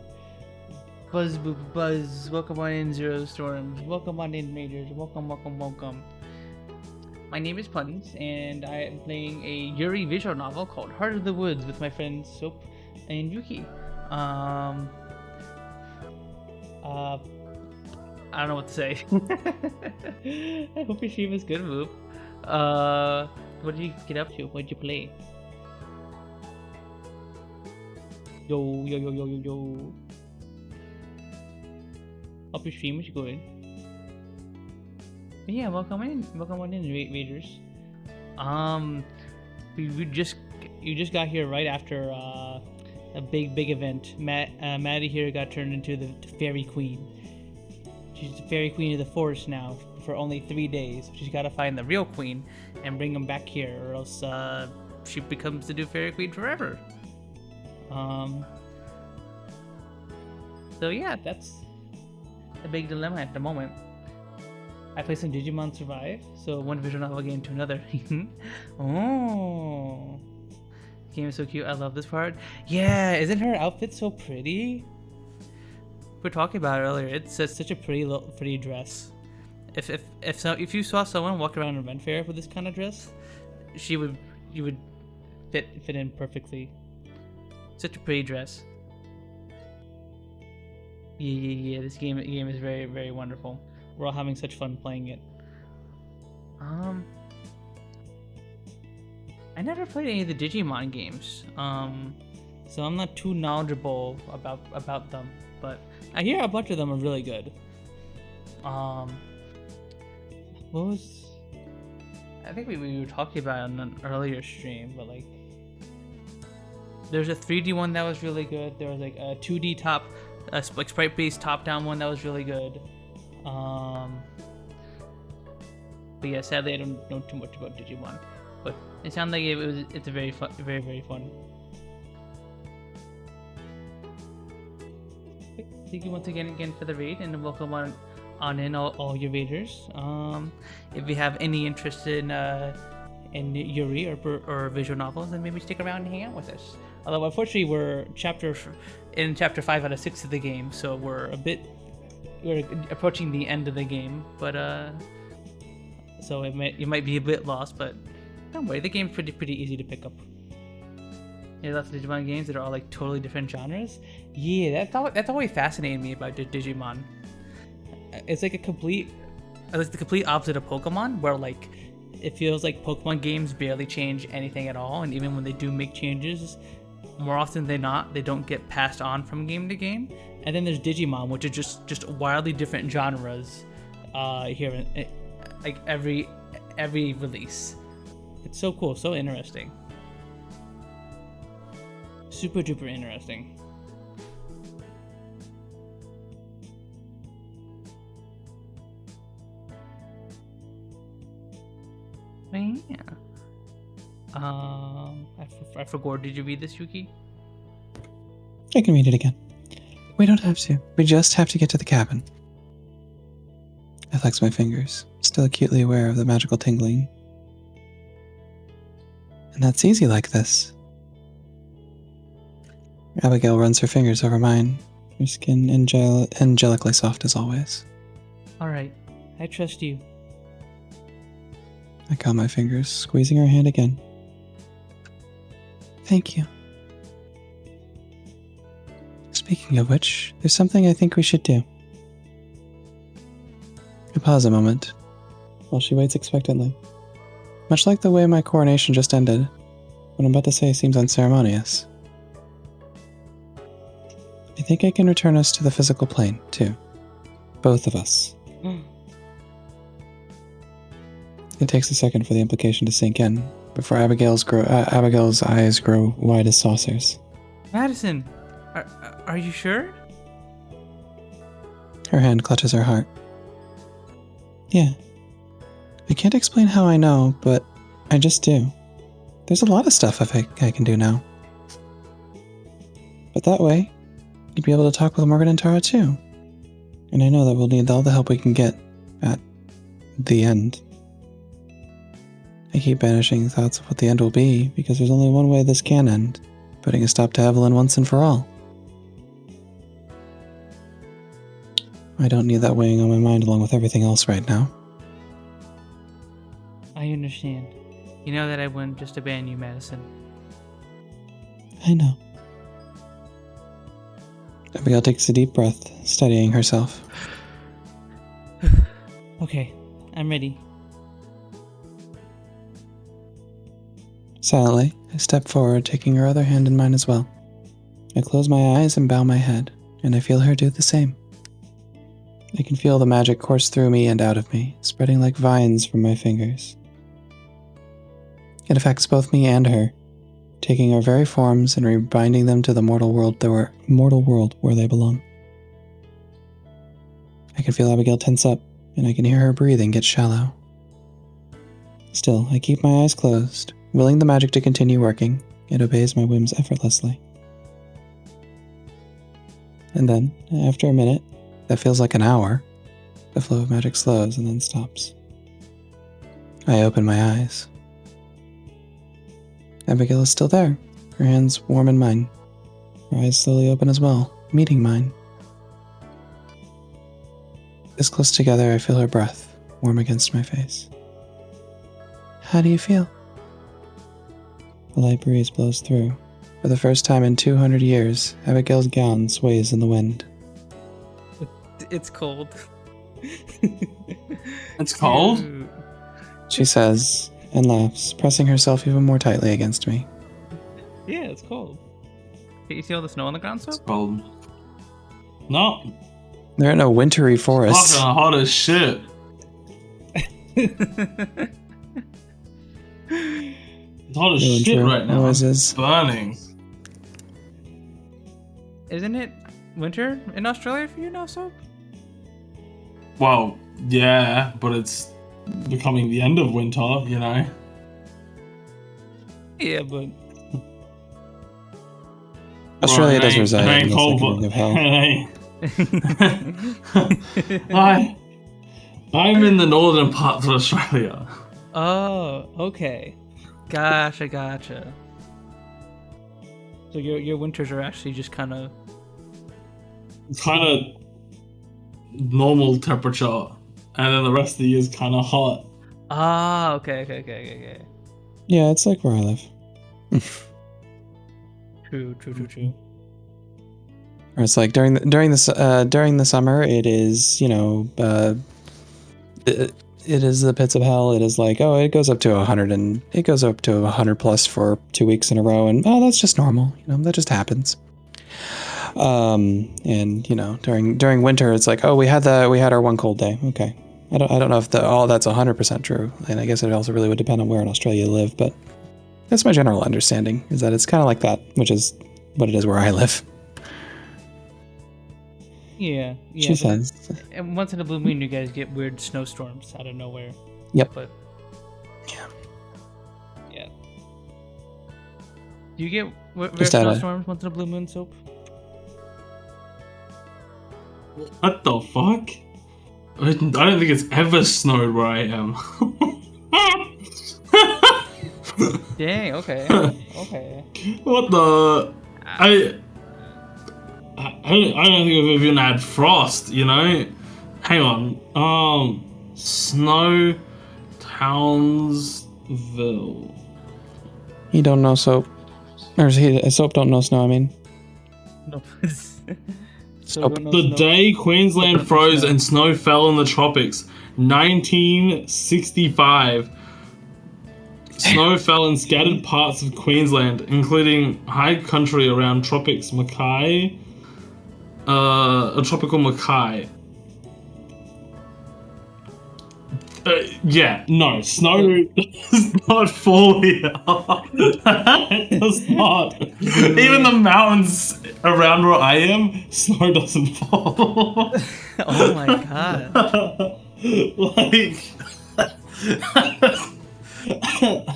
Buzz boop buzz. Welcome on in, Zero Storms. Welcome on in, Raiders. Welcome. My name is Puns, and I am playing a Yuri visual novel called Heart of the Woods with my friends Soap and Yuki. I don't know what to say. I hope your stream is good, Moop. What did you get up to? What did you play? Yo, yo, yo, yo, yo, yo. Hope your stream is good. But yeah, welcome on in, Raiders. You just got here right after a big event. Maddie here got turned into the Fairy Queen. She's the Fairy Queen of the Forest now for only 3 days. She's got to find the real queen and bring them back here, or else she becomes the new Fairy Queen forever. So yeah, that's a big dilemma at the moment. I play some Digimon Survive, so one visual novel game to another. Oh, game is so cute. I love this part. Yeah, isn't her outfit so pretty? We were talking about it earlier. It's such a pretty dress. If you saw someone walk around a Ren Fair with this kind of dress, you would fit in perfectly. Such a pretty dress. Yeah. This game is very, very wonderful. We're all having such fun playing it. I never played any of the Digimon games, so I'm not too knowledgeable about them. But I hear a bunch of them are really good. I think we were talking about it on an earlier stream, but like, there's a 3D one that was really good. There was like a 2D like sprite-based top-down one that was really good. But yeah, sadly I don't know too much about Digimon. But it sounds like it's a very fun, very, very fun. Thank you once again for the raid, and welcome on in all your raiders. If you have any interest in Yuri or visual novels, then maybe stick around and hang out with us. Although unfortunately we're in chapter 5 out of 6 of the game, so we're approaching the end of the game. But so you might be a bit lost, but don't worry, the game's pretty easy to pick up. There's lots of Digimon games that are all like totally different genres. Yeah, that's always fascinating me about Digimon. It's like the complete opposite of Pokemon, where like it feels like Pokemon games barely change anything at all, and even when they do make changes, more often than not, they don't get passed on from game to game. And then there's Digimon, which are just wildly different genres here in like every release. It's so cool, so interesting. Super duper interesting. Yeah. I forgot. Did you read this, Yuki? I can read it again. We don't have to. We just have to get to the cabin. I flex my fingers, still acutely aware of the magical tingling. And that's easy like this. Abigail runs her fingers over mine, her skin angelically soft as always. Alright, I trust you. I caught my fingers, squeezing her hand again. Thank you. Speaking of which, there's something I think we should do. I pause a moment, while she waits expectantly. Much like the way my coronation just ended, what I'm about to say seems unceremonious. I think I can return us to the physical plane, too. Both of us. It takes a second for the implication to sink in, before Abigail's eyes grow wide as saucers. Madison, are you sure? Her hand clutches her heart. Yeah. I can't explain how I know, but I just do. There's a lot of stuff I can do now. But that way, you'd be able to talk with Morgan and Tara too. And I know that we'll need all the help we can get at the end. I keep banishing thoughts of what the end will be, because there's only one way this can end, putting a stop to Evelyn once and for all. I don't need that weighing on my mind along with everything else right now. I understand. You know that I wouldn't just abandon you, Madison. I know. Abigail takes a deep breath, steadying herself. Okay, I'm ready. Silently, I step forward, taking her other hand in mine as well. I close my eyes and bow my head, and I feel her do the same. I can feel the magic course through me and out of me, spreading like vines from my fingers. It affects both me and her, taking our very forms and rebinding them to the mortal world where they belong. I can feel Abigail tense up, and I can hear her breathing get shallow. Still, I keep my eyes closed, willing the magic to continue working. It obeys my whims effortlessly. And then, after a minute, that feels like an hour, the flow of magic slows and then stops. I open my eyes. Abigail is still there, her hands warm in mine. Her eyes slowly open as well, meeting mine. This close together, I feel her breath, warm against my face. How do you feel? The light breeze blows through. For the first time in 200 years, Abigail's gown sways in the wind. It's cold. It's cold? Dude. She says, and laughs, pressing herself even more tightly against me. Yeah, it's cold. Can you see all the snow on the ground, It's so? cold. No. They're in a wintry forest. Fucking hot as shit. It's hot as Really shit true. right now. Always is. Burning. Isn't it winter in Australia for you now, so? Well, yeah, but it's becoming the end of winter, you know? Yeah, but Australia Well, does it reside ain't in the cold, second ring of hell. I'm in the northern parts of Australia. oh, okay. Gotcha. So your winters are actually just kind of It's kind of normal temperature, and then the rest of the year is kind of hot. okay. Yeah, it's like where I live. True. Or it's like during the summer, it is it is the pits of hell. It is like, oh, it goes up to 100 and it goes up to 100 plus for 2 weeks in a row, and oh, that's just normal. That just happens. And during winter, it's like, oh, we had our one cold day. Okay, I don't know if that's 100% true, and I guess it also really would depend on where in Australia you live, but that's my general understanding, is that it's kind of like that, which is what it is where I live. Yeah. She says. And once in a blue moon, you guys get weird snowstorms out of nowhere. Yep. But yeah. Do you get weird Just out of- snowstorms once in a blue moon, Soap? What the fuck? I don't think it's ever snowed where I am. Dang. Okay. What the? I don't think I've even had frost, you know? Hang on. Snow Townsville. He don't know soap. Or soap don't know snow, I mean. No. The day Queensland froze and snow fell in the tropics. 1965. Snow fell in scattered parts of Queensland, including high country around tropics Mackay. Tropical Mackay. No, snow does not fall here. It does not. Even the mountains around where I am, snow doesn't fall. Oh my god.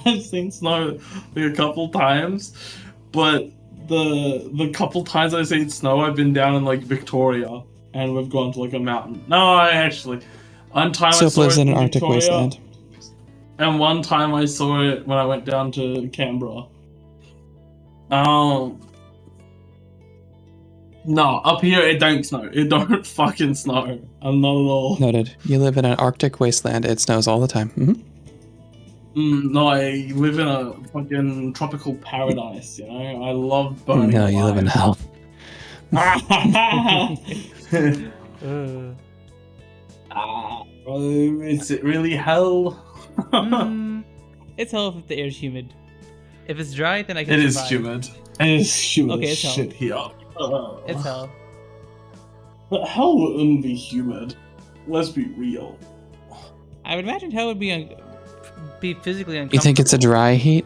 I've seen snow like a couple times, but the couple times I've seen snow, I've been down in like Victoria, and we've gone to like a mountain. No, one time Soap I saw lives it in an in Arctic Victoria, wasteland. and one time I saw it when I went down to Canberra. No, up here it don't snow. It don't fucking snow. I'm not at all. Noted. You live in an Arctic wasteland. It snows all the time. Mm-hmm. No, I live in a fucking tropical paradise, you know? I love burning No, you live in hell. Bro, is it really hell? It's hell if the air's humid. If it's dry, then I can It is survive. humid. It's humid Okay, as it's hell. shit here. It's hell. But hell wouldn't be humid. Let's be real. I would imagine hell would be physically uncomfortable. You think it's a dry heat?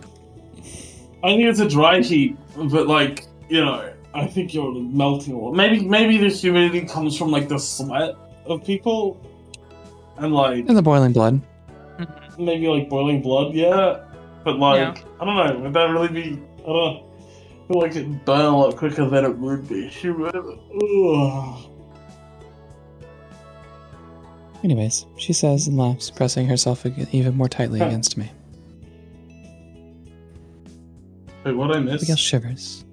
I think it's a dry heat, but like, you know, I think you're melting a lot. Maybe the humidity comes from like the sweat of people, and like And the boiling blood. maybe like boiling blood, yeah. But like, Yeah. I don't know, would that really be? I don't know. I feel like it'd burn a lot quicker than it would be humid. Ugh. Anyways, she says and laughs, pressing herself even more tightly against me. Wait, what I Abigail missed? shivers.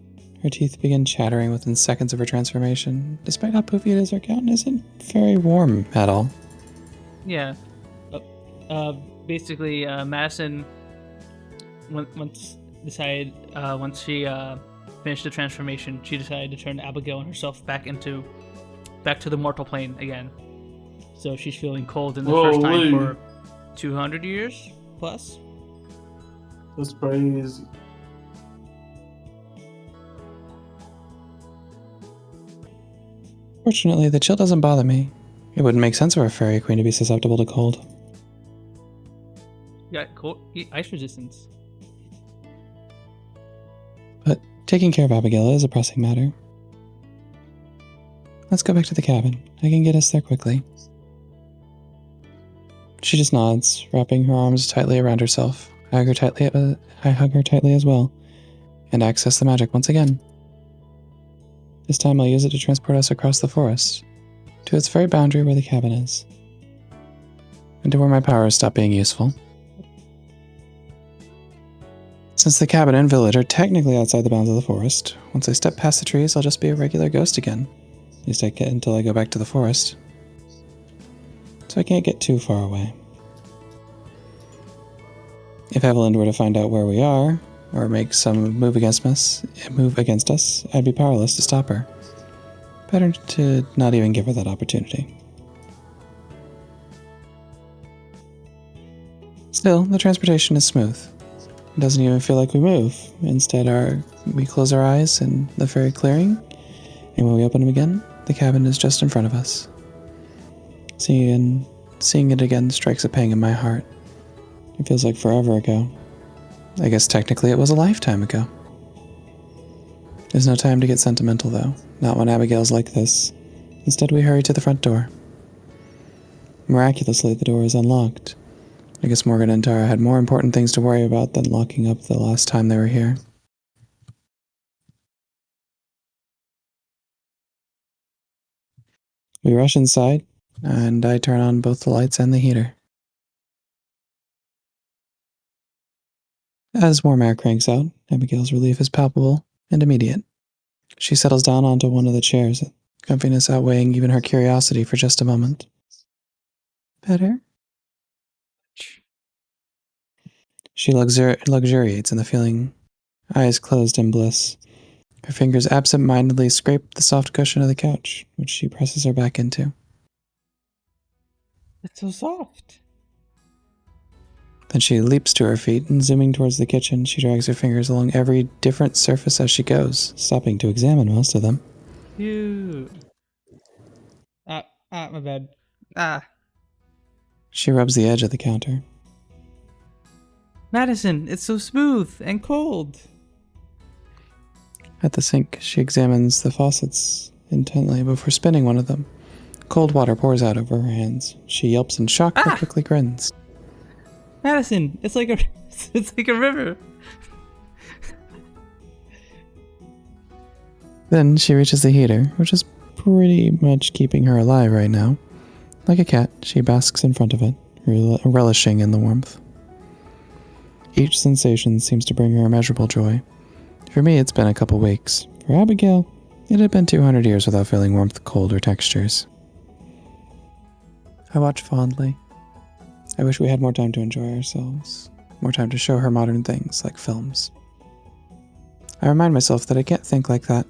Her teeth begin chattering within seconds of her transformation. Despite how poofy it is, her gown isn't very warm at all. Yeah. Basically, Madison once she finished the transformation, she decided to turn Abigail and herself back to the mortal plane again. So she's feeling cold in the first time for 200 years plus. That's crazy. Fortunately, the chill doesn't bother me. It wouldn't make sense for a fairy queen to be susceptible to cold. You got ice resistance. But taking care of Abigail is a pressing matter. Let's go back to the cabin. I can get us there quickly. She just nods, wrapping her arms tightly around herself. I hug her tightly as well, and access the magic once again. This time I'll use it to transport us across the forest, to its very boundary where the cabin is, and to where my powers stop being useful. Since the cabin and village are technically outside the bounds of the forest, once I step past the trees, I'll just be a regular ghost again. At least I get until I go back to the forest. So I can't get too far away. If Evelyn were to find out where we are, or make some move against us, I'd be powerless to stop her. Better to not even give her that opportunity. Still, the transportation is smooth. It doesn't even feel like we move. Instead, we close our eyes in the fairy clearing, and when we open them again, the cabin is just in front of us. Seeing it again strikes a pang in my heart. It feels like forever ago. I guess technically it was a lifetime ago. There's no time to get sentimental, though. Not when Abigail's like this. Instead, we hurry to the front door. Miraculously, the door is unlocked. I guess Morgan and Tara had more important things to worry about than locking up the last time they were here. We rush inside, and I turn on both the lights and the heater. As warm air cranks out, Abigail's relief is palpable and immediate. She settles down onto one of the chairs, comfiness outweighing even her curiosity for just a moment. Better? She luxuriates in the feeling, eyes closed in bliss. Her fingers absent-mindedly scrape the soft cushion of the couch, which she presses her back into. It's so soft. Then she leaps to her feet, and zooming towards the kitchen, she drags her fingers along every different surface as she goes, stopping to examine most of them. Ew. My bad. She rubs the edge of the counter. Madison, it's so smooth and cold. At the sink, she examines the faucets intently before spinning one of them. Cold water pours out over her hands. She yelps in shock but quickly grins. Madison, it's like a river. Then she reaches the heater, which is pretty much keeping her alive right now. Like a cat, she basks in front of it, relishing in the warmth. Each sensation seems to bring her immeasurable joy. For me, it's been a couple weeks. For Abigail, it had been 200 years without feeling warmth, cold, or textures. I watch fondly. I wish we had more time to enjoy ourselves, more time to show her modern things, like films. I remind myself that I can't think like that.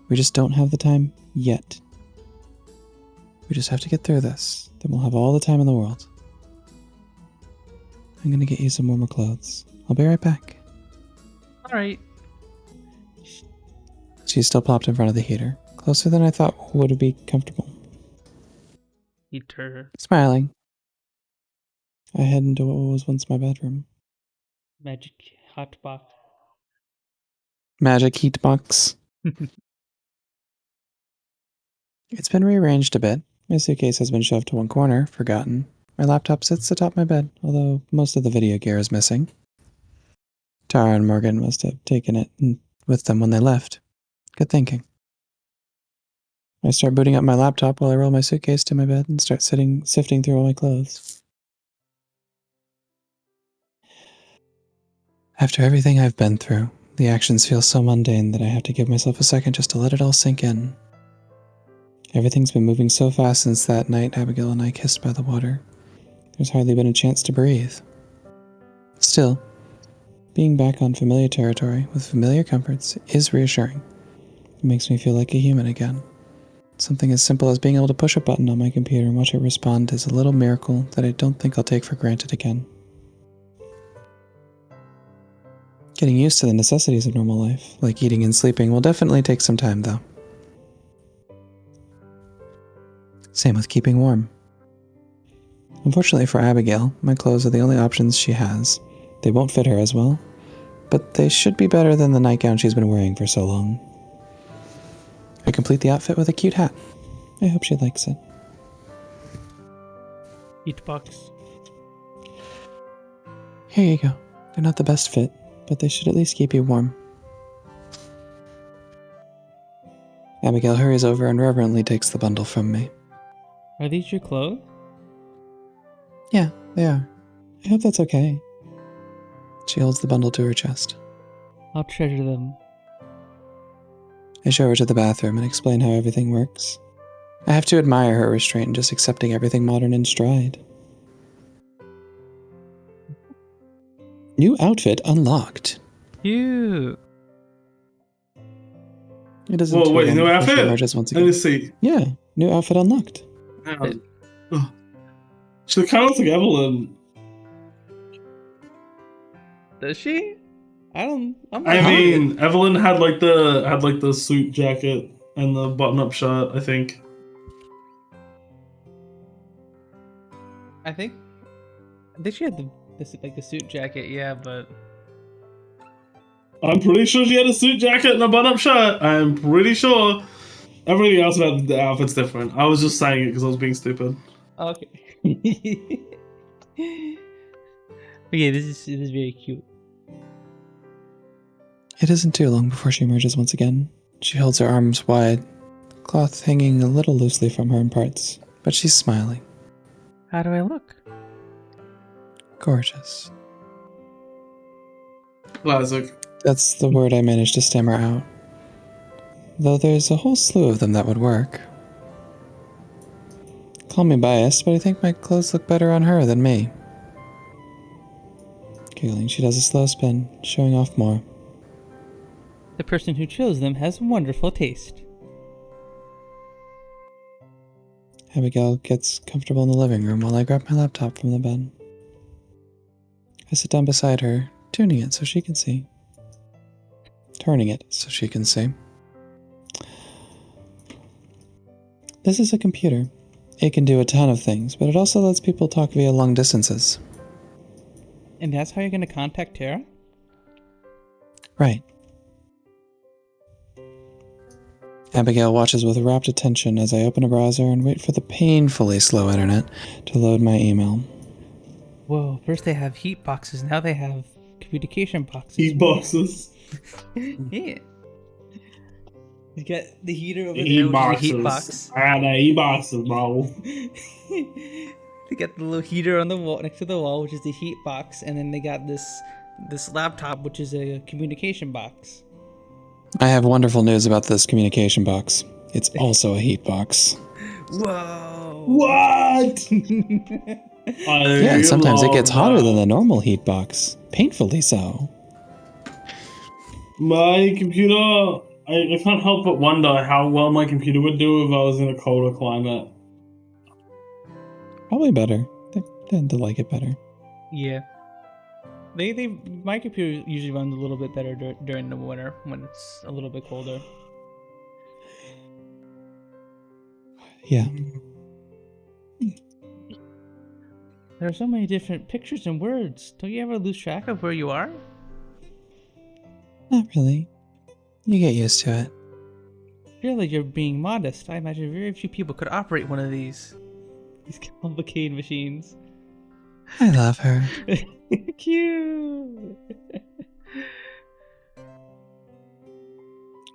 We just don't have the time yet. We just have to get through this, then we'll have all the time in the world. I'm gonna get you some warmer clothes. I'll be right back. All right. She's still plopped in front of the heater, closer than I thought would be comfortable. Heater. Smiling, I head into what was once my bedroom. Magic hot box. Magic heat box. It's been rearranged a bit. My suitcase has been shoved to one corner, forgotten. My laptop sits atop my bed, although most of the video gear is missing. Tara and Morgan must have taken it with them when they left. Good thinking. I start booting up my laptop while I roll my suitcase to my bed and start sifting through all my clothes. After everything I've been through, the actions feel so mundane that I have to give myself a second just to let it all sink in. Everything's been moving so fast since that night Abigail and I kissed by the water. There's hardly been a chance to breathe. Still, being back on familiar territory with familiar comforts is reassuring. It makes me feel like a human again. Something as simple as being able to push a button on my computer and watch it respond is a little miracle that I don't think I'll take for granted again. Getting used to the necessities of normal life, like eating and sleeping, will definitely take some time, though. Same with keeping warm. Unfortunately for Abigail, my clothes are the only options she has. They won't fit her as well, but they should be better than the nightgown she's been wearing for so long. I complete the outfit with a cute hat. I hope she likes it. Heat box. Here you go. They're not the best fit, but they should at least keep you warm. Abigail hurries over and reverently takes the bundle from me. Are these your clothes? Yeah, they are. I hope that's okay. She holds the bundle to her chest. I'll treasure them. I show her to the bathroom and explain how everything works. I have to admire her restraint in just accepting everything modern in stride. New outfit unlocked. Cute. It isn't Whoa, too wait, long new before she outfit? emerges once Let me again. see. Yeah, new outfit unlocked. Oh. She kind of looks like Evelyn. Does she? I'm I mean, Evelyn had like the suit jacket and the button-up shirt, I think. I think she had the suit jacket, yeah, but I'm pretty sure she had a suit jacket and a button-up shirt. I'm pretty sure. Everything else about the outfit's different. I was just saying it because I was being stupid. okay. Okay, this is very cute. It isn't too long before she emerges once again. She holds her arms wide, cloth hanging a little loosely from her in parts, but she's smiling. How do I look? Gorgeous. Classic. That's the word I managed to stammer out. Though there's a whole slew of them that would work. Call me biased, but I think my clothes look better on her than me. Giggling, she does a slow spin, showing off more. The person who chose them has wonderful taste. Abigail gets comfortable in the living room while I grab my laptop from the bed. I sit down beside her, tuning it so she can see. Turning it so she can see. This is a computer. It can do a ton of things, but it also lets people talk via long distances. And that's how you're going to contact Tara? Right. Abigail watches with rapt attention as I open a browser and wait for the painfully slow internet to load my email. Whoa, first they have heat boxes, now they have communication boxes. Heat boxes. Yeah. You got the heater over there, Heat which boxes. is a heat box. I got the heat boxes, bro. They got the little heater on the wall next to the wall, which is the heat box, and then they got this laptop, which is a communication box. I have wonderful news about this communication box. It's also a heat box. Whoa! What? Yeah, and sometimes it gets hotter than the normal heat box. Painfully so. My computer, I can't help but wonder how well my computer would do if I was in a colder climate. Probably better. They tend to like it better. Yeah. My computer usually runs a little bit better during the winter when it's a little bit colder. Yeah. There are so many different pictures and words. Don't you ever lose track of where you are? Not really. You get used to it. Really, you're being modest. I imagine very few people could operate one of these complicated machines. I love her. Cute.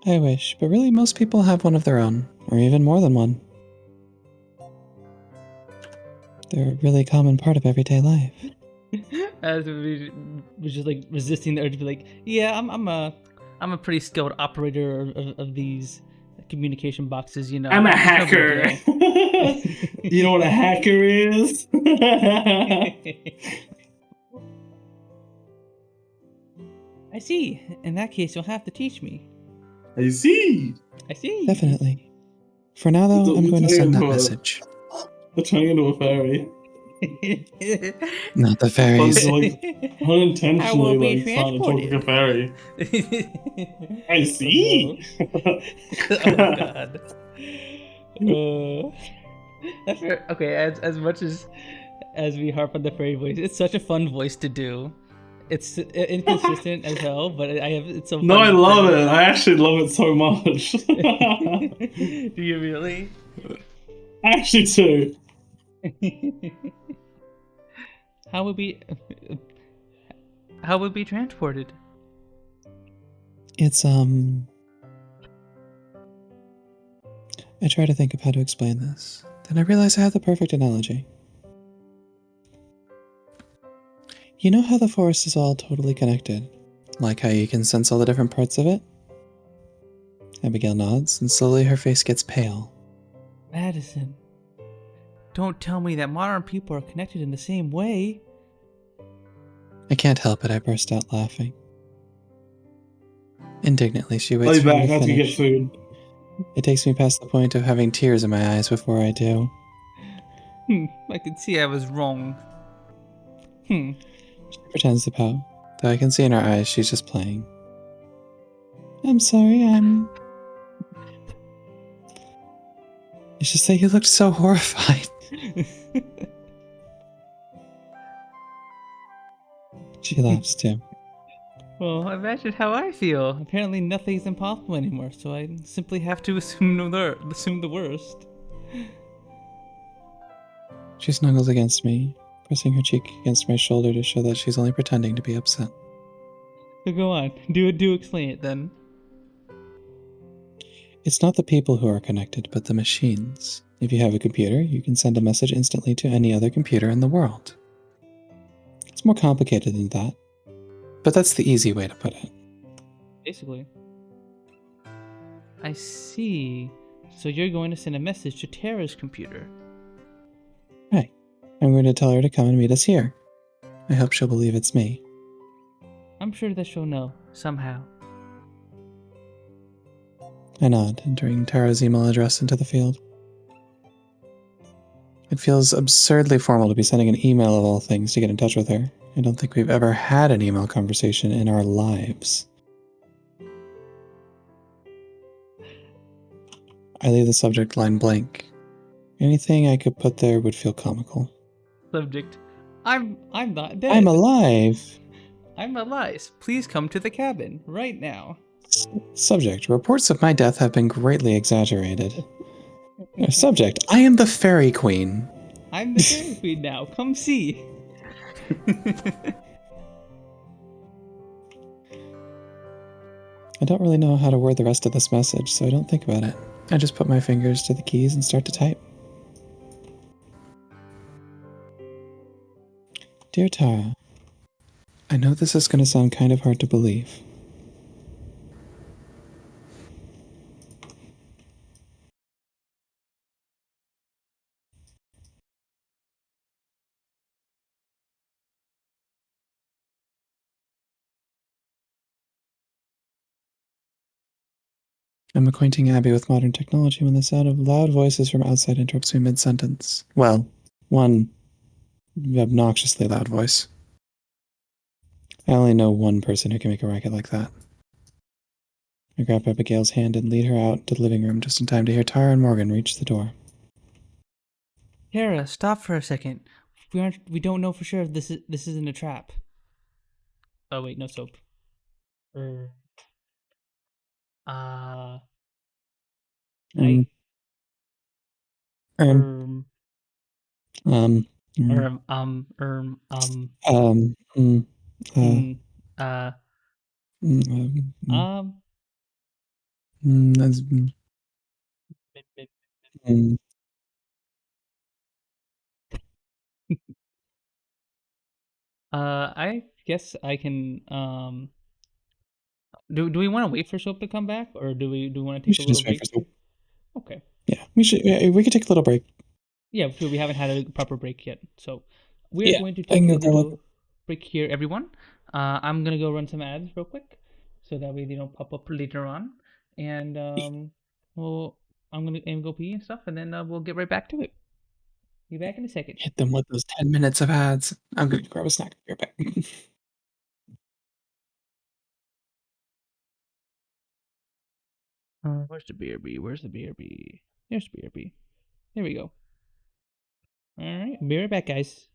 I wish, but really most people have one of their own, or even more than one. They're a really common part of everyday life. As we just like resisting the urge to be like, yeah, I'm a pretty skilled operator of these communication boxes, you know. I'm a No big hacker. deal. You know what a hacker is? I see. In that case, you'll have to teach me. I see. I see. Definitely. For now, though, I'm going to send that message. They're turning into a fairy. Not the Like, fairies. unintentionally, be like, trying to talk like a fairy. I see. Oh god. Okay, as much as we harp on the fairy voice, it's such a fun voice to do. It's inconsistent as hell, but it's so fun. No, I love it. I actually love it so much. Do you really? I actually do. How would be transported? It's, I try to think of how to explain this. Then I realize I have the perfect analogy. You know how the forest is all totally connected? Like how you can sense all the different parts of it? Abigail nods, and slowly her face gets pale. Madison, don't tell me that modern people are connected in the same way. I can't help it, I burst out laughing. Indignantly, she waits I'll be for me back to after you get finish. food. It takes me past the point of having tears in my eyes before I do. I can see I was wrong. She pretends to pout, though I can see in her eyes she's just playing. I'm sorry, It's just that you looked so horrified. She laughs too. Well, imagine how I feel. Apparently nothing's impossible anymore, so I simply have to assume the worst. She snuggles against me, pressing her cheek against my shoulder to show that she's only pretending to be upset. So go on. Do explain it then. It's not the people who are connected, but the machines. If you have a computer, you can send a message instantly to any other computer in the world. It's more complicated than that, but that's the easy way to put it. Basically. I see. So you're going to send a message to Tara's computer. Right. I'm going to tell her to come and meet us here. I hope she'll believe it's me. I'm sure that she'll know, somehow. I nod, entering Tara's email address into the field. It feels absurdly formal to be sending an email of all things to get in touch with her. I don't think we've ever had an email conversation in our lives. I leave the subject line blank. Anything I could put there would feel comical. Subject. I'm not dead. I'm alive! I'm alive. Please come to the cabin right now. Subject. Reports of my death have been greatly exaggerated. Subject. I am the fairy queen. I'm the fairy queen now. Come see. I don't really know how to word the rest of this message, so I don't think about it. I just put my fingers to the keys and start to type. Dear Tara, I know this is going to sound kind of hard to believe. I'm acquainting Abby with modern technology when the sound of loud voices from outside interrupts me mid-sentence. Well, one obnoxiously loud voice. I only know one person who can make a racket like that. I grab Abigail's hand and lead her out to the living room just in time to hear Tara and Morgan reach the door. Tara, stop for a second. We don't know for sure if this isn't a trap. Oh wait, no soap. Uh, I Um, um um, um um, mm, hmm, uh mm, um, um that's, mm. I guess I can do we want to wait for soap to come back, or do we want to We take a should little just wait break? for some. Okay. Yeah, we should. Yeah, we could take a little break. Yeah, so we haven't had a proper break yet. So we are Yeah, going to I can take a go grab little a. break here, everyone. I'm gonna go run some ads real quick, so that way they don't pop up later on. And well, I'm gonna aim go pee and stuff, and then we'll get right back to it. Be back in a second. Hit them with those 10 minutes of ads. I'm gonna grab a snack. Be right back. Where's the BRB? Where's the BRB? There's the BRB. There we go. All right, be right back, guys.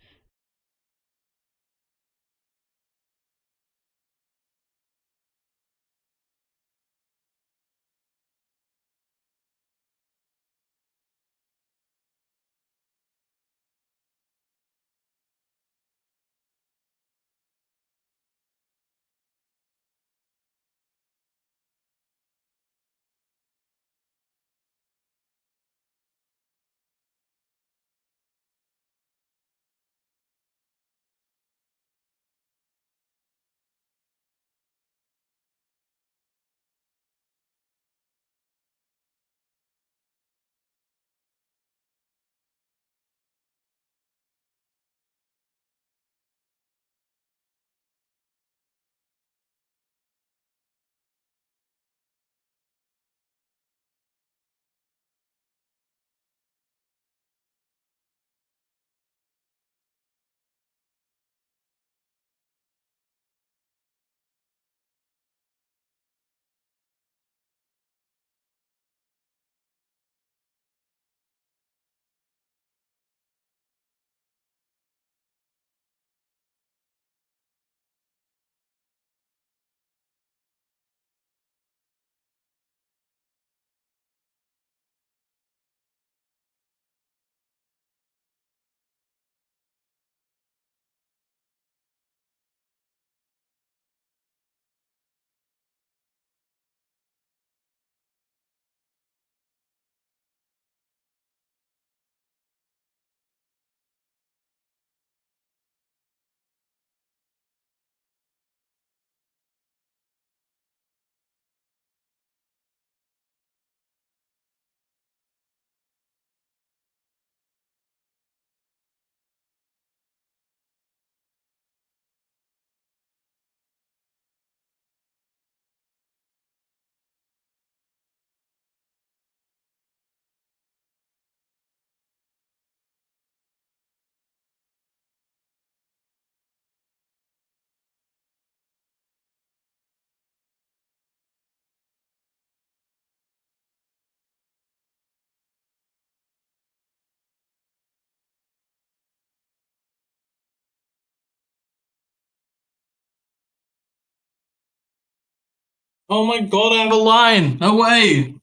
Oh my god, I have a line! No way!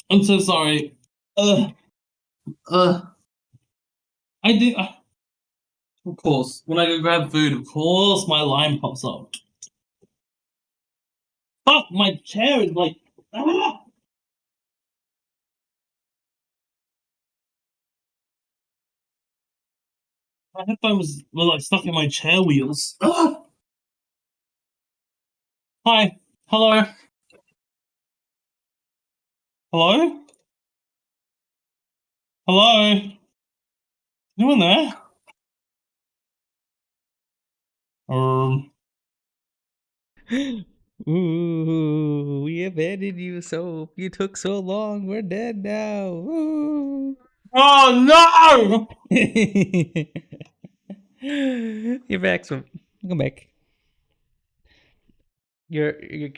I'm so sorry. Uh, uh, I do. Of course, when I go grab food, of course my line pops up. Fuck, my chair is like. Ah! My headphones were like stuck in my chair wheels. Ah! Hi. Hello. Hello? Hello? Anyone there? Um. Ooh, we abandoned you, so you took so long. We're dead now. Ooh. Oh no! You're back, so come back. Your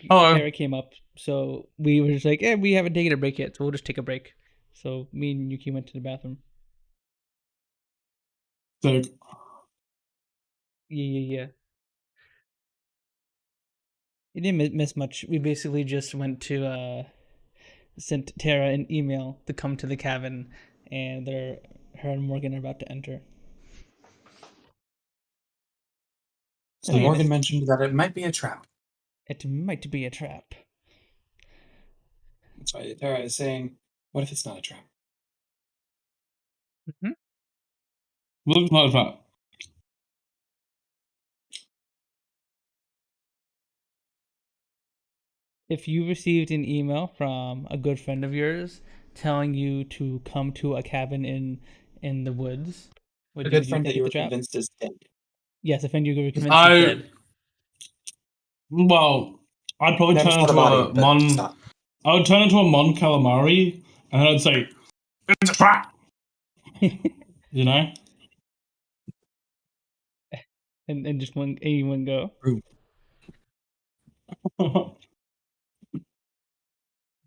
Hello. Tara came up, so we were just like, "Eh, we haven't taken a break yet, so we'll just take a break." So me and Yuki went to the bathroom. Sick. Yeah. You didn't miss much. We basically just went to sent Tara an email to come to the cabin, and her and Morgan are about to enter. So Morgan mentioned that it might be a trap. It might be a trap. That's why Tara is saying, what if it's not a trap? Looks not a trap. If you received an email from a good friend of yours telling you to come to a cabin in the woods, A good friend that you were convinced is dead. Yes, a friend you were convinced is dead. Well, I'd probably turn into a mon. I would turn into a mon calamari, and I'd say, "It's a trap." You know. and just anyone go.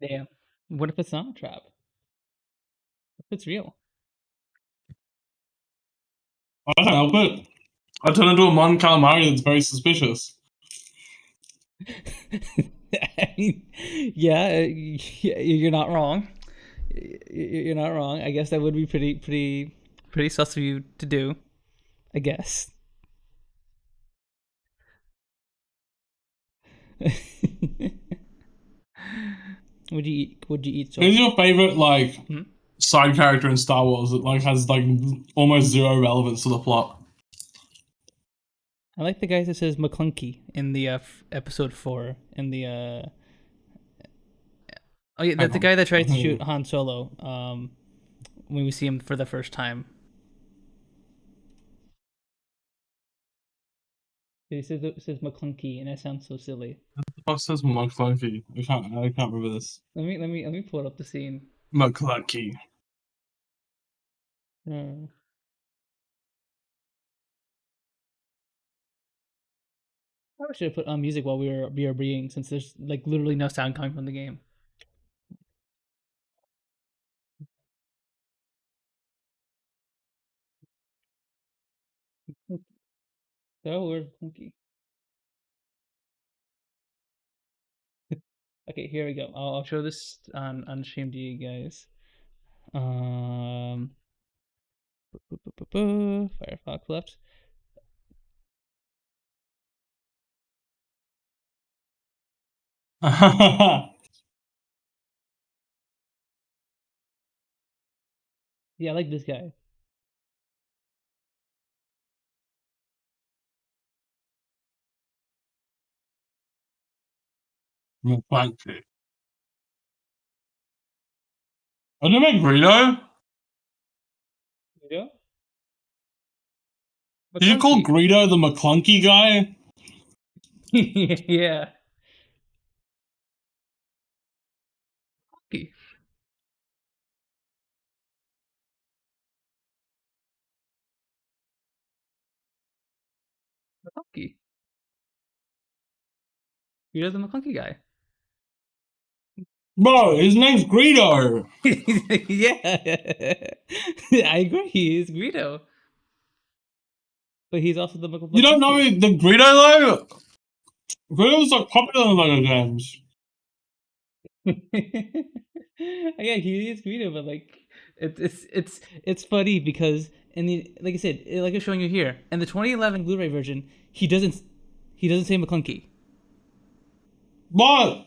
Damn. What if it's not a trap? What if it's real? I can't help it. I turn into a mon calamari that's very suspicious. I mean, yeah, you're not wrong. You're not wrong. I guess that would be pretty sus of you to do. I guess. What'd you eat? Who's your favorite side character in Star Wars that has almost zero relevance to the plot? I like the guy that says McClunky in the episode 4 in the oh yeah, that's the guy that tries to shoot Han Solo when we see him for the first time. It says McClunky, and that sounds so silly. What the fuck says McClunky? I can't remember this. Let me pull up the scene. McClunky. I should have put on music while we were BRBing, since there's literally no sound coming from the game. Oh, we're clunky. Okay, here we go. I'll show this on stream to you guys. Firefox left. Yeah, I like this guy. McClunky. Are they make Greedo? Greedo? Did you call Greedo the McClunky guy? Yeah. McClunky. McClunky. Greedo's the McClunky guy. Bro, his name's Greedo. Yeah. I agree. He's Greedo. But he's also the McClunky. You don't know the Greedo though? Greedo's popular in Lego games. Yeah, he is Greedo, but it's funny because like I said, like I'm showing you here, in the 2011 Blu-ray version, he doesn't say McClunky. What?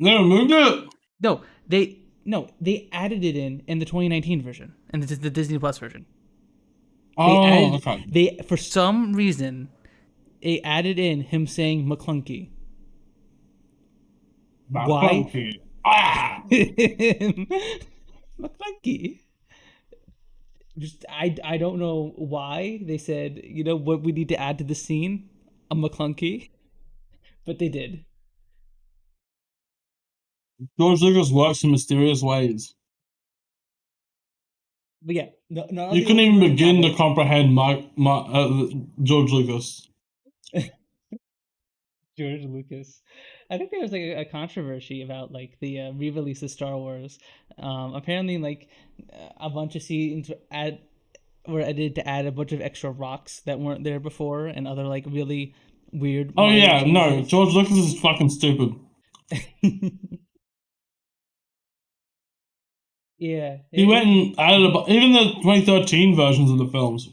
They removed it? No, they added it in the 2019 version and the Disney Plus version. Okay. They for some reason they added in him saying McClunky. Why? McClunky. Just I don't know why they said, you know what we need to add to the scene? A McClunky. But they did. George Lucas works in mysterious ways. But yeah, you couldn't even begin to comprehend George Lucas. George Lucas. I think there was a controversy about the re-release of Star Wars. Apparently, a bunch of scenes were edited to add a bunch of extra rocks that weren't there before and other like really weird. Oh minor yeah, no, changes. George Lucas is fucking stupid. Yeah, He went and added even the 2013 versions of the films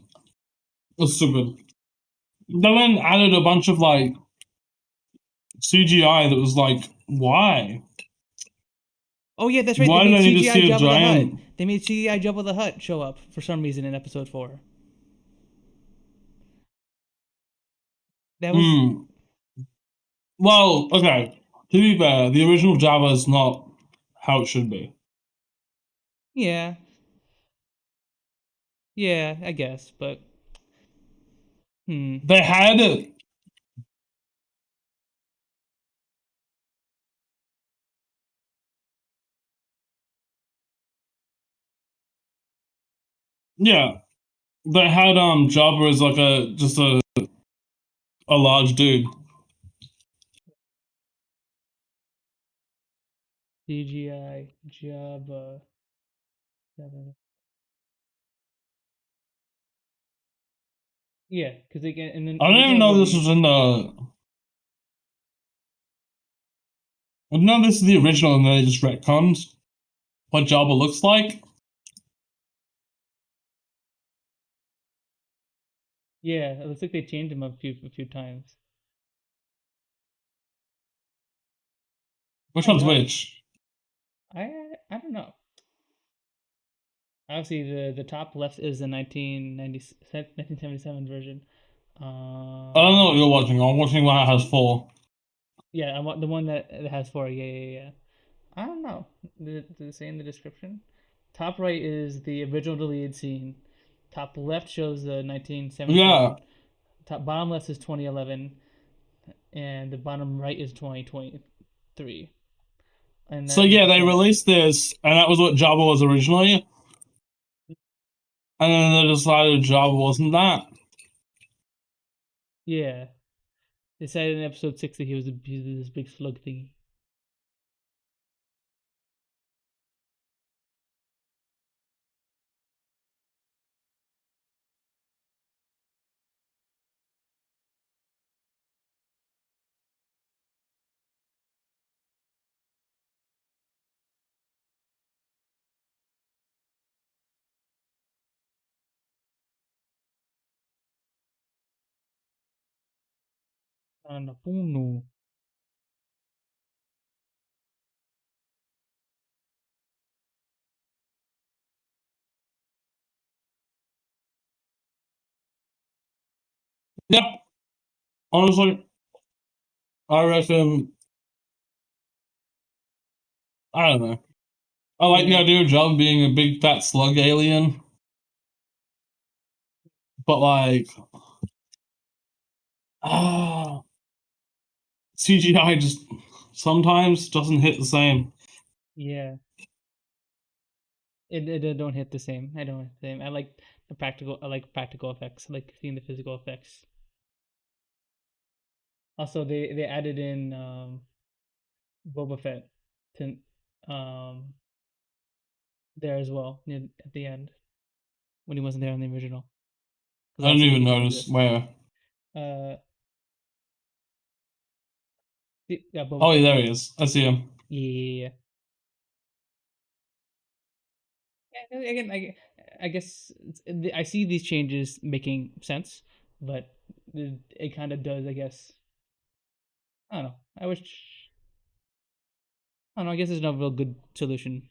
was stupid. They went and added a bunch of like CGI that was like, why? Oh yeah, that's right. They Why did made I need to CGI see a Jabba the Hutt. giant? They made CGI Jabba the Hutt show up for some reason in Episode 4. That was Hmm. Well, okay. To be fair, the original Java is not how it should be. yeah, yeah, I guess, but hmm, They had it. Yeah, they had Java as like a just a large dude. CGI Jabba. Yeah, because again, in the I don't even original know this was release, in the. I know this is the original, and then they just retconned what Java looks like. yeah, it looks like they changed him a few times. Which Oh one's god, which? I don't know. Obviously, the top left is the 1977 version. I don't know what Um, you're watching. I'm watching one that has four. yeah, I want the one that has four. Yeah, yeah, yeah. I don't know. Did it say in the description? Top right is the original deleted scene. Top left shows the Yeah. 1977. Top bottom left is 2011, and the bottom right is 2023. And So that yeah, they says released this, and that was what Java was originally, and then they decided Java wasn't that. yeah. They said in episode 6 that he was this big slug thingy. Anapuno. Yep. Honestly, I reckon. I don't know. I like the Yeah, idea of Java being a big fat slug alien, but like, ah, CGI just sometimes doesn't hit the same. yeah. It don't hit the same. I don't hit the same. I like practical effects. I like seeing the physical effects. Also, they added in Boba Fett to um there as well at the end when he wasn't there in the original. I Because don't obviously even he didn't notice exist. where. Uh, yeah, Boba Oh, yeah, Fett. there he is. I see him. Yeah. Again, I guess I see these changes making sense, but it kind of does. I guess I don't know. I don't know. I guess there's no real good solution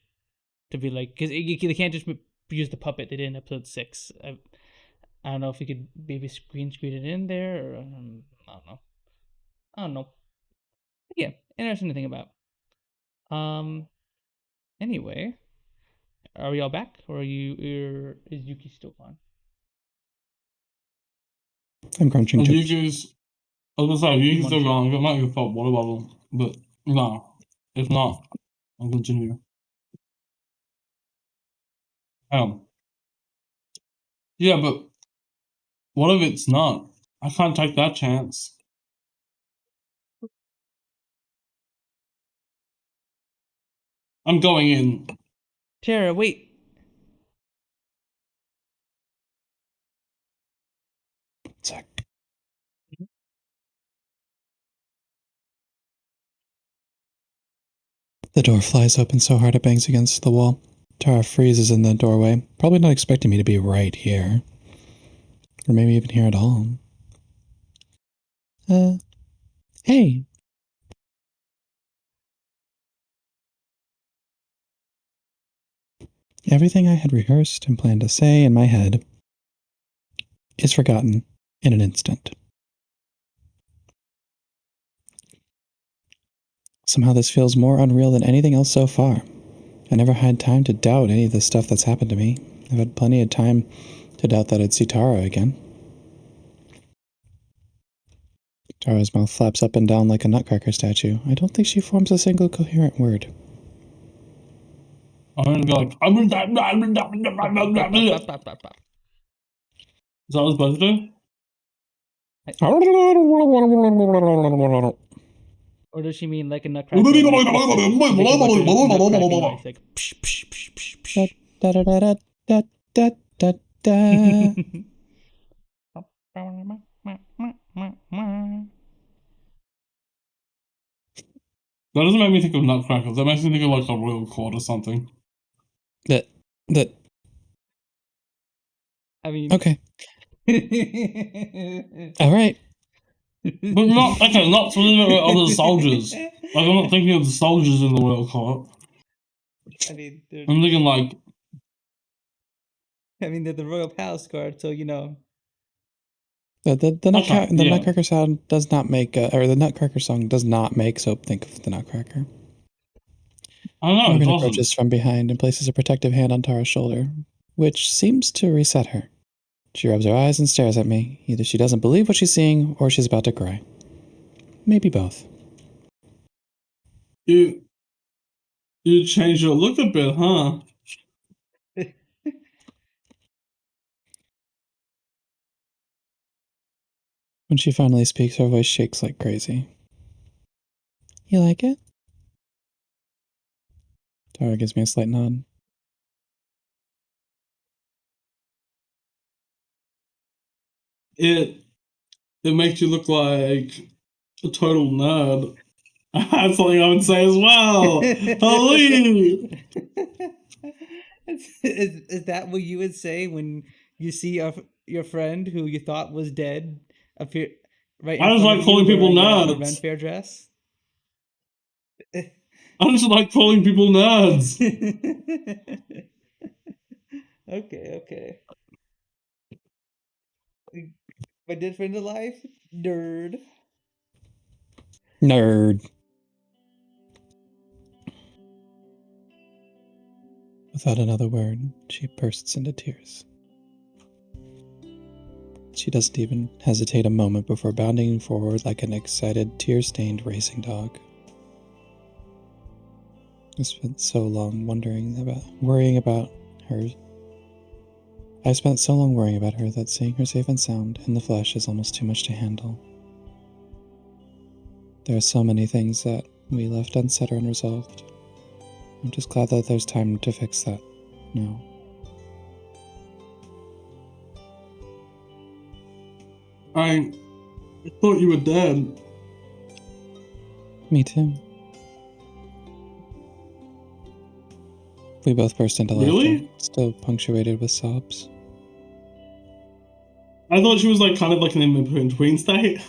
to be like because they can't just use the puppet they did in episode 6. I don't know if we could maybe screen it in there or I don't know. I don't know. But yeah, interesting to think about. Um. Anyway, are we all back, or is Yuki still gone? I'm crunching If you chips. guys, I was gonna say, if you He's can still go munching. on, it might be a fault water bottle, but no. If not, I'll continue. Yeah, but what if it's not? I can't take that chance. I'm going in. Tara, wait. The door flies open so hard it bangs against the wall. Tara freezes in the doorway, probably not expecting me to be right here. Or maybe even here at all. Hey. Everything I had rehearsed and planned to say in my head is forgotten in an instant. Somehow this feels more unreal than anything else so far. I never had time to doubt any of the stuff that's happened to me. I've had plenty of time to doubt that I'd see Tara again. Tara's mouth flaps up and down like a nutcracker statue. I don't think she forms a single coherent word. I'm gonna go like. Is that what it's supposed to do? Or does she mean like a nutcracker? Like psh, psh, psh, psh, psh. Da da da da da da da da. That doesn't make me think of nutcrackers. That makes me think of like a royal court or something. That. I mean, Okay. All right. But not okay. Not specifically other soldiers. Like I'm not thinking of the soldiers in the royal court. I mean, I'm thinking like. they're the royal palace guard, so you know. The Nutcracker sound does not make, or the Nutcracker song does not make Soap think of the Nutcracker. I know. Morgan Awesome. approaches from behind and places a protective hand on Tara's shoulder, which seems to reset her. She rubs her eyes and stares at me. Either she doesn't believe what she's seeing, or she's about to cry. Maybe both. You changed your look a bit, huh? When she finally speaks, her voice shakes like crazy. You like it? Tara gives me a slight nod. It makes you look like a total nerd. That's something I would say as well. Holy! Is that what you would say when you see your friend who you thought was dead appear right in I just front like of calling you people wearing a nerds. Ren Fair dress? I just like calling people nerds. Okay. My dead friend alive? Nerd. Without another word, she bursts into tears. She doesn't even hesitate a moment before bounding forward like an excited, tear-stained racing dog. I spent so long worrying about her. I've spent so long worrying about her that seeing her safe and sound in the flesh is almost too much to handle. There are so many things that we left unsaid or unresolved. I'm just glad that there's time to fix that now. I thought you were dead. Me too. We both burst into Really? laughter, still punctuated with sobs. I thought she was like kind of like an in-between state.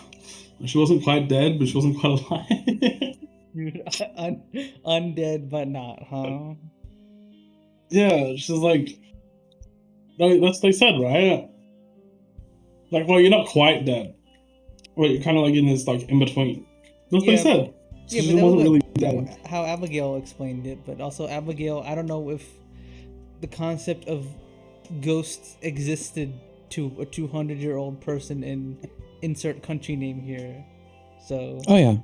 She wasn't quite dead, but she wasn't quite alive. Undead but not, huh? Yeah, she's like. That's what they said, right? Like, well, you're not quite dead. Well, you're kind of like in this like in between. That's what they said. So she wasn't really dead. How Abigail explained it, but also Abigail, I don't know if the concept of ghosts existed to a 200-year-old person in insert country name here. So. Oh yeah.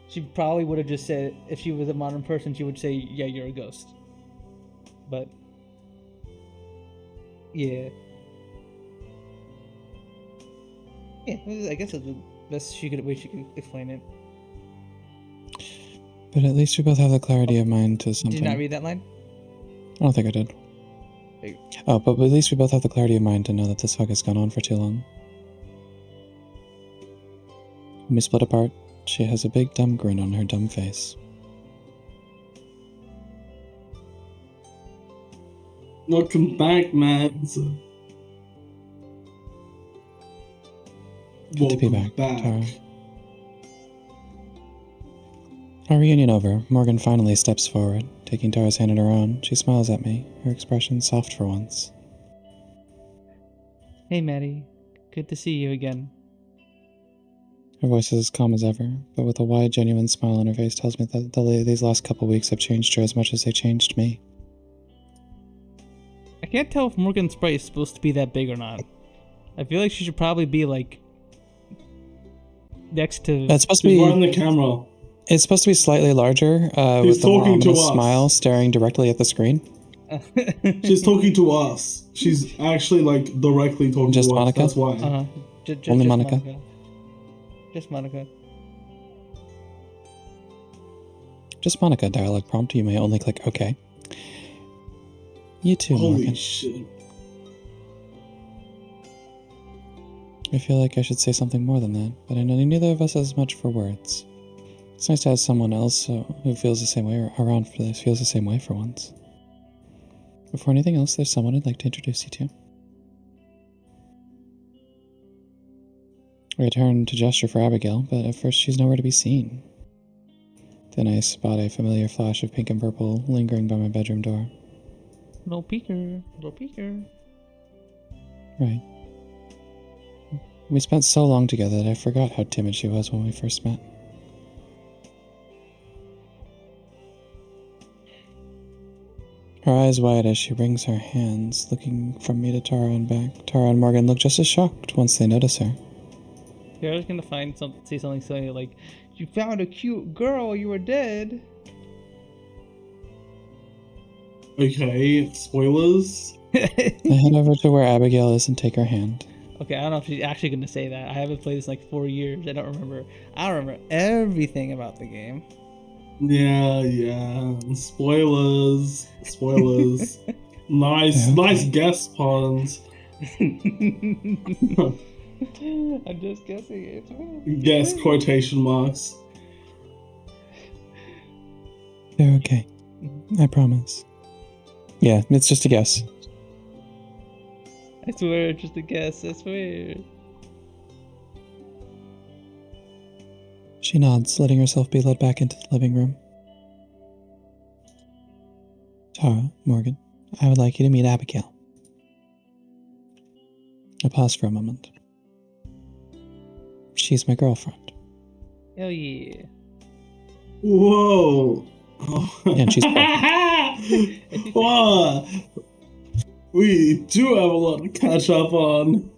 She probably would have just said, if she was a modern person, she would say, yeah, you're a ghost. But, yeah. Yeah, I guess that's the best way she could explain it. But at least we both have the clarity of mind to something. Did you not read that line? I don't think I did. Oh, but at least we both have the clarity of mind to know that this hug has gone on for too long. When we split apart, she has a big dumb grin on her dumb face. Welcome back, Mads. Good to be back, Tara. Our reunion over, Morgan finally steps forward, taking Tara's hand in her own. She smiles at me, her expression soft for once. Hey, Maddie. Good to see you again. Her voice is as calm as ever, but with a wide, genuine smile on her face tells me that these last couple weeks have changed her as much as they changed me. I can't tell if Morgan's sprite is supposed to be that big or not. I feel like she should probably be, like, next to... It's supposed to be... on the camera. It's supposed to be slightly larger, with the more ominous smile staring directly at the screen. She's talking to us. She's actually, like, directly talking Just to Monica? us. That's why. Uh-huh. Only Monica. Just Monica. Just Monica, dialogue prompt. You may only click OK. You too, Holy Morgan. shit. I feel like I should say something more than that, but I know neither of us has much for words. It's nice to have someone else who feels the same way around for this, feels the same way for once. Before anything else, there's someone I'd like to introduce you to. I turn to gesture for Abigail, but at first she's nowhere to be seen. Then I spot a familiar flash of pink and purple lingering by my bedroom door. Little peeker. Little peeker. Right. We spent so long together that I forgot how timid she was when we first met. Her eyes wide as she wrings her hands, looking from me to Tara and back. Tara and Morgan look just as shocked once they notice her. Tara's gonna say something silly like, "You found a cute girl, you were dead." Okay, spoilers. I head over to where Abigail is and take her hand. Okay, I don't know if she's actually gonna say that. I haven't played this in like 4 years. I don't remember everything about the game. Yeah. Spoilers. Nice guess, Pons. I'm just guessing it. Guess quotation marks. They're okay. I promise. Yeah, it's just a guess. I swear, it's just a guess. I swear. She nods, letting herself be led back into the living room. Tara, Morgan, I would like you to meet Abigail. I pause for a moment. She's my girlfriend. Hell yeah. Whoa. And she's Whoa. We do have a lot to catch up on.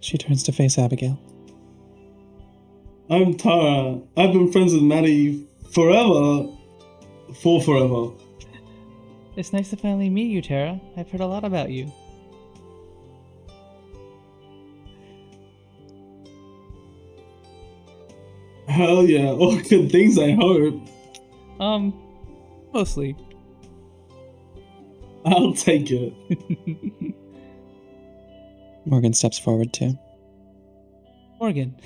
She turns to face Abigail. I'm Tara. I've been friends with Maddie forever. For forever. It's nice to finally meet you, Tara. I've heard a lot about you. Hell yeah. All good things, I hope. Mostly. I'll take it. Morgan steps forward too. Morgan,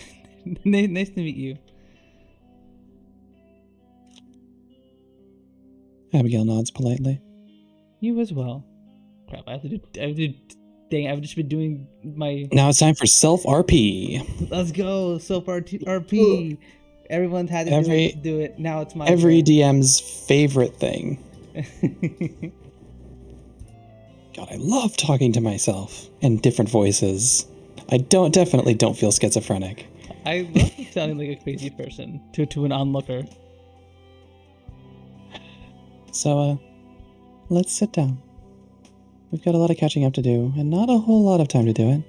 nice to meet you. Abigail nods politely. You as well. Crap, I've just been doing my... Now it's time for self-RP. Let's go, RP. Everyone's had to do it. Now it's my Every turn. DM's favorite thing. God, I love talking to myself in different voices. I definitely don't feel schizophrenic. I love sounding like a crazy person to an onlooker. So, let's sit down. We've got a lot of catching up to do, and not a whole lot of time to do it.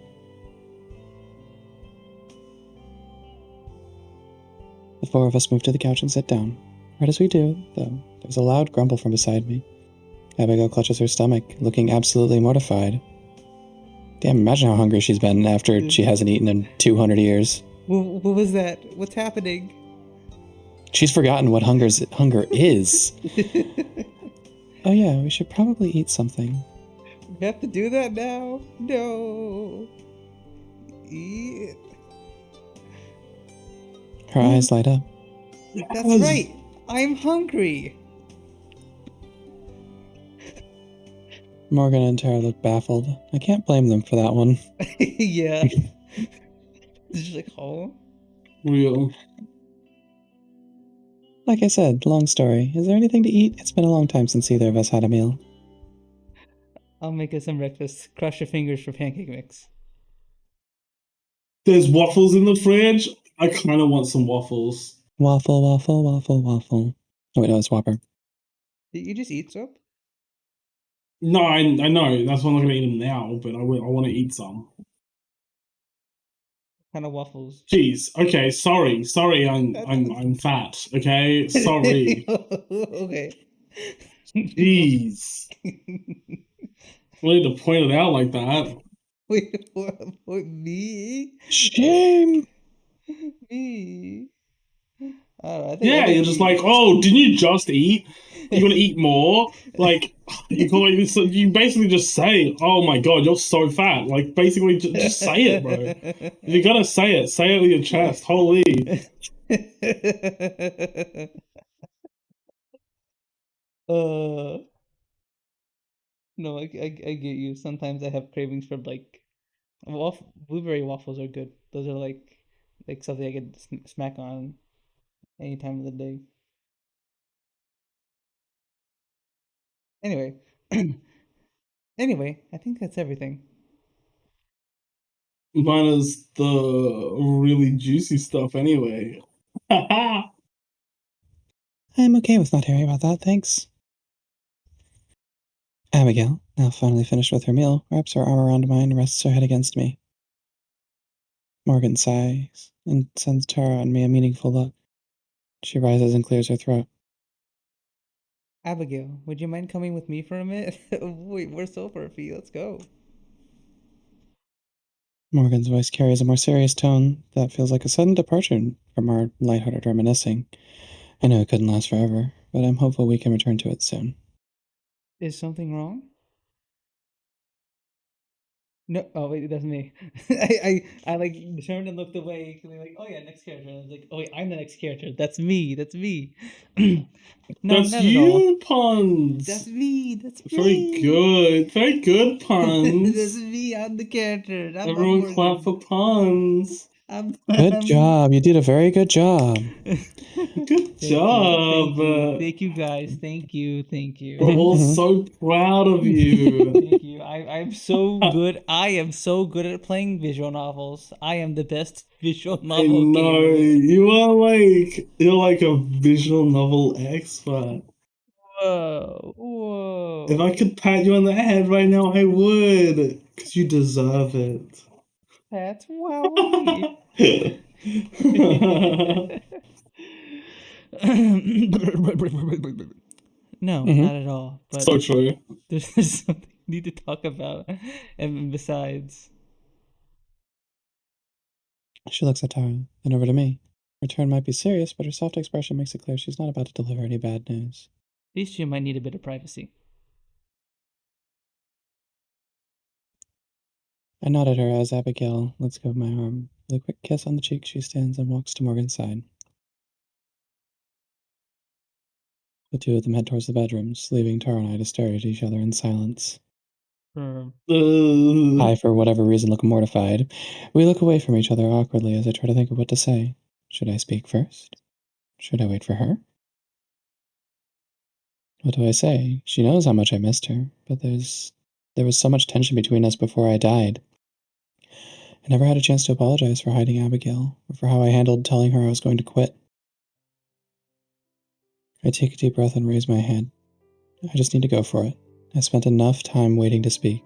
The four of us move to the couch and sit down. Right as we do, though, there's a loud grumble from beside me. Abigail clutches her stomach, looking absolutely mortified. Damn, imagine how hungry she's been after she hasn't eaten in 200 years. What was that? What's happening? She's forgotten what hunger is. Oh yeah, we should probably eat something. We have to do that now? No. Eat. Her eyes light up. That's right. I'm hungry. Morgan and Tara look baffled. I can't blame them for that one. Yeah. It's just like, oh. Real. Like I said, long story. Is there anything to eat? It's been a long time since either of us had a meal. I'll make us some breakfast. Cross your fingers for pancake mix. There's waffles in the fridge. I kind of want some waffles. Waffle, waffle, waffle, waffle. Oh wait, no, it's Whopper. Did you just eat soap? No, I know. That's why I'm not gonna eat them now. But I want to eat some. What kind of waffles? Jeez. Okay. Sorry. I'm fat. Okay. Sorry. Okay. Jeez. I need to point it out like that. Wait, what, me? Shame! Me? I think Yeah, you're just like, oh, didn't you just eat? You want to eat more? Like, you basically just say, oh my god, you're so fat. Like, basically, just say it, bro. If you're gonna say it with your chest. Holy. No, I get you. Sometimes I have cravings for like blueberry waffles are good. Those are like something I could smack on any time of the day. Anyway, anyway, I think that's everything. Mine is the really juicy stuff anyway. I'm okay with not hearing about that, thanks. Abigail, now finally finished with her meal, wraps her arm around mine and rests her head against me. Morgan sighs and sends Tara and me a meaningful look. She rises and clears her throat. Abigail, would you mind coming with me for a minute? Wait, we're so perfy. Let's go. Morgan's voice carries a more serious tone that feels like a sudden departure from our lighthearted reminiscing. I know it couldn't last forever, but I'm hopeful we can return to it soon. Is something wrong? No, oh wait, that's me. I like turned and looked away. Like, oh yeah, next character. And I was like, oh wait, I'm the next character. That's me. That's me. No, That's not at all. you, puns. That's me. That's me. Very good. Very good, That's puns. me. I'm the character. Everyone clap for puns. Good job. You did a very good job. Good job. Thank you, guys. Thank you. We're all so proud of you. Thank you. I'm so good. I am so good at playing visual novels. I am the best visual I novel know. gamer. You're like a visual novel expert. Whoa. If I could pat you on the head right now, I would. Because you deserve it. That's wowie. No, not at all. But So true. there's something we need to talk about. And besides, She looks at Tara, then over to me. Her tone might be serious, but her soft expression makes it clear she's not about to deliver any bad news. these two might need a bit of privacy. I nod at her as Abigail lets go of my arm. With a quick kiss on the cheek, she stands and walks to Morgan's side. The two of them head towards the bedrooms, leaving Tara and I to stare at each other in silence. I, for whatever reason, look mortified. We look away from each other awkwardly as I try to think of what to say. Should I speak first? Should I wait for her? What do I say? She knows how much I missed her, but there was so much tension between us before I died. I never had a chance to apologize for hiding Abigail, or for how I handled telling her I was going to quit. I take a deep breath and raise my head. I just need to go for it. I spent enough time waiting to speak.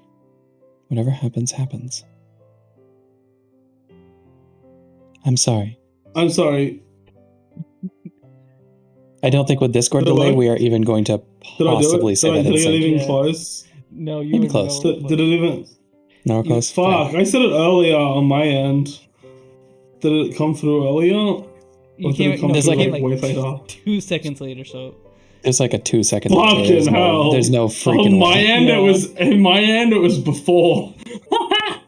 Whatever happens, happens. I'm sorry. I'm sorry. I don't think with Discord delay we are even going to possibly say that in Did I get sync. even close? No, you Maybe were close. Did it even... No, we're close. Fuck, I said it earlier on my end. Did it come through earlier? You Or did it come there's through like way later? 2 seconds later, so. There's like a 2-second Fucking there's hell. there's no freaking On my way. end, Yeah. in my end, it was before.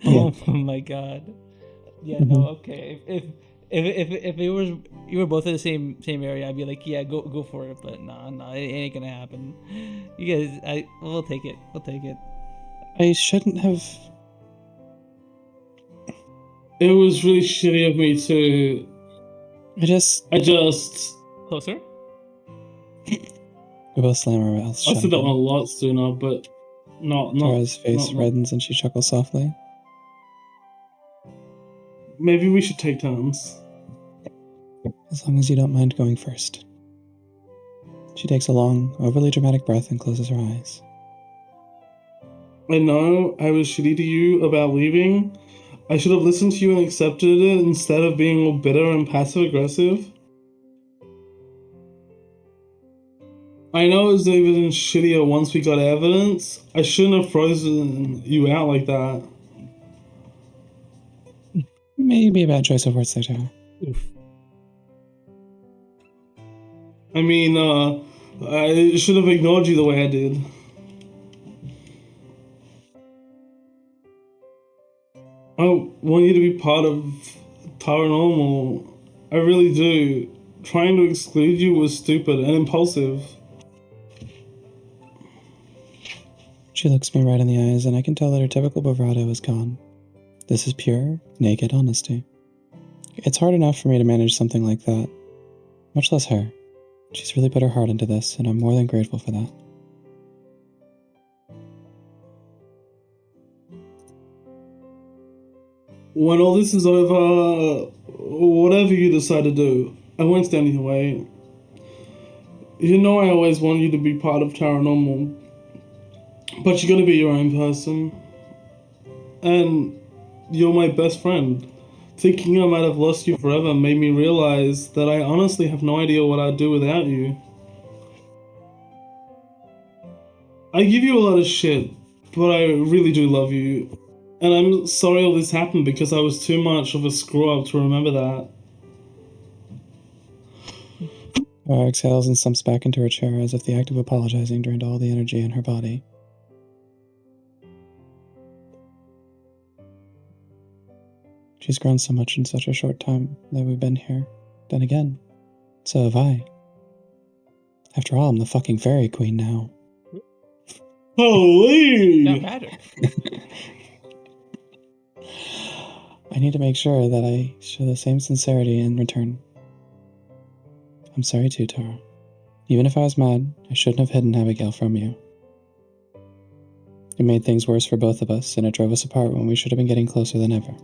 Oh my god. Yeah, no, okay. If it was you were both in the same area, I'd be like, yeah, go for it. But nah, it ain't gonna happen. You guys, we'll take it. We'll take it. I shouldn't have. It was really shitty of me to. I just. Closer? We both slam our mouths I shut. said that one a again. lot sooner, but not. Tara's face not- reddens and she chuckles softly. Maybe we should take turns. As long as you don't mind going first. She takes a long, overly dramatic breath and closes her eyes. I know I was shitty to you about leaving. I should have listened to you and accepted it instead of being all bitter and passive-aggressive. I know it was even shittier once we got evidence. I shouldn't have frozen you out like that. Maybe a bad choice of words there, Tara. Oof. I mean, I should have ignored you the way I did. I want you to be part of Paranormal. I really do. Trying to exclude you was stupid and impulsive. She looks me right in the eyes, and I can tell that her typical bravado is gone. This is pure, naked honesty. It's hard enough for me to manage something like that, much less her. She's really put her heart into this, and I'm more than grateful for that. When all this is over, whatever you decide to do, I won't stand in your way. You know I always want you to be part of Paranormal, but you gotta be your own person. And you're my best friend. Thinking I might have lost you forever made me realize that I honestly have no idea what I'd do without you. I give you a lot of shit, but I really do love you. And I'm sorry all this happened because I was too much of a screw-up to remember that. Tara exhales and slumps back into her chair as if the act of apologizing drained all the energy in her body. She's grown so much in such a short time that we've been here. Then again, so have I. After all, I'm the fucking fairy queen now. Holy! That matter. I need to make sure that I show the same sincerity in return. I'm sorry too, Tara. Even if I was mad, I shouldn't have hidden Abigail from you. It made things worse for both of us, and it drove us apart when we should have been getting closer than ever.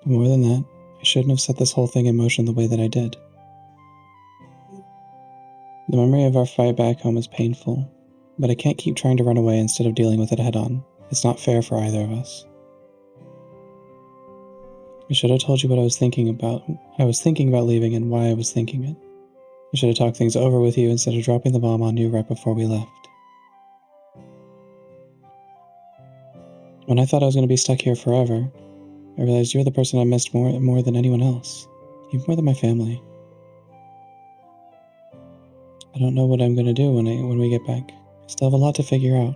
More than that, I shouldn't have set this whole thing in motion the way that I did. The memory of our fight back home is painful, but I can't keep trying to run away instead of dealing with it head on. It's not fair for either of us. I should have told you what I was thinking about. I was thinking about leaving and why I was thinking it. I should have talked things over with you instead of dropping the bomb on you right before we left. When I thought I was going to be stuck here forever, I realized you're the person I missed more than anyone else. Even more than my family. I don't know what I'm going to do when we get back. I still have a lot to figure out.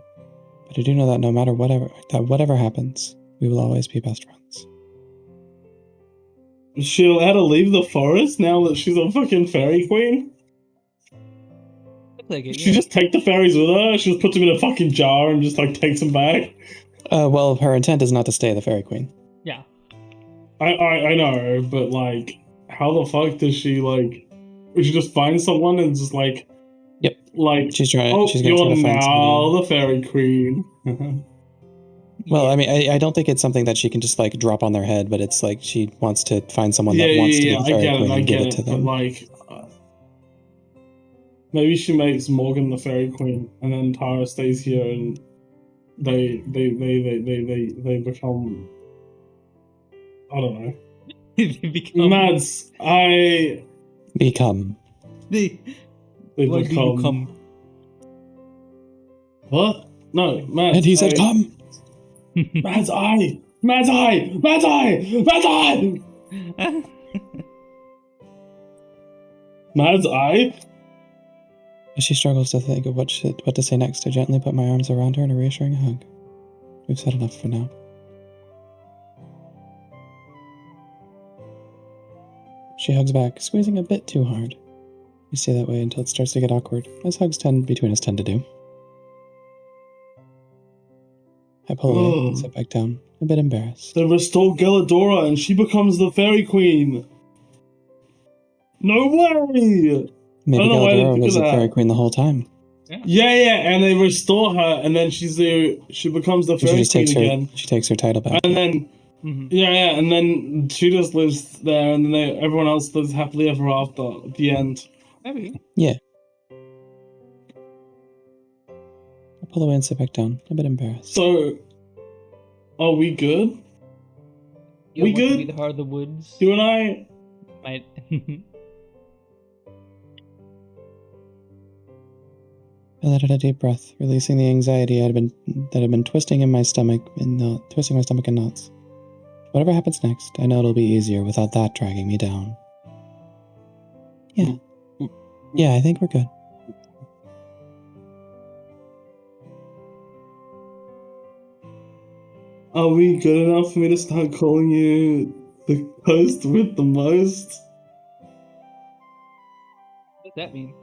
But I do know that no matter whatever happens, we will always be best friends. Is she allowed to leave the forest now that she's a fucking fairy queen? Look like it, She yeah. just take the fairies with her? She just puts them in a fucking jar and just like takes them back? Well, her intent is not to stay the fairy queen. Yeah. I know, but like, how the fuck does she like? Would she just find someone and just like? Yep. Like She's trying. oh, She's gonna you're try to find now somebody. the fairy queen. Well, I mean, I don't think it's something that she can just like drop on their head, but it's like she wants to find someone that wants to be the fairy queen and give it to them. But like, maybe she makes Morgan the fairy queen, and then Tara stays here, and they become. I don't know. They become. Mads, Become. They What do you come? What? No, Mads. And he said, "Come." Mads, Mads, As she struggles to think of what to say next, I gently put my arms around her in a reassuring hug. We've said enough for now. She hugs back, squeezing a bit too hard. We stay that way until it starts to get awkward, as hugs between us tend to do. I pull away and sit back down, a bit embarrassed. They restore Galadora and she becomes the Fairy Queen. No way! Maybe I don't know why I didn't Galadora think was of the Fairy that. Queen the whole time. Yeah, and they restore her, and then she becomes the Fairy Queen again. She takes her title back. And then, and then she just lives there, and then everyone else lives happily ever after at the end. Maybe. Yeah. I pull away and sit back down, a bit embarrassed. So, are we good? You We want to good? be the heart of the woods? You and I? Might. I let out a deep breath, releasing the anxiety that had been twisting in my stomach twisting my stomach in knots. Whatever happens next, I know it'll be easier without that dragging me down. Yeah. Yeah, I think we're good. Are we good enough for me to start calling you the host with the most? What does that mean?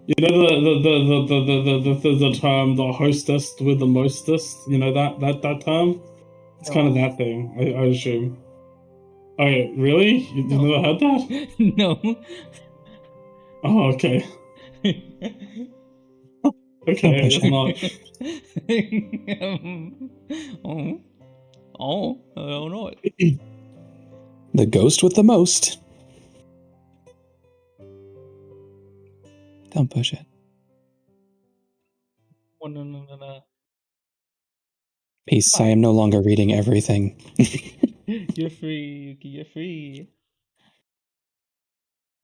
You know the term, the hostess with the mostest. You know that term. It's kind of that thing, I assume. Oh, really? You've never heard that? No. Oh, okay. Okay, I guess not. I don't know it. The ghost with the most. Don't push it. Oh, no. Peace, I am no longer reading everything. You're free, Yuki, you're free.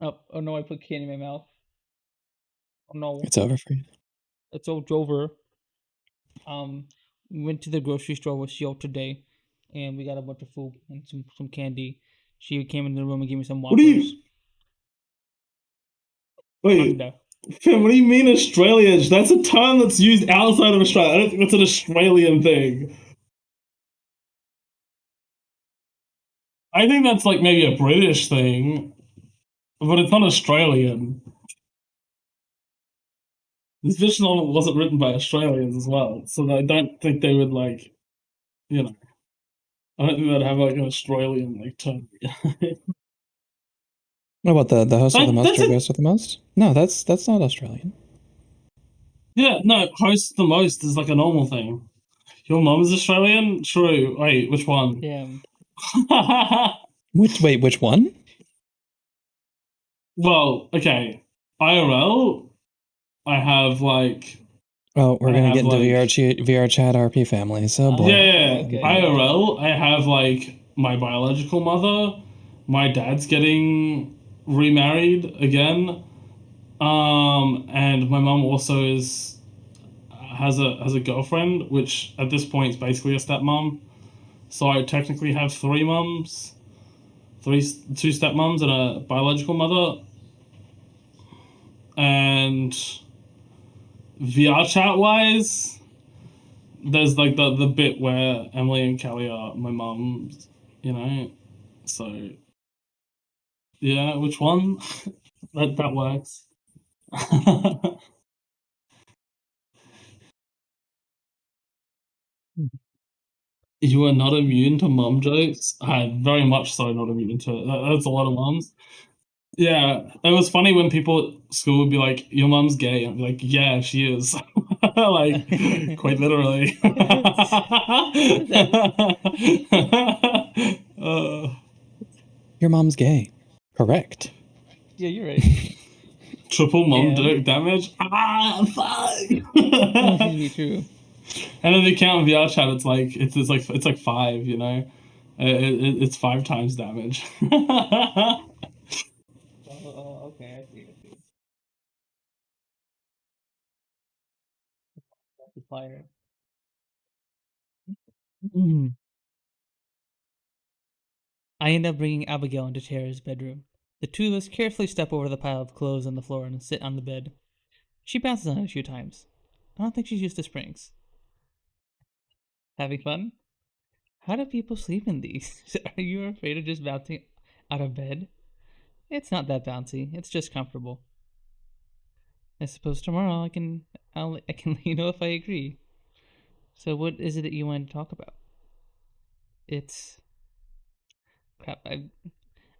Oh no, I put candy in my mouth. Oh no. It's over for you. It's all over. We went to the grocery store with Shio today, and we got a bunch of food and some candy. She came into the room and gave me some What do Whoppers. you? Wait, Panda. Finn, what do you mean Australian? That's a term that's used outside of Australia. I don't think that's an Australian thing. I think that's like maybe a British thing, but it's not Australian. This visual novel wasn't written by Australians as well, so I don't think they would like, you know, I don't think they'd have like an Australian like term. What about the host of the most That's or it. ghost of the most? No, that's not Australian. Yeah, no, host the most is like a normal thing. Your mom is Australian? True. Wait, which one? Damn. Which one? Well, okay. IRL, I have like. Oh, we're I gonna have, get into like- VR chat RP family. So boy. Yeah, Okay. IRL, I have like my biological mother. My dad's getting remarried again. And my mom also has a girlfriend, which at this point is basically a stepmom. So I technically have three mums, two stepmoms and a biological mother. And VR chat wise, there's like the bit where Emily and Kelly are my mums, you know. So yeah, which one? that works. You are not immune to mum jokes? I'm very much so not immune to it. That's a lot of mums. Yeah, it was funny when people at school would be like, "Your mum's gay." I'd be like, "Yeah, she is." Like, quite literally. Your mom's gay. Correct. Yeah, you're right. Triple mum And? dick damage. Ah, fuck. Be true. And then the count in VR chat, it's like 5. You know, it's 5 times damage. Okay, I see. Fire. I end up bringing Abigail into Tara's bedroom. The two of us carefully step over the pile of clothes on the floor and sit on the bed. She bounces on it a few times. I don't think she's used to springs. Having fun? How do people sleep in these? Are you afraid of just bouncing out of bed? It's not that bouncy. It's just comfortable. I suppose tomorrow I can let you know if I agree. So what is it that you want to talk about? It's crap.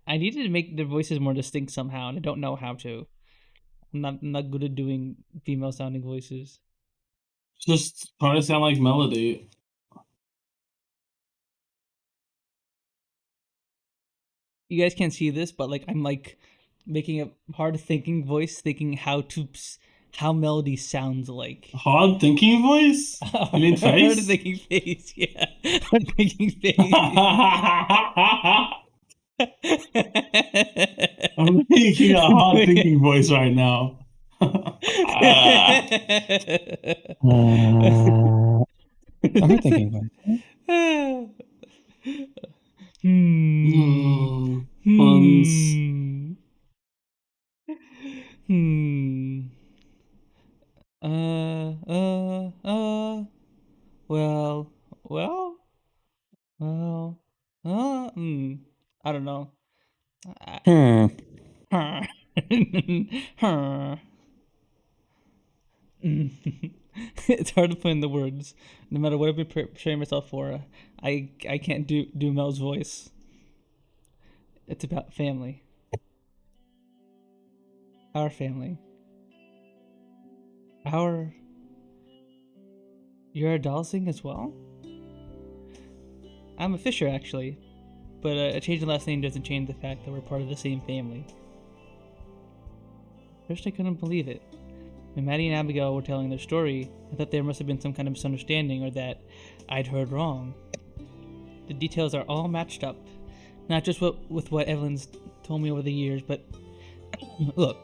I needed to make their voices more distinct somehow, and I don't know how to. I'm not good at doing female sounding voices. Just try to sound like Melody. You guys can't see this, but like I'm like making a hard thinking voice, thinking how Melody sounds like. Hard thinking voice? You mean Hard face? thinking face, yeah. Hard thinking face. I'm making a hard thinking voice right now. I'm thinking about Puns. Hmm. Uh, uh, uh. Well, well, well. I don't know. Huh. It's hard to put in the words. No matter what I've been preparing myself for, I can't do Mel's voice. It's about family. Our family. You're a Dalsing as well? I'm a Fisher, actually. But a change in last name doesn't change the fact that we're part of the same family. First, I couldn't believe it. When Maddie and Abigail were telling their story, I thought there must have been some kind of misunderstanding or that I'd heard wrong. The details are all matched up. Not just with what Evelyn's told me over the years, but look.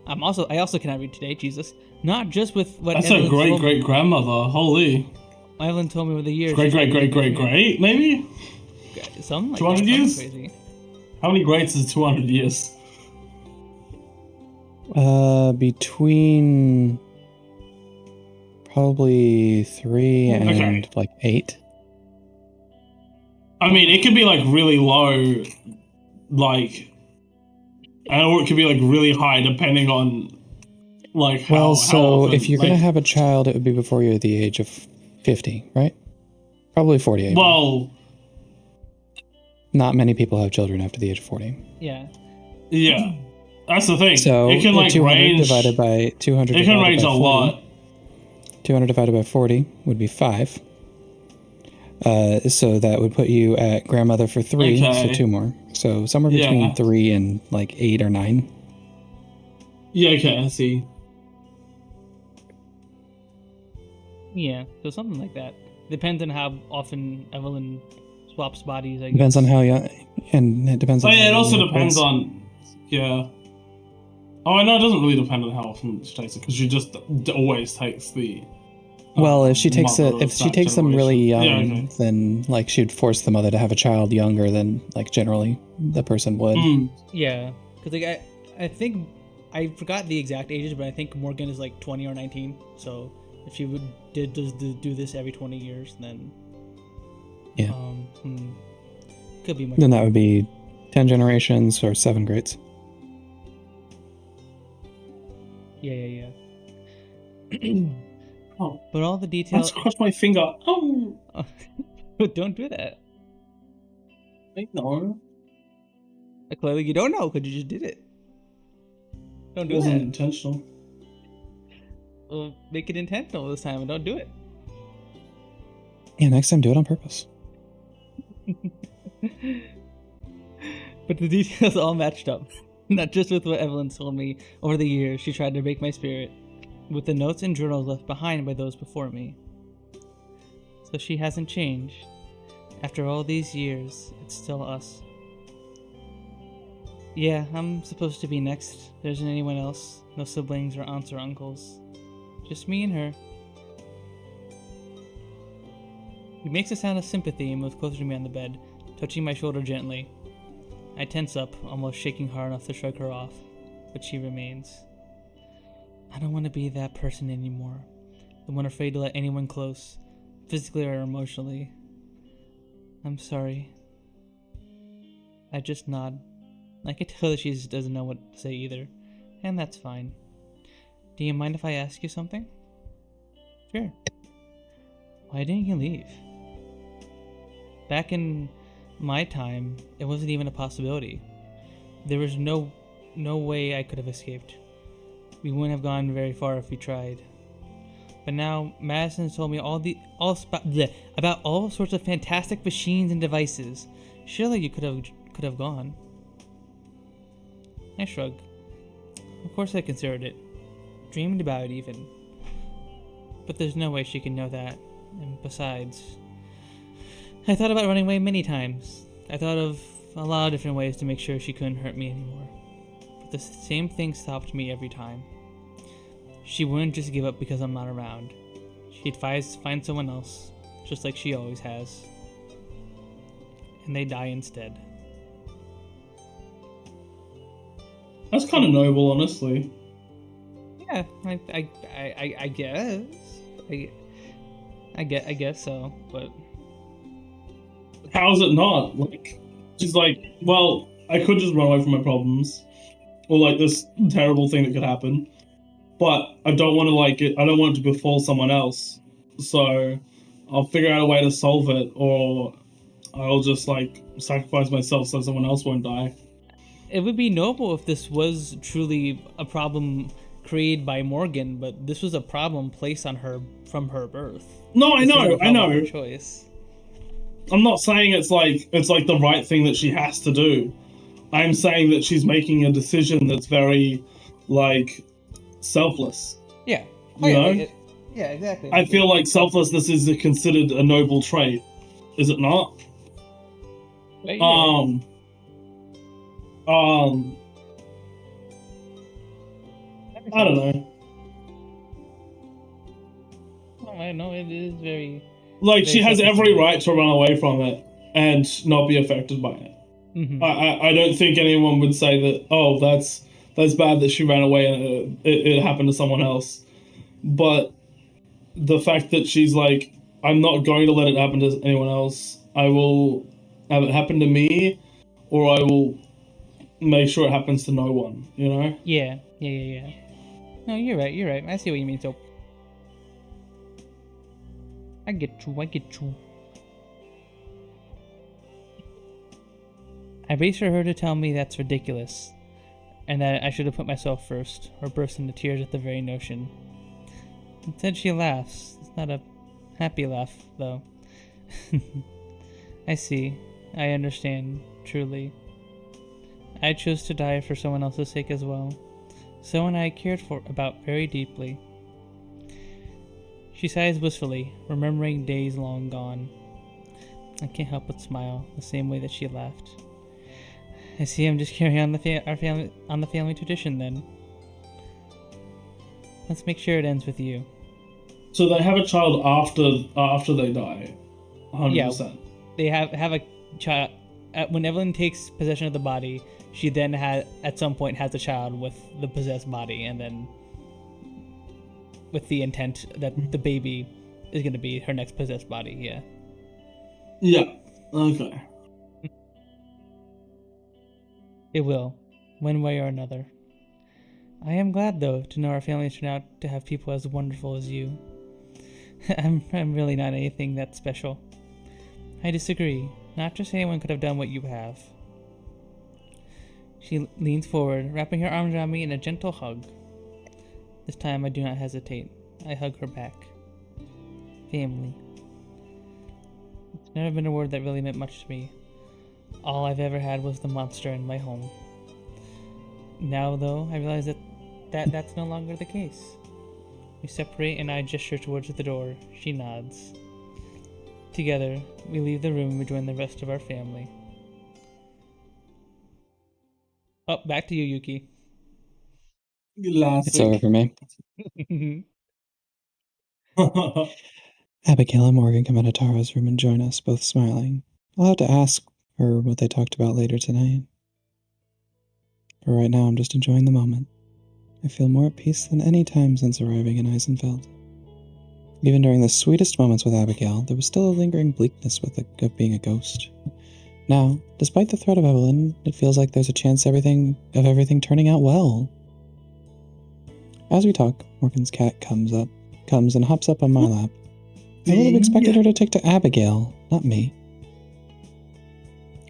I also cannot read today, Jesus. Not just with what That's Evelyn a great grandmother. Holy. Evelyn told me over the years. Great, maybe? Something like 200 that. years? Crazy. How many greats is 200 years? Between probably 3 and like 8. I mean, it could be like really low, like, or it could be like really high, depending on like how. Well, how so often, if you're gonna have a child, it would be before you're the age of 50, right? Probably 40. Well, not many people have children after the age of 40. Yeah. Yeah, that's the thing. So it can like 200 range. divided by 200. It can range a 40, lot. 200 divided by 40 would be 5. So that would put you at grandmother for 3, so 2 more. So somewhere between 3 and like 8 or 9. Yeah, okay, I see. Yeah, so something like that. Depends on how often Evelyn swaps bodies. I guess. Depends on how young, and it depends on. Oh yeah, how it also young depends is. on. Yeah. Oh, I know it doesn't really depend on how often she takes it because she just always takes the. Well, if she takes mother if of she that takes them really young, generation. then like she'd force the mother to have a child younger than like generally the person would. Yeah, because like I think I forgot the exact ages, but I think Morgan is like 20 or 19. So if she did do this every 20 years, then yeah, could be much. Then that would be 10 generations or 7 greats. Yeah. Oh, but all the I details. just crushed my finger. Oh, Don't do that. I know. Clearly, you don't know because you just did it. Don't It do wasn't that. intentional. Well, make it intentional this time and don't do it. Yeah, next time do it on purpose. But the details all matched up. Not just with what Evelyn told me over the years she tried to break my spirit, with the notes and journals left behind by those before me. So she hasn't changed. After all these years, it's still us. Yeah, I'm supposed to be next. There isn't anyone else. No siblings or aunts or uncles. Just me and her. He makes a sound of sympathy and moves closer to me on the bed, touching my shoulder gently. I tense up, almost shaking hard enough to shrug her off, but she remains. I don't want to be that person anymore. The one afraid to let anyone close, physically or emotionally. I'm sorry. I just nod. I can tell that she doesn't know what to say either, and that's fine. Do you mind if I ask you something? Sure. Why didn't you leave? Back in my time, it wasn't even a possibility. There was no way I could have escaped. We wouldn't have gone very far if we tried. But now Madison told me about all sorts of fantastic machines and devices. Surely you could have gone. I shrugged. Of course I considered it. Dreamed about it even. But there's no way she can know that. And besides, I thought about running away many times. I thought of a lot of different ways to make sure she couldn't hurt me anymore. But the same thing stopped me every time. She wouldn't just give up because I'm not around. She'd find someone else, just like she always has. And they die instead. That's kind of noble, honestly. Yeah, I guess. I guess so, but How is it not? Like, she's like, well, I could just run away from my problems, or like this terrible thing that could happen, but I don't want to I don't want it to befall someone else. So I'll figure out a way to solve it, or I'll just like sacrifice myself so someone else won't die. it would be noble if this was truly a problem created by Morgan, but this was a problem placed on her from her birth. No, I This know, wasn't a I problem know. of her choice. I'm not saying it's like the right thing that she has to do. I'm saying that she's making a decision that's very like selfless. Yeah. You know? Yeah, exactly. I feel like selflessness is considered a noble trait, is it not? Right, I don't know. I know it is very. Like, she has every selfless. right to run away from it and not be affected by it. Mhm. I don't think anyone would say that, oh, that's bad that she ran away and it happened to someone else. But the fact that she's like, I'm not going to let it happen to anyone else. I will have it happen to me, or I will make sure it happens to no one, you know? Yeah. No, you're right. I see what you mean, so. I get you. I wait for her to tell me that's ridiculous, and that I should have put myself first, or burst into tears at the very notion. Instead she laughs. It's not a happy laugh, though. I see. I understand, truly. I chose to die for someone else's sake as well. Someone I cared about very deeply. She sighs wistfully, remembering days long gone. I can't help but smile, the same way that she laughed. I see I'm just carrying on the family tradition then. Let's make sure it ends with you. So they have a child after they die, 100%. Yeah, they have a child. When Evelyn takes possession of the body, she then at some point has a child with the possessed body, and then with the intent that the baby is going to be her next possessed body. Yeah. Yeah. Okay. It will, one way or another. I am glad, though, to know our family turned out to have people as wonderful as you. I'm really not anything that special. I disagree. Not just anyone could have done what you have. She leans forward, wrapping her arms around me in a gentle hug. This time I do not hesitate. I hug her back. Family. It's never been a word that really meant much to me. All I've ever had was the monster in my home. Now, though, I realize that's no longer the case. We separate and I gesture towards the door. She nods. Together, we leave the room and rejoin the rest of our family. Oh, back to you, Yuki. It's over for me. Abigail and Morgan come out of Tara's room and join us, both smiling. I'll have to ask her what they talked about later tonight. For right now, I'm just enjoying the moment. I feel more at peace than any time since arriving in Eisenfeld. Even during the sweetest moments with Abigail, there was still a lingering bleakness of being a ghost. Now, despite the threat of Evelyn, it feels like there's a chance of everything turning out well. As we talk, Morgan's cat comes and hops up on my lap. I would have expected her to take to Abigail, not me.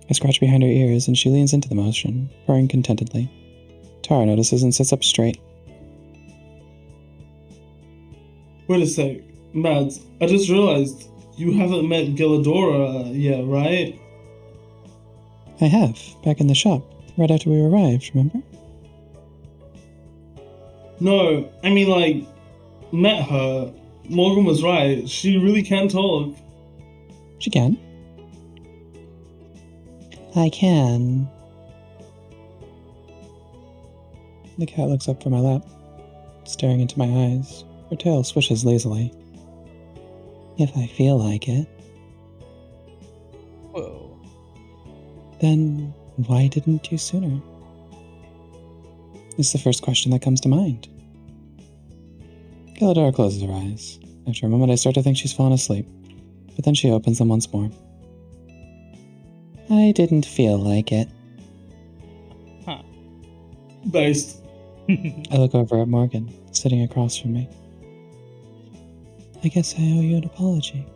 I scratch behind her ears, and she leans into the motion, purring contentedly. Tara notices and sits up straight. Wait a sec, Mads. I just realized you haven't met Gilladora yet, right? I have, back in the shop, right after we arrived, remember? No, I mean, like, met her. Morgan was right. She really can talk. She can. I can. The cat looks up from my lap, staring into my eyes. Her tail swishes lazily. If I feel like it. Whoa. Then why didn't you sooner? It's the first question that comes to mind. Gilladora closes her eyes. After a moment, I start to think she's fallen asleep, but then she opens them once more. I didn't feel like it. Huh. Based. I look over at Morgan, sitting across from me. I guess I owe you an apology.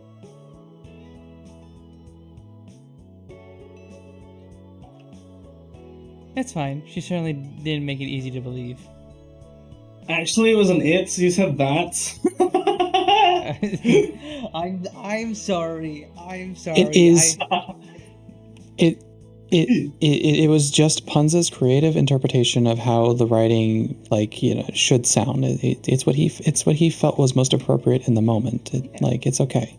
That's fine. She certainly didn't make it easy to believe. Actually, it was an it, so you said that. I'm sorry. I'm sorry. It is. It was just Punza's creative interpretation of how the writing, should sound. It's what he felt was most appropriate in the moment. It's okay.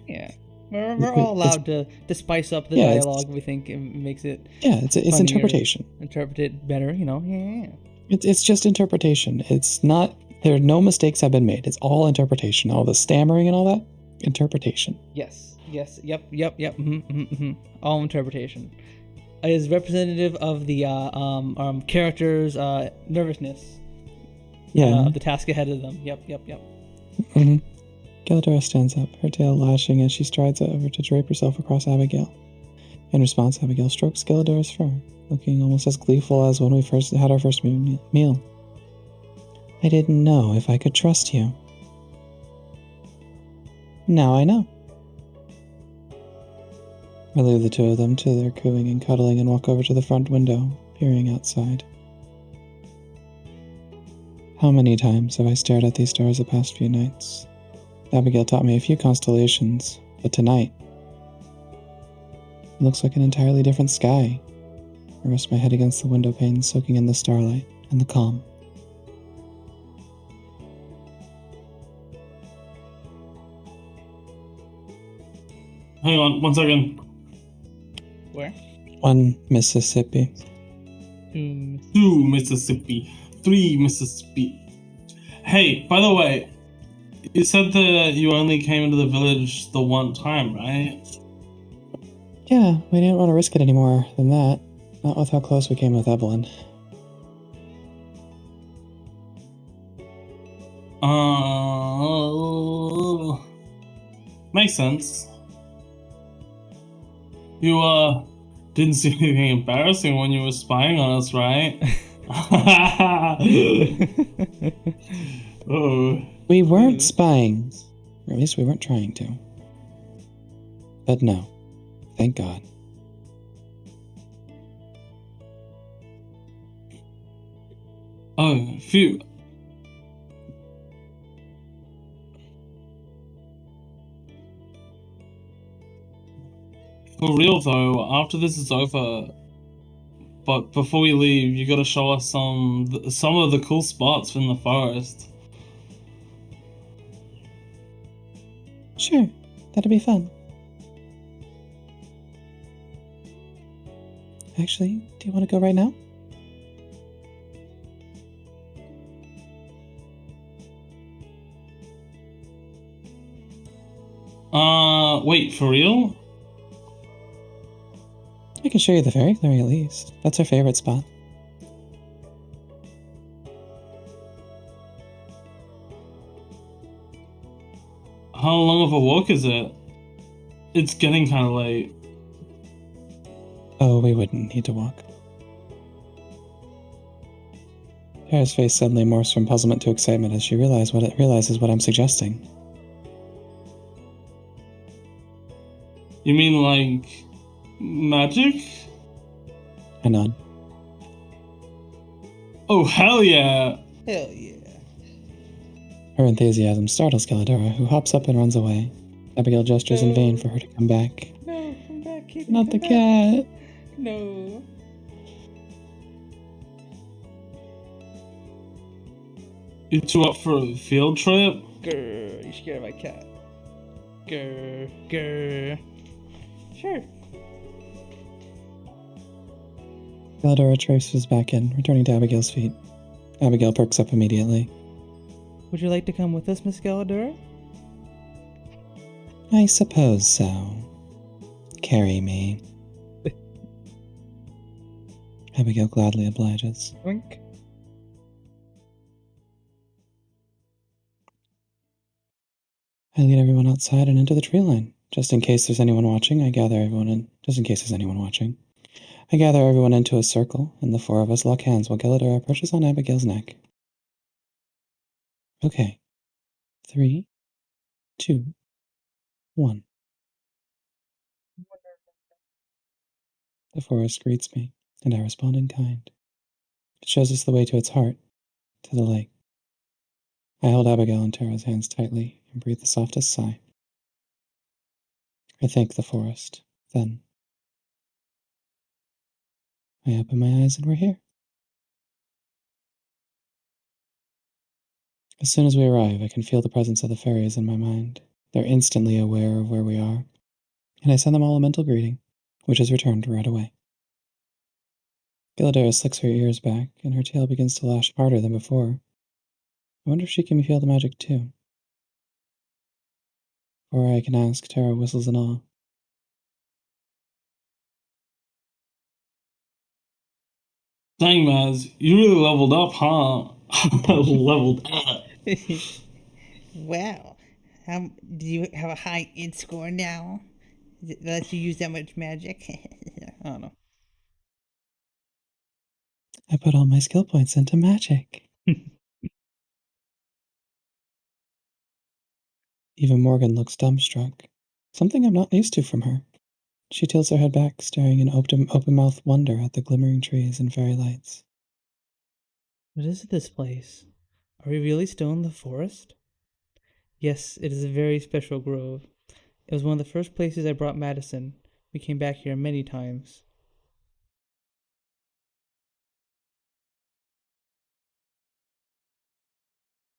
Yeah, we're all allowed to spice up the dialogue. We think it makes it. Yeah, it's interpretation. Interpret it better, Yeah. It's just interpretation. It's not. There are no mistakes have been made. It's all interpretation. All the stammering and all that, interpretation. Yes. Yep. All interpretation is representative of the character's nervousness. Yeah. Of the task ahead of them. Yep. Mm-hmm. Gilladora stands up, her tail lashing as she strides over to drape herself across Abigail. In response, Abigail strokes Gilladora's fur, looking almost as gleeful as when we first had our first meal. I didn't know if I could trust you. Now I know. I leave the two of them to their cooing and cuddling and walk over to the front window, peering outside. How many times have I stared at these stars the past few nights? Abigail taught me a few constellations, but tonight, it looks like an entirely different sky. I rest my head against the window pane, soaking in the starlight and the calm. Hang on, 1 second. Where? 1 Mississippi. 2 2 Mississippi. 3 Mississippi. Hey, by the way, you said that you only came into the village the one time, right? Yeah, we didn't want to risk it any more than that. Not with how close we came with Evelyn. Makes sense. You, didn't see anything embarrassing when you were spying on us, right? Oh. We weren't spying. Or at least we weren't trying to. But no. Thank God. Oh, phew. For real though, after this is over, but before we leave, you gotta show us some of the cool spots in the forest. Sure, that'd be fun. Actually, do you want to go right now? Wait, for real? I can show you the fairy clearing at least. That's our favorite spot. How long of a walk is it? It's getting kind of late. Oh, we wouldn't need to walk. Tara's face suddenly morphs from puzzlement to excitement as she realizes what I'm suggesting. You mean like magic? I nod. Oh, hell yeah! Hell yeah. Her enthusiasm startles Galadora, who hops up and runs away. Abigail gestures in vain for her to come back. No, come back, kitty. Not the cat! No. You two up for a field trip? Grr, you scared of my cat. Grr, grr. Sure. Galadora traces back in, returning to Abigail's feet. Abigail perks up immediately. Would you like to come with us, Miss Galadora? I suppose so. Carry me. Abigail gladly obliges. Wink. I lead everyone outside and into the tree line. Just in case there's anyone watching, I gather everyone in. Just in case there's anyone watching, I gather everyone into a circle, and the four of us lock hands while Galadora perches on Abigail's neck. Okay. 3, 2, 1. The forest greets me, and I respond in kind. It shows us the way to its heart, to the lake. I hold Abigail and Tara's hands tightly and breathe the softest sigh. I thank the forest. Then I open my eyes and we're here. As soon as we arrive, I can feel the presence of the fairies in my mind. They're instantly aware of where we are, and I send them all a mental greeting, which is returned right away. Galadora slicks her ears back, and her tail begins to lash harder than before. I wonder if she can feel the magic too. Or I can ask, Tara whistles in awe. Dang, Maz, you really leveled up, huh? Leveled up. Wow. Do you have a high int score now? That lets you use that much magic? I don't know. I put all my skill points into magic. Even Morgan looks dumbstruck. Something I'm not used to from her. She tilts her head back, staring in open-mouthed wonder at the glimmering trees and fairy lights. What is this place? Are we really still in the forest? Yes, it is a very special grove. It was one of the first places I brought Madison. We came back here many times.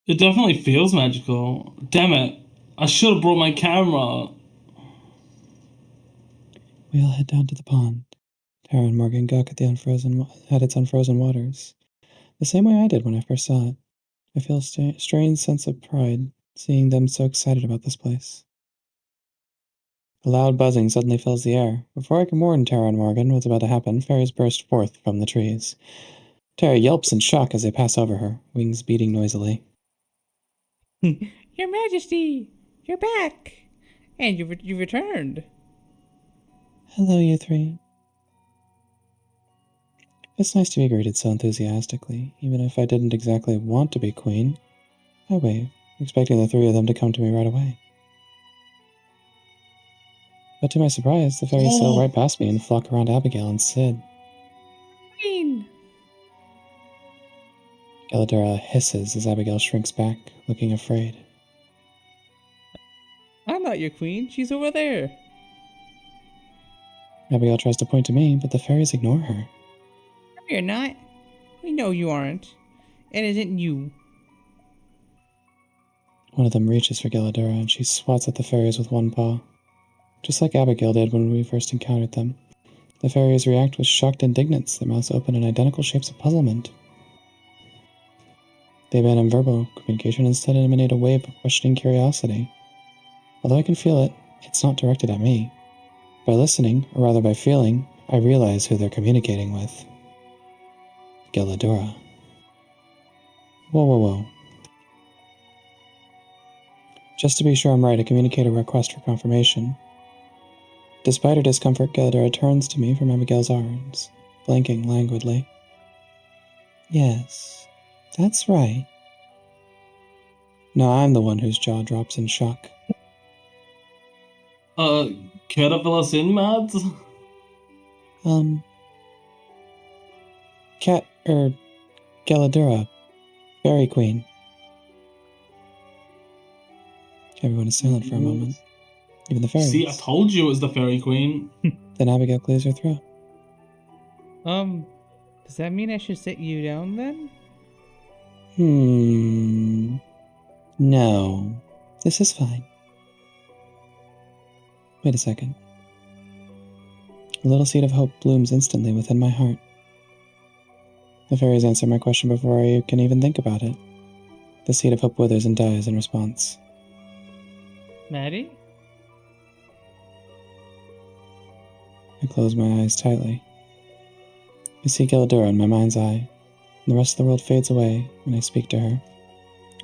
It definitely feels magical. Damn it, I should have brought my camera. We all head down to the pond. Tara and Morgan gawk at its unfrozen waters, the same way I did when I first saw it. I feel a strange sense of pride seeing them so excited about this place. A loud buzzing suddenly fills the air. Before I can warn Tara and Morgan what's about to happen, fairies burst forth from the trees. Tara yelps in shock as they pass over her, wings beating noisily. Your Majesty! You're back! And you returned. Hello, you three. It's nice to be greeted so enthusiastically, even if I didn't exactly want to be queen. I wave, expecting the three of them to come to me right away. But to my surprise, the fairies sail right past me and flock around Abigail and Sid. Queen! Galadora hisses as Abigail shrinks back, looking afraid. I'm not your queen. She's over there. Abigail tries to point to me, but the fairies ignore her. No, you're not. We know you aren't. It isn't you. One of them reaches for Galadora, and she swats at the fairies with one paw. Just like Abigail did when we first encountered them. The fairies react with shocked indignance, their mouths open in identical shapes of puzzlement. They abandon verbal communication and instead emanate a wave of questioning curiosity. Although I can feel it, it's not directed at me. By listening, or rather by feeling, I realize who they're communicating with. Galadora. Whoa, whoa, whoa. Just to be sure I'm right, I communicate a request for confirmation. Despite her discomfort, Galadora turns to me from Abigail's arms, blinking languidly. Yes, that's right. Now I'm the one whose jaw drops in shock. Care to fill us in, Mads? Cat, Galadura, Fairy Queen. Everyone is silent for a moment. Even the fairies. See, I told you it was the Fairy Queen. Then Abigail clears her throat. Does that mean I should sit you down then? No. This is fine. Wait a second. A little seed of hope blooms instantly within my heart. The fairies answer my question before I can even think about it. The seed of hope withers and dies in response. Maddie? I close my eyes tightly. I see Galadura in my mind's eye. The rest of the world fades away when I speak to her.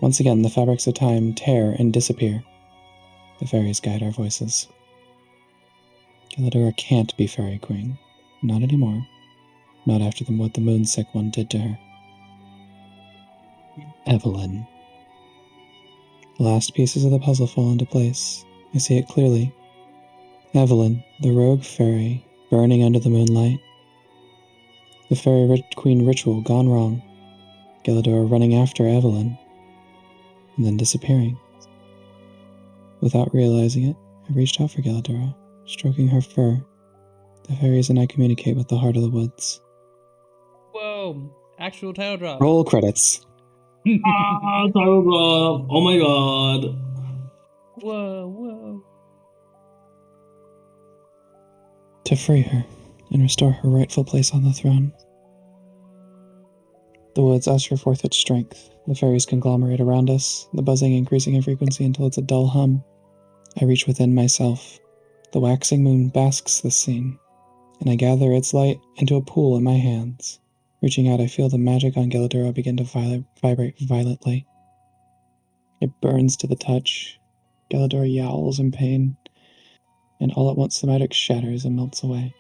Once again, the fabrics of time tear and disappear. The fairies guide our voices. Galadura can't be Fairy Queen. Not anymore. Not after what the Moonsick One did to her. Evelyn. The last pieces of the puzzle fall into place. I see it clearly. Evelyn, the rogue fairy, burning under the moonlight. The Fairy Queen ritual gone wrong. Galadura running after Evelyn, and then disappearing. Without realizing it, I reached out for Galadura, stroking her fur. The fairies and I communicate with the heart of the woods. Whoa! Actual title drop. Roll credits. Title drop. Oh my god. Whoa. To free her and restore her rightful place on the throne. The woods usher forth its strength. The fairies conglomerate around us, the buzzing increasing in frequency until it's a dull hum. I reach within myself. The waxing moon basks this scene, and I gather its light into a pool in my hands. Reaching out, I feel the magic on Galadura begin to vibrate violently. It burns to the touch. Galadura yowls in pain, and all at once the magic shatters and melts away.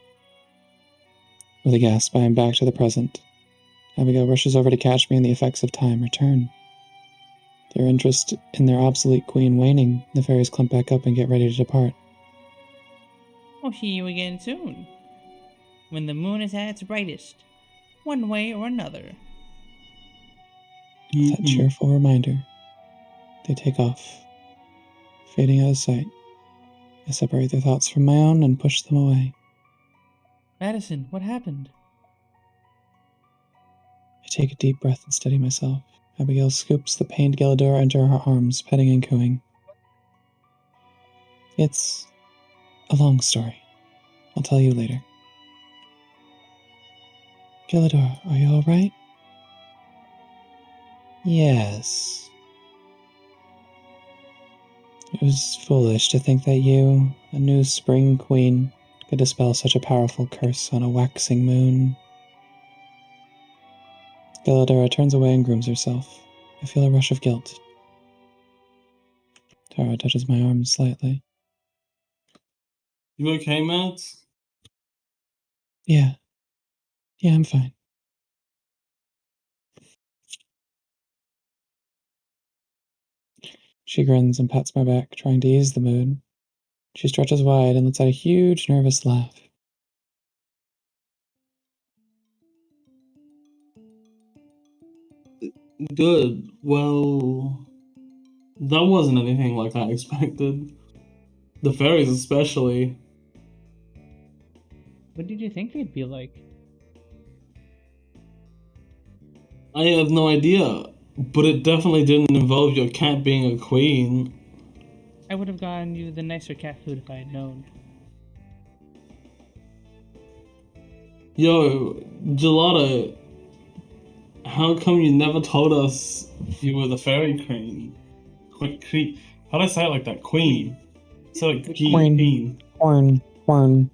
With a gasp, I am back to the present. Abigail rushes over to catch me, and the effects of time return. Their interest in their obsolete queen waning, the fairies clump back up and get ready to depart. I'll see you again soon. When the moon is at its brightest. One way or another. With that cheerful reminder, they take off, fading out of sight. I separate their thoughts from my own and push them away. Madison, what happened? I take a deep breath and steady myself. Abigail scoops the pained Galadura into her arms, petting and cooing. It's a long story. I'll tell you later. Galadura, are you alright? Yes. It was foolish to think that you, a new spring queen, could dispel such a powerful curse on a waxing moon. Galadura turns away and grooms herself. I feel a rush of guilt. Tara touches my arm slightly. You okay, Mads? Yeah, I'm fine. She grins and pats my back, trying to ease the mood. She stretches wide and lets out a huge, nervous laugh. Good. Well, that wasn't anything like I expected. The fairies especially. What did you think they'd be like? I have no idea, but it definitely didn't involve your cat being a queen. I would have gotten you the nicer cat food if I had known. Yo, Gelada, how come you never told us you were the fairy queen? Queen. How do I say it like that? Queen. So like queen. Queen.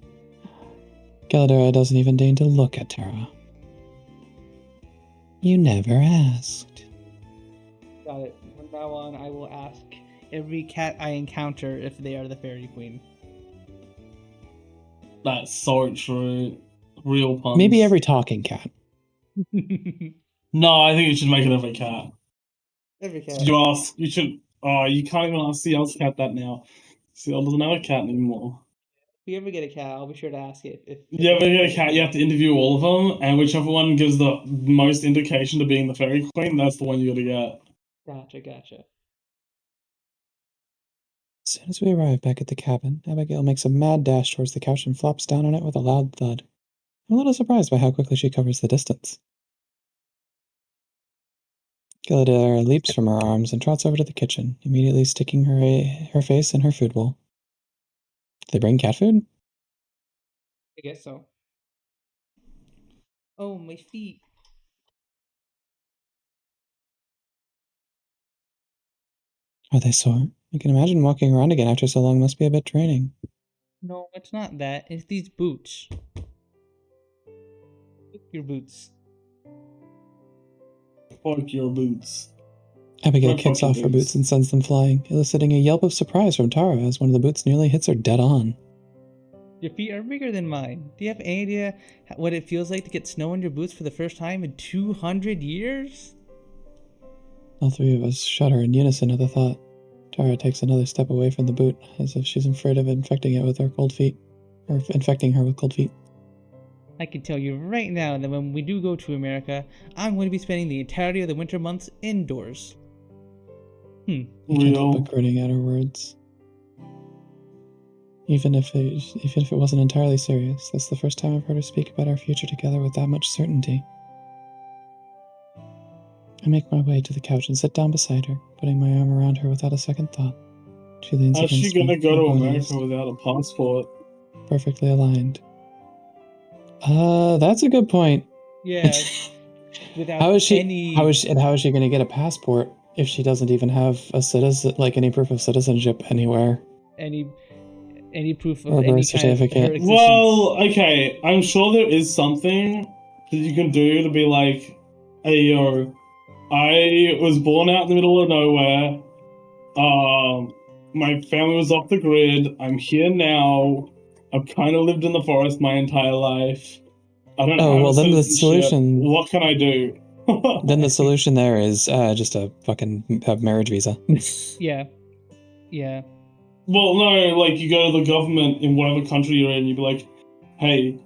Galadura doesn't even deign to look at Tara. You never asked. Got it. From now on, I will ask every cat I encounter if they are the fairy queen. That's so true. Real puns. Maybe every talking cat. No, I think you should make it every cat. Every cat. You should. Oh, you can't even ask the else cat that now. Seal doesn't have a cat anymore. If we ever get a cat, I'll be sure to ask it. If Yeah, but you get a cat, you have to interview all of them, and whichever one gives the most indication to being the fairy queen, that's the one you gotta get. Gotcha. As soon as we arrive back at the cabin, Abigail makes a mad dash towards the couch and flops down on it with a loud thud. I'm a little surprised by how quickly she covers the distance. Gilladera leaps from her arms and trots over to the kitchen, immediately sticking her face in her food bowl. Did they bring cat food? I guess so. Oh, my feet. Are they sore? I can imagine walking around again after so long must be a bit draining. No, it's not that. It's these boots. Your boots. Fuck your boots. Abigail My kicks fucking off her boots boots. and sends them flying, eliciting a yelp of surprise from Tara as one of the boots nearly hits her dead on. Your feet are bigger than mine. Do you have any idea what it feels like to get snow on your boots for the first time in 200 years? All three of us shudder in unison at the thought. Tara takes another step away from the boot, as if she's afraid of infecting it with her cold feet. Or infecting her with cold feet. I can tell you right now that when we do go to America, I'm going to be spending the entirety of the winter months indoors. I can't help Real. but grinning at her words. Even if it wasn't entirely serious, that's the first time I've heard her speak about our future together with that much certainty. I make my way to the couch and sit down beside her, putting my arm around her without a second thought. She leans How's she against me, gonna go to our America bodies without a passport? perfectly aligned. That's a good point. Yeah, without How is she any... how is she going to get a passport if she doesn't even have a citizen, like any proof of citizenship anywhere? any proof Or of a any birth kind of her certificate. existence. Well, okay, I'm sure there is something that you can do to be like, hey yo, I was born out in the middle of nowhere. My family was off the grid. I'm here now. I've kind of lived in the forest my entire life. I don't have well, a then the citizenship. solution What can I do? then the solution there is just a fucking marriage visa. Yeah. Well, no, like you go to the government in whatever country you're in, you'd be like, hey,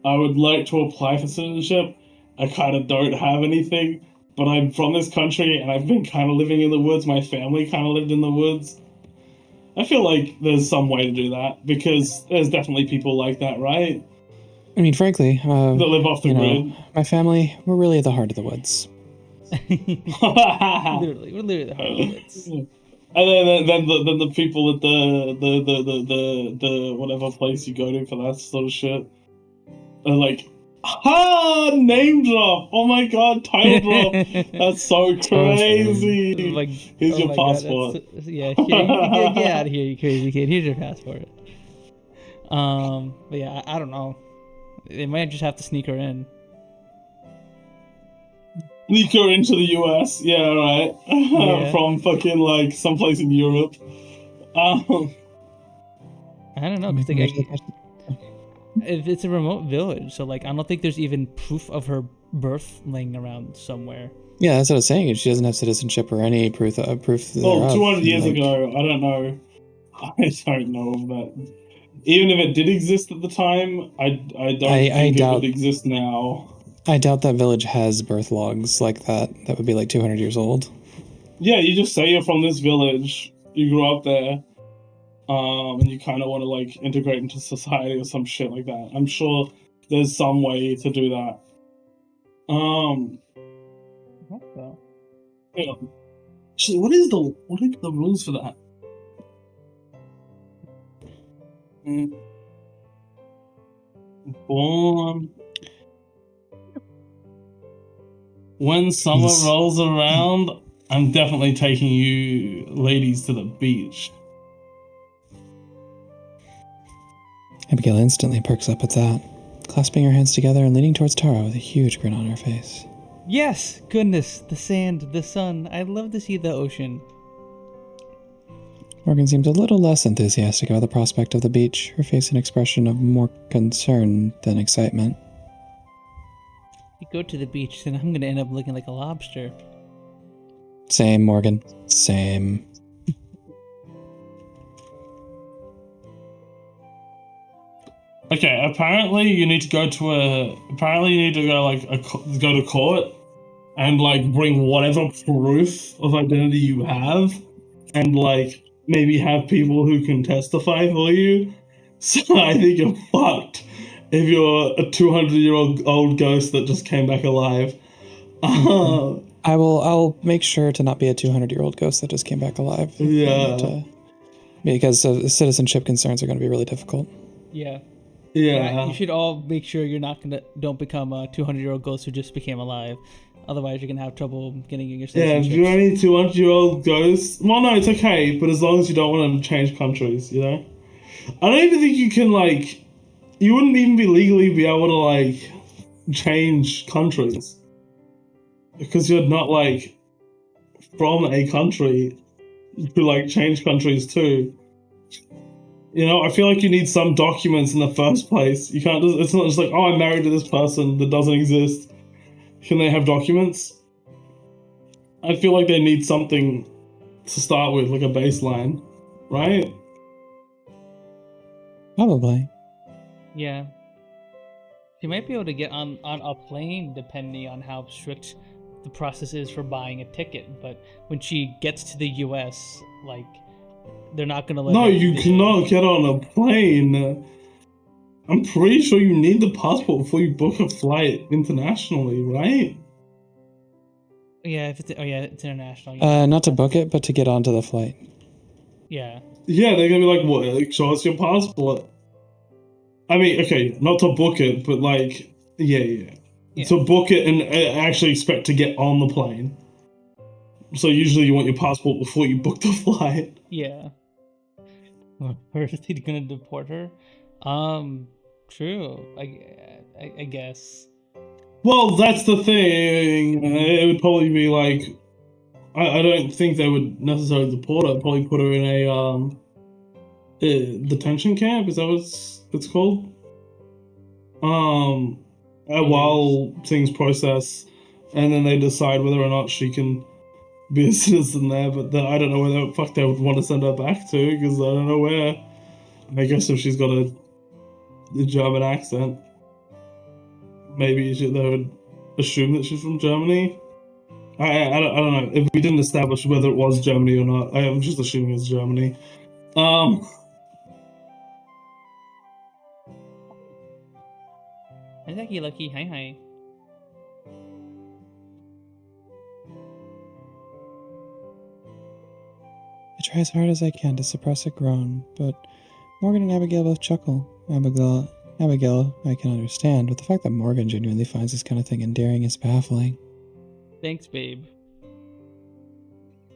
I would like to apply for citizenship. I kind of don't have anything, but I'm from this country and I've been kind of living in the woods. My family kind of lived in the woods. I feel like there's some way to do that because there's definitely people like that, right? I mean, frankly, That live off the grid. my family, we're really at the heart of the woods. Literally, we're literally the heart of the woods. And then the people at the whatever place you go to for that sort of shit are like, name drop! Oh my god, title drop! That's so crazy! Like, Here's your my God, passport. yeah, you can get out of here, you crazy kid. Here's your passport. But yeah, I don't know. They might just have to sneak her in. Sneak her into the US, yeah, right. Yeah. From fucking like someplace in Europe. I don't know, because Maybe like, it's a remote village, so like I don't think there's even proof of her birth laying around somewhere. Yeah, that's what I was saying. She doesn't have citizenship or any proof. Well, thereof. 200 years Like, ago, I don't know. I don't know of that. Even if it did exist at the time, I don't think it would exist now. I doubt that village has birth logs like that. That would be like 200 years old. Yeah, you just say you're from this village, you grew up there, and you kind of want to like integrate into society or some shit like that. I'm sure there's some way to do that. I hope so. Hang on. Actually, what are the rules for that? Born. When summer rolls around, I'm definitely taking you ladies to the beach. Abigail instantly perks up at that, clasping her hands together and leaning towards Tara with a huge grin on her face. Yes, goodness, the sand, the sun. I'd love to see the ocean. Morgan seems a little less enthusiastic about the prospect of the beach, her face an expression of more concern than excitement. If you go to the beach, then I'm gonna end up looking like a lobster. Same, Morgan. Same. Okay, apparently you need to go to go to court and like bring whatever proof of identity you have, and like maybe have people who can testify for you. So I think you're fucked if you're a 200-year-old ghost that just came back alive. I'll make sure to not be a 200-year-old ghost that just came back alive. Yeah. Because citizenship concerns are going to be really difficult. Yeah. Yeah. You should all make sure don't become a 200-year-old ghost who just became alive. Otherwise, you're gonna have trouble getting your Yeah, if citizenship. you're any 200-year-old ghost, well, no, it's okay, but as long as you don't want to change countries, you know? I don't even think you can, like, you wouldn't even be legally be able to, like, change countries. Because you're not, like, from a country to, like, change countries too. You know, I feel like you need some documents in the first place. You can't just, it's not just like, oh, I'm married to this person that doesn't exist. Can they have documents? I feel like they need something to start with, like a baseline, right? Probably. Yeah. She might be able to get on a plane depending on how strict the process is for buying a ticket. But when she gets to the US, like, they're not going to let No, her you cannot get on a plane. I'm pretty sure you need the passport before you book a flight internationally, right? Yeah, it's international. Not to book it, but to get onto the flight. Yeah. Yeah, they're gonna be like, what? Like, show us your passport. I mean, okay, not to book it, but like, yeah. To book it and actually expect to get on the plane. So usually you want your passport before you book the flight. Yeah. Or is he gonna deport her? True. I guess. Well, that's the thing. It would probably be like, I don't think they would necessarily deport her. Probably put her in a detention camp. Is that what it's called? While things process, and then they decide whether or not she can be a citizen there. But I don't know where the fuck they would want to send her back to, because I don't know where. I guess if she's got a German accent, maybe they would assume that she's from Germany. I don't know. If we didn't establish whether it was Germany or not, I am just assuming it's Germany. Lucky. Hi. I try as hard as I can to suppress a groan, but Morgan and Abigail both chuckle. Abigail, I can understand, but the fact that Morgan genuinely finds this kind of thing endearing is baffling. Thanks, babe.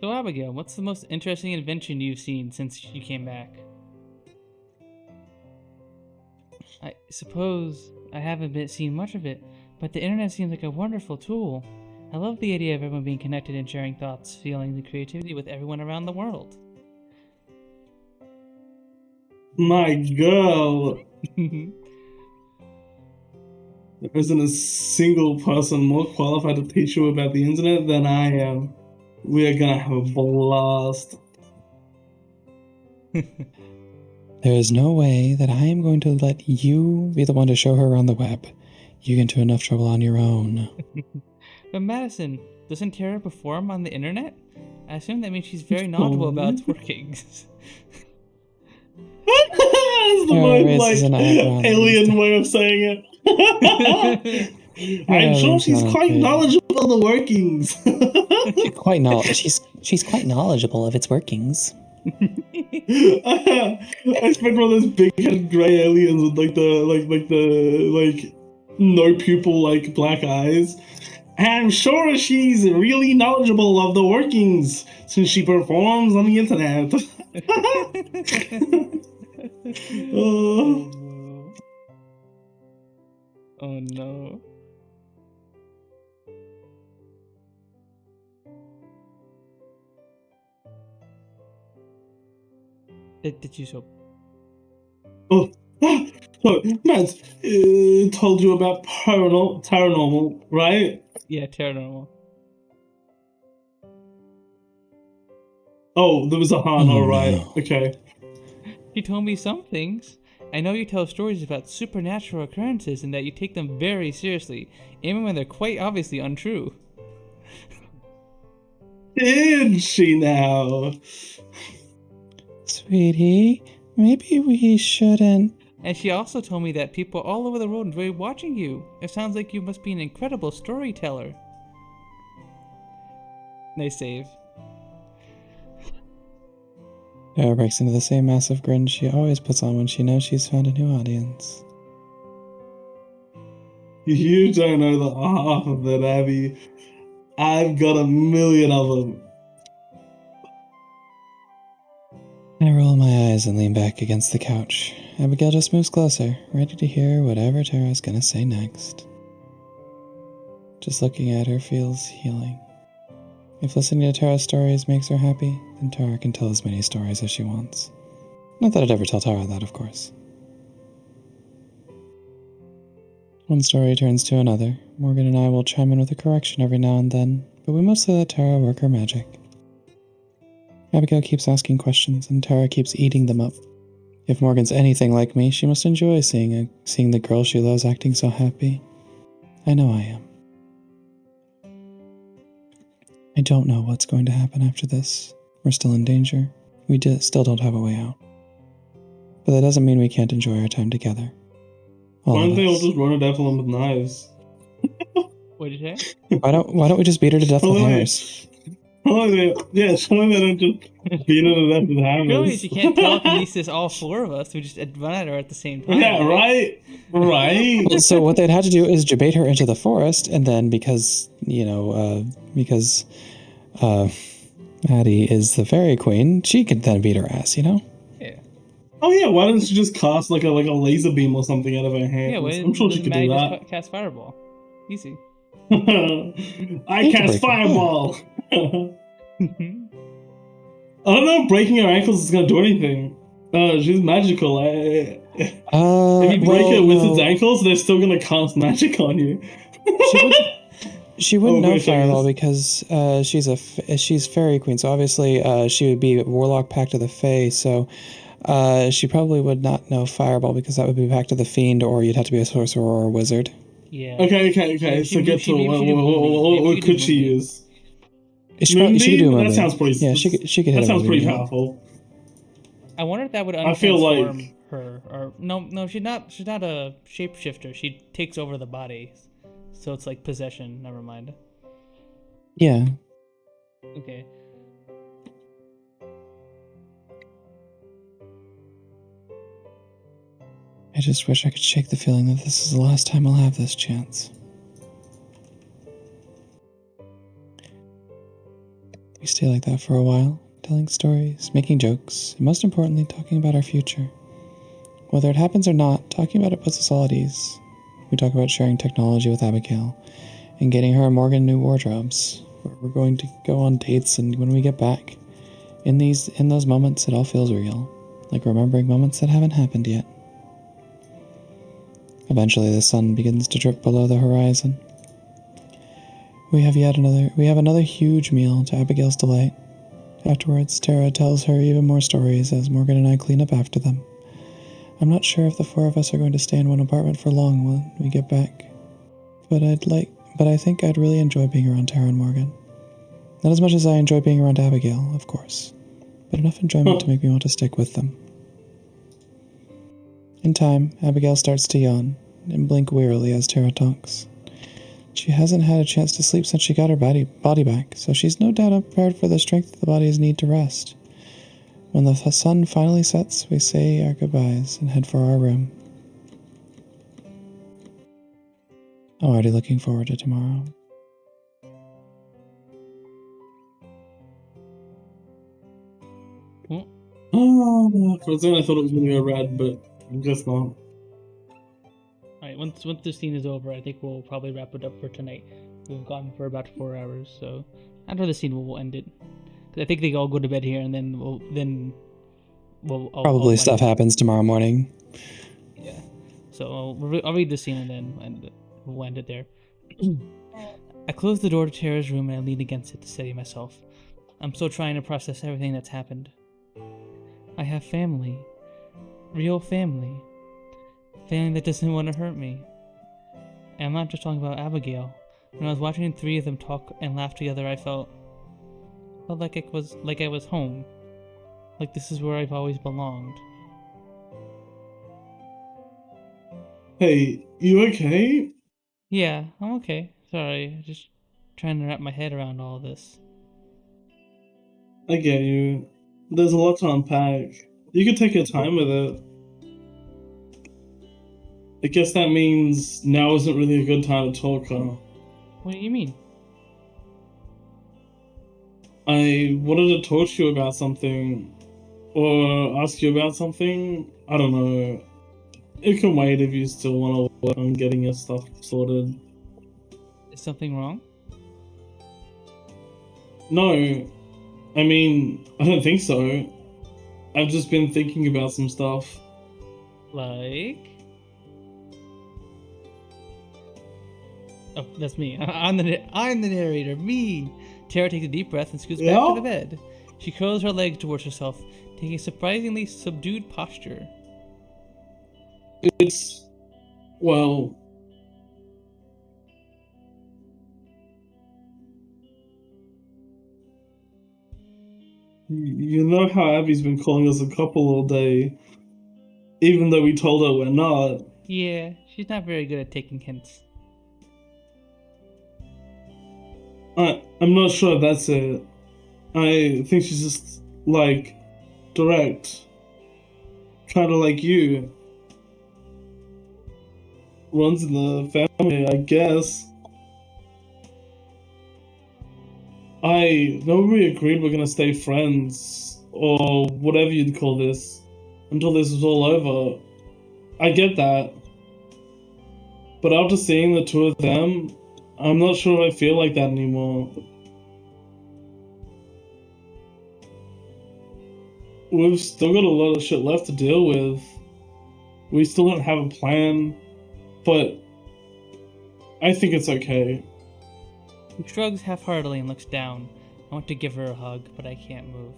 So, Abigail, what's the most interesting invention you've seen since you came back? I suppose I haven't seen much of it, but the internet seems like a wonderful tool. I love the idea of everyone being connected and sharing thoughts, feelings, and creativity with everyone around the world. My girl. There isn't a single person more qualified to teach you about the internet than I am. We are gonna have a blast. There is no way that I am going to let you be the one to show her around the web. You get into enough trouble on your own. But Madison, doesn't Tara perform on the internet? I assume that means she's very knowledgeable about its workings. That's the most like alien way of saying it. I'm sure she's quite knowledgeable of the workings. She's quite knowledgeable of its workings. I expect one of those big-headed gray aliens with like the no pupil like black eyes. I'm sure she's really knowledgeable of the workings since she performs on the internet. Oh no. Did you so? Oh, so Matt told you about paranormal, right? Yeah, paranormal. Oh, there was a Han, alright. Okay. He told me some things. I know you tell stories about supernatural occurrences and that you take them very seriously, even when they're quite obviously untrue. Did she now? Sweetie, maybe we shouldn't. And she also told me that people all over the world enjoy watching you. It sounds like you must be an incredible storyteller. Nice save. Tara breaks into the same massive grin she always puts on when she knows she's found a new audience. You don't know the half of it, Abby. I've got a million of them. I roll my eyes and lean back against the couch. Abigail just moves closer, ready to hear whatever Tara's gonna say next. Just looking at her feels healing. If listening to Tara's stories makes her happy, then Tara can tell as many stories as she wants. Not that I'd ever tell Tara that, of course. One story turns to another. Morgan and I will chime in with a correction every now and then, but we mostly let Tara work her magic. Abigail keeps asking questions, and Tara keeps eating them up. If Morgan's anything like me, she must enjoy seeing the girl she loves acting so happy. I know I am. I don't know what's going to happen after this. We're still in danger. We still don't have a way out. But that doesn't mean we can't enjoy our time together. Why don't they all us. just run to Evelyn with knives? What did you say? Why don't we just beat her to death with hammers? Yeah, surely they don't just beat her to death with hammers. Surely she can't telekinesis all four of us. We just run at her at the same time. Yeah, right? Right. Well, so what they'd have to do is debate her into the forest, and then because Maddie is the fairy queen, she could then beat her ass, Yeah. Oh yeah, why doesn't she just cast like a laser beam or something out of her hand? Yeah, I'm sure she could do that. Just cast fireball. Easy. I cast fireball. I don't know if breaking her ankles is gonna do anything. She's magical. If you break her wizard's ankles, they're still gonna cast magic on you. She wouldn't know fireball because she's fairy queen, so obviously she would be warlock pact of the fae. So she probably would not know fireball because that would be pact of the fiend, or you'd have to be a sorcerer or a wizard. Yeah. Okay. So get to what could she use? She could do a that sounds pretty. Yeah, she could hit that sounds pretty moonbeam. powerful. I wonder if that would I feel like untransform her. Or no, she's not a shapeshifter. She takes over the body, so it's like possession. Never mind. Yeah. Okay. I just wish I could shake the feeling that this is the last time I'll have this chance. We stay like that for a while, telling stories, making jokes, and most importantly, talking about our future. Whether it happens or not, talking about it puts us all at ease. We talk about sharing technology with Abigail and getting her and Morgan new wardrobes. We're going to go on dates, and when we get back, in those moments, it all feels real, like remembering moments that haven't happened yet. Eventually, the sun begins to drip below the horizon. We have another huge meal to Abigail's delight. Afterwards, Tara tells her even more stories as Morgan and I clean up after them. I'm not sure if the four of us are going to stay in one apartment for long when we get back, but I think I'd really enjoy being around Tara and Morgan. Not as much as I enjoy being around Abigail, of course, but enough enjoyment to make me want to stick with them. In time, Abigail starts to yawn and blink wearily as Tara talks. She hasn't had a chance to sleep since she got her body back, so she's no doubt prepared for the strength the bodies need to rest. When the sun finally sets, we say our goodbyes and head for our room. I'm already looking forward to tomorrow. For a second I thought it was going to go red, but I guess not. Alright, once this scene is over, I think we'll probably wrap it up for tonight. We've gone for about 4 hours, so after the scene we'll end it. Cause I think they all go to bed here, and then we'll Probably stuff happens tomorrow morning. Yeah. So I'll read the scene and then we'll end it there. I close the door to Tara's room and I lean against it to steady myself. I'm still trying to process everything that's happened. I have family. Real family. Feeling that doesn't want to hurt me. And I'm not just talking about Abigail. When I was watching three of them talk and laugh together, I felt like I was home. Like this is where I've always belonged. Hey, you okay? Yeah, I'm okay. Sorry, just trying to wrap my head around all this. I get you. There's a lot to unpack. You can take your time with it. I guess that means now isn't really a good time to talk, huh? What do you mean? I wanted to talk to you about something, or ask you about something. I don't know. It can wait if you still want to work on getting your stuff sorted. Is something wrong? No, I mean, I don't think so. I've just been thinking about some stuff. Like? Oh, that's me. I'm the narrator. Me. Tara takes a deep breath and scoots back to the bed. She curls her leg towards herself, taking a surprisingly subdued posture. It's, well, you know how Abby's been calling us a couple all day, even though we told her we're not. Yeah, she's not very good at taking hints. I'm not sure if that's it. I think she's just, like, direct. Kinda like you. Runs in the family, I guess. I know we agreed we're gonna stay friends, or whatever you'd call this, until this is all over. I get that. But after seeing the two of them, I'm not sure if I feel like that anymore. We've still got a lot of shit left to deal with. We still don't have a plan, but I think it's okay. He shrugs half-heartedly and looks down. I want to give her a hug, but I can't move.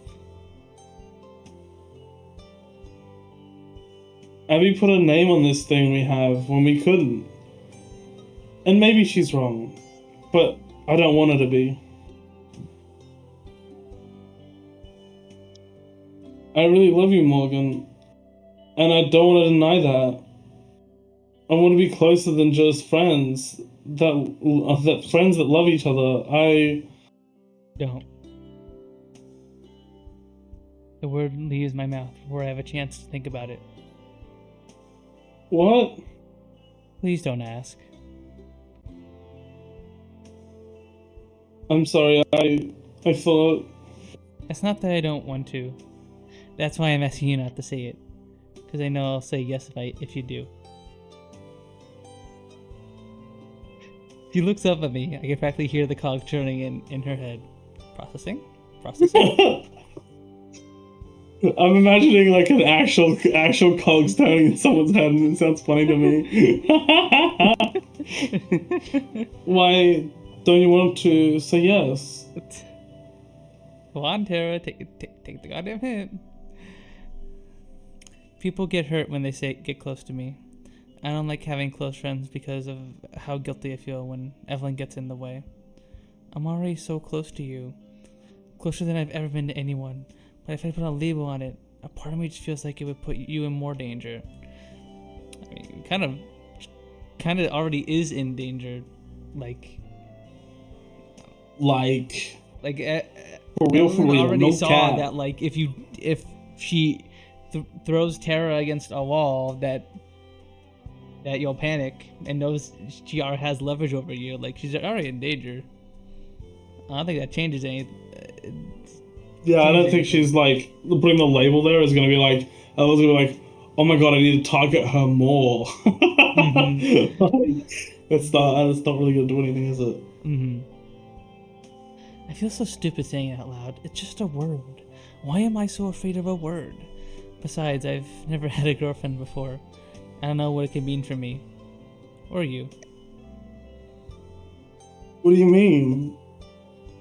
Abby put a name on this thing we have when we couldn't. And maybe she's wrong, but I don't want her to be. I really love you, Morgan, and I don't want to deny that. I want to be closer than just friends, that friends that love each other. Don't. The word leaves my mouth before I have a chance to think about it. What? Please don't ask. I'm sorry, I thought... It's not that I don't want to. That's why I'm asking you not to say it. Because I know I'll say yes if you do. She looks up at me. I can practically hear the cog turning in her head. Processing? Processing? I'm imagining like an actual cogs turning in someone's head, and it sounds funny to me. Why don't you want to say yes? Come on, Tara, take the goddamn hint. People get hurt when they get close to me. I don't like having close friends because of how guilty I feel when Evelyn gets in the way. I'm already so close to you. Closer than I've ever been to anyone. But if I put a label on it, a part of me just feels like it would put you in more danger. I mean, kind of already is in danger. Like for real, already no saw cat. that like if she throws Tara against a wall, that you'll panic and knows she already has leverage over you. Like she's already in danger. I don't think that changes anything. Yeah, I don't think she's like putting the label there is gonna be like, I was gonna be like, oh my god, I need to target her more. Mm-hmm. Like, it's not really gonna do anything, is it? Mm-hmm. I feel so stupid saying it out loud. It's just a word. Why am I so afraid of a word? Besides, I've never had a girlfriend before. I don't know what it could mean for me. Or you. What do you mean?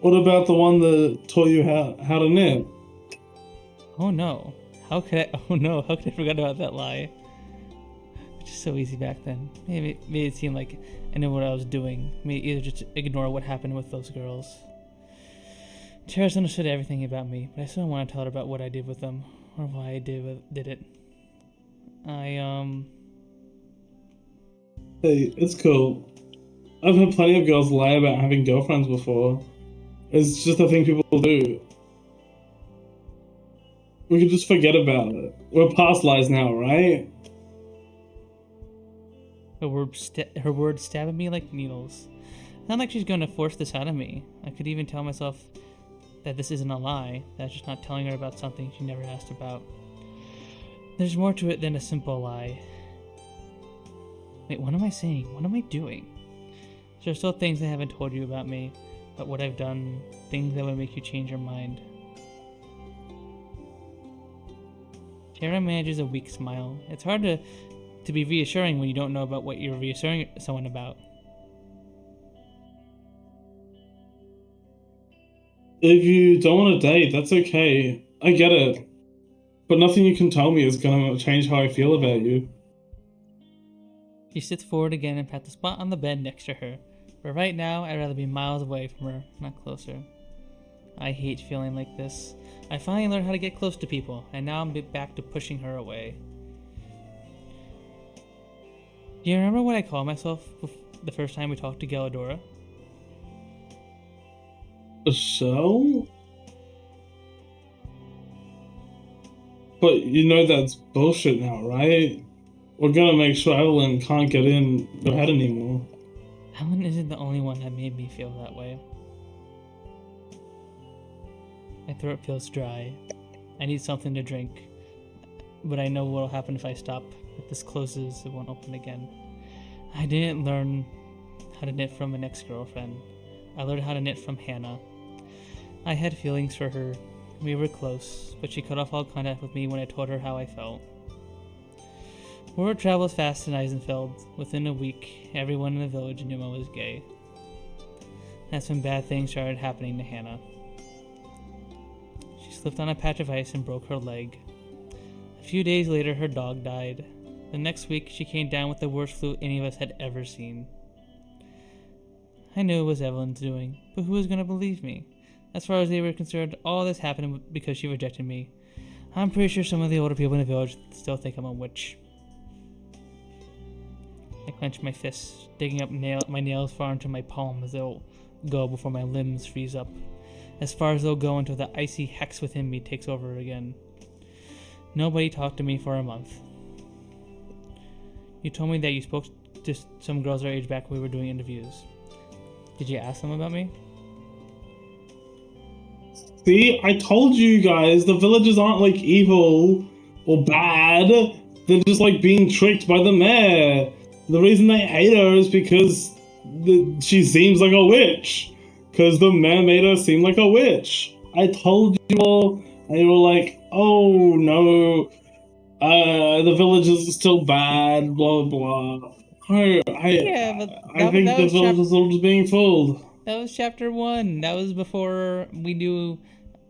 What about the one that taught you how to knit? Oh no. How could I forget about that lie? just so easy back then. Maybe made it seem like I knew what I was doing. Made either just ignore what happened with those girls. Cheris understood everything about me, but I still don't want to tell her about what I did with them, or why I did it. Hey, it's cool. I've had plenty of girls lie about having girlfriends before. It's just a thing people do. We can just forget about it. We're past lies now, right? Her words stabbing me like needles. Not like she's going to force this out of me. I could even tell myself that this isn't a lie, that I'm just not telling her about something she never asked about. There's more to it than a simple lie. Wait, what am I saying? What am I doing? There are still things I haven't told you about me, about what I've done, things that would make you change your mind. Tara manages a weak smile. It's hard to be reassuring when you don't know about what you're reassuring someone about. If you don't want to date, that's okay. I get it. But nothing you can tell me is gonna change how I feel about you. She sits forward again and pats the spot on the bed next to her. But right now, I'd rather be miles away from her, not closer. I hate feeling like this. I finally learned how to get close to people, and now I'm back to pushing her away. Do you remember what I called myself the first time we talked to Galadora? A shell? But you know that's bullshit now, right? We're gonna make sure Evelyn can't get in your head anymore. Helen isn't the only one that made me feel that way. My throat feels dry. I need something to drink. But I know what'll happen if I stop. If this closes, it won't open again. I didn't learn how to knit from an ex-girlfriend. I learned how to knit from Hannah. I had feelings for her. We were close, but she cut off all contact with me when I told her how I felt. Word travels fast in Eisenfeld. Within a week, everyone in the village knew I was gay. That's when bad things started happening to Hannah. She slipped on a patch of ice and broke her leg. A few days later, her dog died. The next week, she came down with the worst flu any of us had ever seen. I knew it was Evelyn's doing, but who was going to believe me? As far as they were concerned, all this happened because she rejected me. I'm pretty sure some of the older people in the village still think I'm a witch. I clench my fists, digging up my nails far into my palm as they'll go before my limbs freeze up. As far as they'll go until the icy hex within me takes over again. Nobody talked to me for a month. You told me that you spoke to some girls our age back when we were doing interviews. Did you ask them about me? See, I told you guys, the villagers aren't like evil or bad. They're just like being tricked by the mayor. The reason they hate her is because she seems like a witch. Because the mayor made her seem like a witch. I told you all, and you were like, oh no, the villagers are still bad, blah blah. I think the villagers are just being fooled. That was chapter 1. That was before we knew,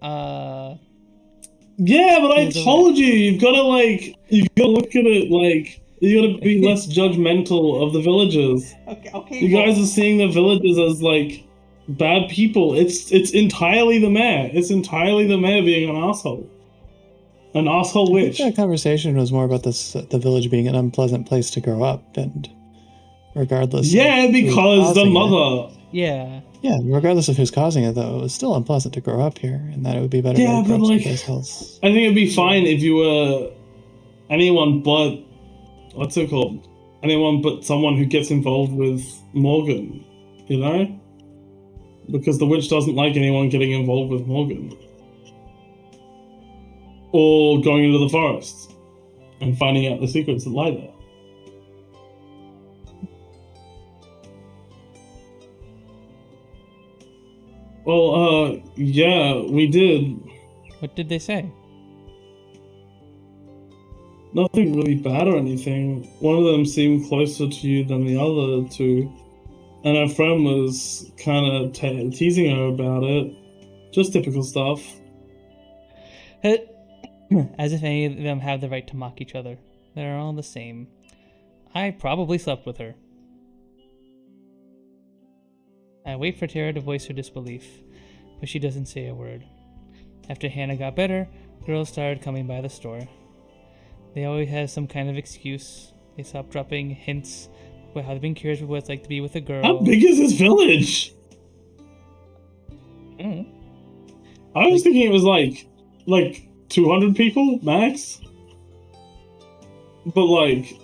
Yeah, but I told you, you gotta look at it like, you gotta be less judgmental of the villagers. Okay. You guys are seeing the villagers as like bad people. It's entirely the mayor. It's entirely the mayor being an asshole. An asshole witch. I think that conversation was more about the village being an unpleasant place to grow up, and regardless. Yeah, because the mother. Yeah. Yeah, regardless of who's causing it, though, it was still unpleasant to grow up here, and that it would be better to grow up someplace else. I think it'd be fine if you were anyone but, what's it called? Anyone but someone who gets involved with Morgan, you know? Because the witch doesn't like anyone getting involved with Morgan. Or going into the forest and finding out the secrets that lie there. Well, yeah, we did. What did they say? Nothing really bad or anything. One of them seemed closer to you than the other two. And her friend was kind of teasing her about it. Just typical stuff. As if any of them have the right to mock each other. They're all the same. I probably slept with her. I wait for Tara to voice her disbelief, but she doesn't say a word. After Hannah got better, girls started coming by the store. They always had some kind of excuse. They stopped dropping hints about how they've been curious about what it's like to be with a girl. How big is this village? Mm. I was thinking it was like 200 people max. But like,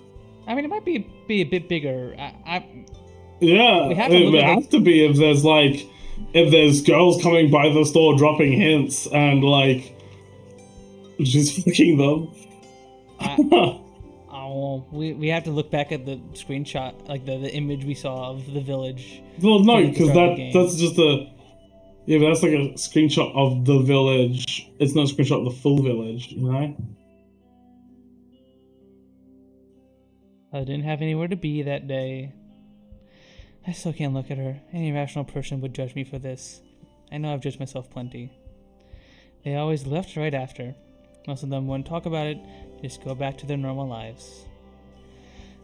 I mean, it might be a bit bigger. yeah, We have to it look would at, have to be if there's girls coming by the store dropping hints and like just fucking them. Oh, we have to look back at the screenshot, like the image we saw of the village. Well, no, from the because start of the game. that's just yeah, but that's like a screenshot of the village. It's not a screenshot of the full village, you know? I didn't have anywhere to be that day. I still can't look at her. Any rational person would judge me for this. I know I've judged myself plenty. They always left right after. Most of them wouldn't talk about it, just go back to their normal lives.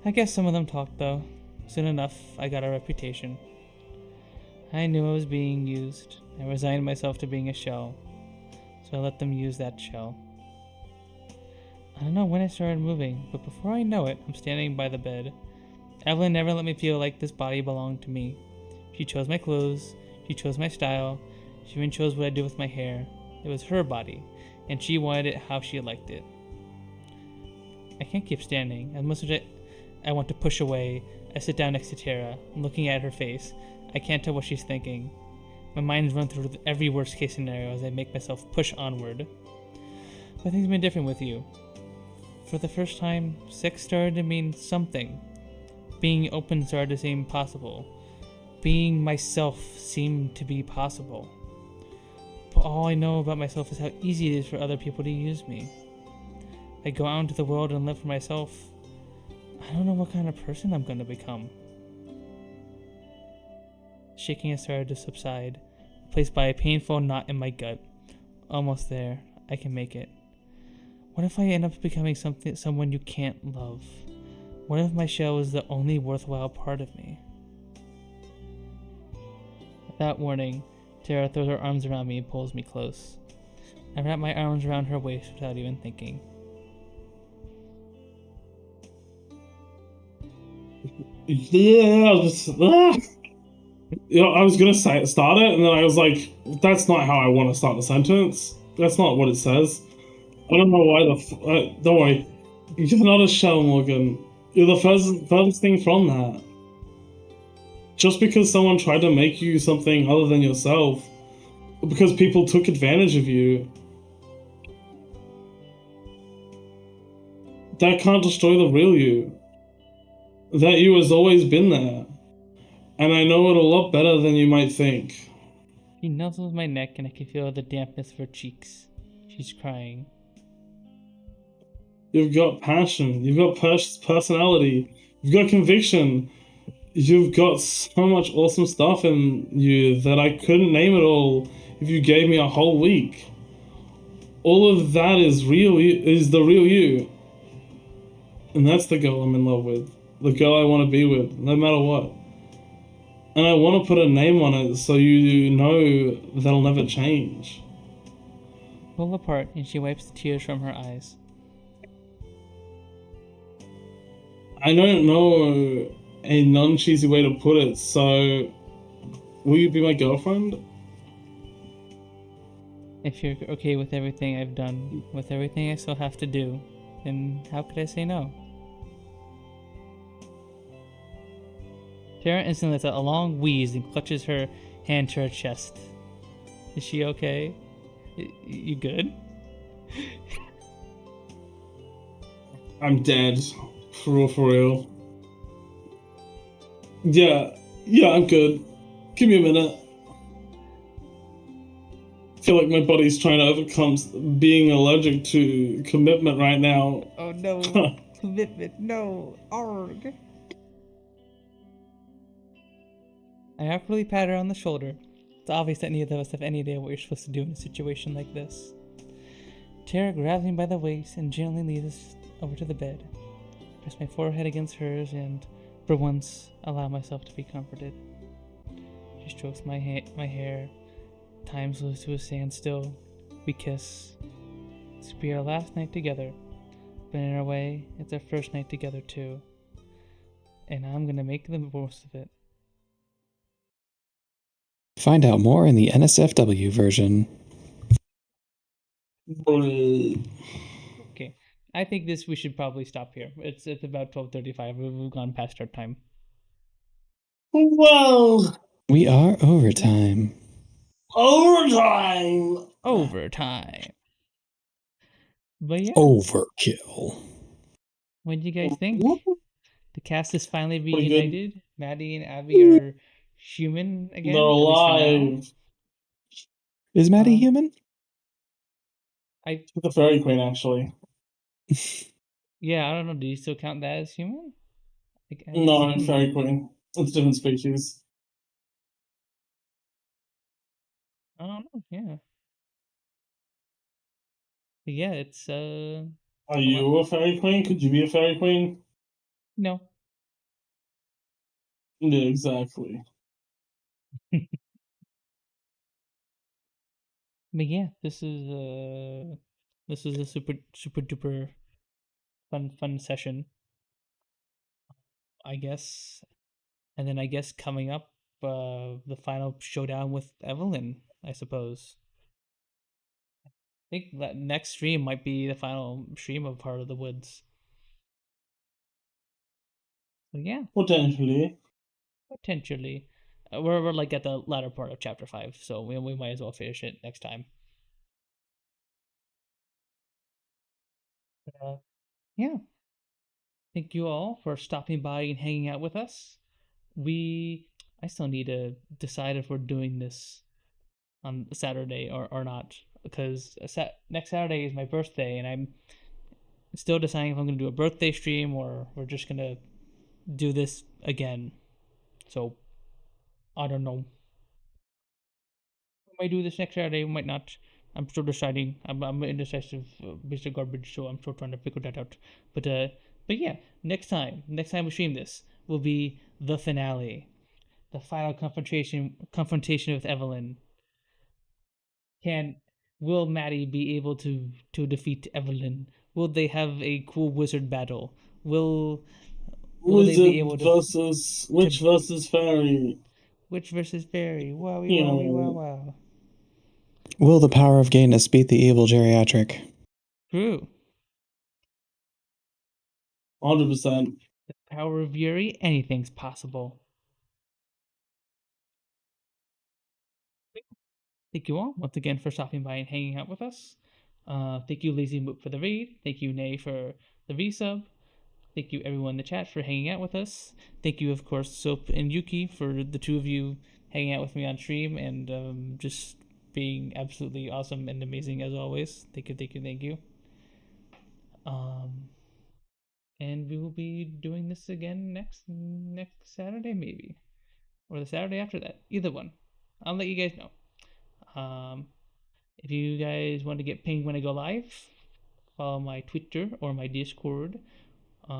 I guess some of them talked though. Soon enough, I got a reputation. I knew I was being used. I resigned myself to being a shell, so I let them use that shell. I don't know when I started moving, but before I know it, I'm standing by the bed. Evelyn never let me feel like this body belonged to me. She chose my clothes, she chose my style, she even chose what I did with my hair. It was her body, and she wanted it how she liked it. I can't keep standing. As much as I want to push away, I sit down next to Tara, looking at her face. I can't tell what she's thinking. My mind's run through every worst case scenario as I make myself push onward. But things have been different with you. For the first time, sex started to mean something. Being open started to seem possible. Being myself seemed to be possible. But all I know about myself is how easy it is for other people to use me. I go out into the world and live for myself. I don't know what kind of person I'm going to become. Shaking has started to subside, replaced by a painful knot in my gut. Almost there. I can make it. What if I end up becoming someone you can't love? What if my shell is the only worthwhile part of me? Without warning, Tara throws her arms around me and pulls me close. I wrap my arms around her waist without even thinking. Yeah, I was gonna start it, and then I was like, that's not how I want to start the sentence. That's not what it says. I don't know why don't worry. You're not a shell, Morgan. You're the furthest thing from that. Just because someone tried to make you something other than yourself, because people took advantage of you, that can't destroy the real you. That you has always been there. And I know it a lot better than you might think. She nuzzles my neck and I can feel the dampness of her cheeks. She's crying. You've got passion. You've got personality. You've got conviction. You've got so much awesome stuff in you that I couldn't name it all if you gave me a whole week. All of that is the real you. And that's the girl I'm in love with. The girl I want to be with, no matter what. And I want to put a name on it so you know that'll never change. Pull apart and she wipes the tears from her eyes. I don't know a non-cheesy way to put it, so will you be my girlfriend? If you're okay with everything I've done, with everything I still have to do, then how could I say no? Tara instantly lets out a long wheeze and clutches her hand to her chest. Is she okay? You good? I'm dead. For real. Yeah, I'm good. Give me a minute. I feel like my body's trying to overcome being allergic to commitment right now. Oh no, commitment, no, arg. I awkwardly pat her on the shoulder. It's obvious that neither of us have any idea what you're supposed to do in a situation like this. Tara grabs me by the waist and gently leads us over to the bed. press my forehead against hers, and for once allow myself to be comforted. She strokes my hair. Time slows to a standstill. We kiss. This will be our last night together, but in a way, it's our first night together too. And I'm gonna make the most of it. Find out more in the NSFW version. Okay, I think we should probably stop here. It's about 12:35. We've gone past our time. Well, We are overtime. overtime. Overtime. But yeah, Overkill. what do you guys think? The cast is finally Pretty good. reunited. Maddie and Abby are human again. They're at least for now. alive. Is Maddie human? The fairy queen, actually. Yeah, I don't know. Do you still count that as human? No, I'm fairy queen. It's different species. I don't know. Yeah. But yeah, it's Are you a fairy queen? Could you be a fairy queen? no. Yeah, exactly. But yeah, this is a super duper fun session, I guess. And then I guess coming up, the final showdown with Evelyn, I suppose. I think that next stream might be the final stream of Heart of the Woods. So yeah, Potentially. potentially. We're like at the latter part of chapter 5, so we might as well finish it next time. Yeah. Thank you all for stopping by and hanging out with us. I still need to decide if we're doing this on Saturday or not, because next Saturday is my birthday, and I'm still deciding if I'm going to do a birthday stream or we're just going to do this again. So, I don't know. We might do this next Saturday, we might not. I'm still deciding. I'm indecisive piece of garbage, so I'm still trying to figure that out. But yeah, next time we stream this will be the finale, the final confrontation with Evelyn. Will Maddie be able to defeat Evelyn? Will they have a cool wizard battle? Will they be able to versus witch versus fairy? witch versus fairy? Wowie You wowie wow know. wow. Will the power of gayness beat the evil geriatric? True. 100%. The power of Yuri, anything's possible. Thank you all once again for stopping by and hanging out with us. Thank you, Lazy Moot, for the raid. Thank you, Nay, for the resub. Thank you, everyone in the chat, for hanging out with us. Thank you, of course, Soap and Yuki, for the two of you hanging out with me on stream and just being absolutely awesome and amazing as always. Thank you, thank you, thank you. And we will be doing this again next Saturday, maybe, or the Saturday after that. Either one. I'll let you guys know. If you guys want to get pinged when I go live, follow my Twitter or my Discord. I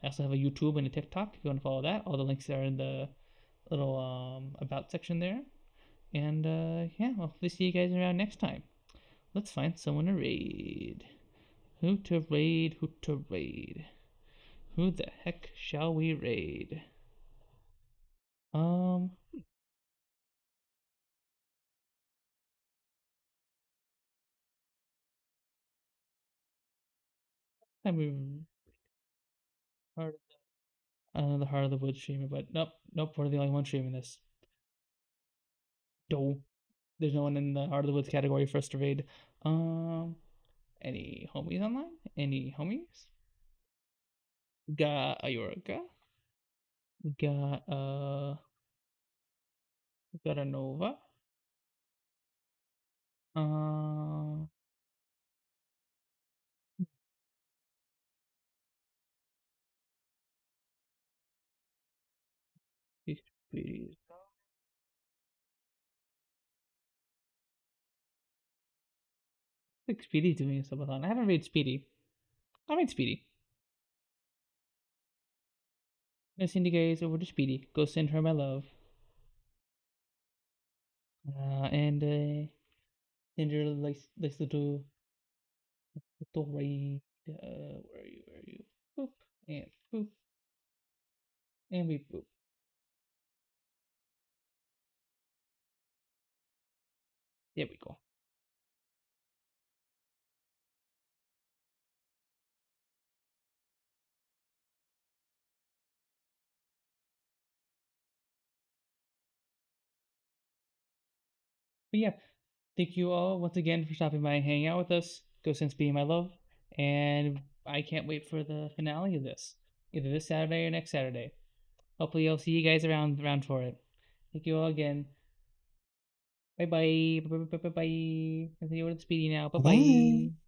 also have a YouTube and a TikTok. If you want to follow that, all the links are in the little about section there. And yeah, I'll hopefully see you guys around next time. Let's find someone to raid. Who to raid? Who to raid? Who the heck shall we raid? I mean, the Heart of the Woods streamer, but nope, we're the only one streaming this. No, there's no one in the Heart of the Woods category for us to raid. Any homies online? Any homies? We got Ayurga. We got a Nova. Speedy. I think Speedy's doing a subathon. I haven't read Speedy. I read Speedy. Gonna send you guys over to Speedy. Go send her my love. And send her like little raid. Where are you? Where are you? Boop and boop and we boop. There we go. But yeah, thank you all once again for stopping by and hanging out with us. Go Sense being my love. And I can't wait for the finale of this. Either this Saturday or next Saturday. Hopefully I'll see you guys around for it. Thank you all again. Bye bye. Bye bye bye bye bye. I'll see you over to Speedy now. Bye bye. Bye.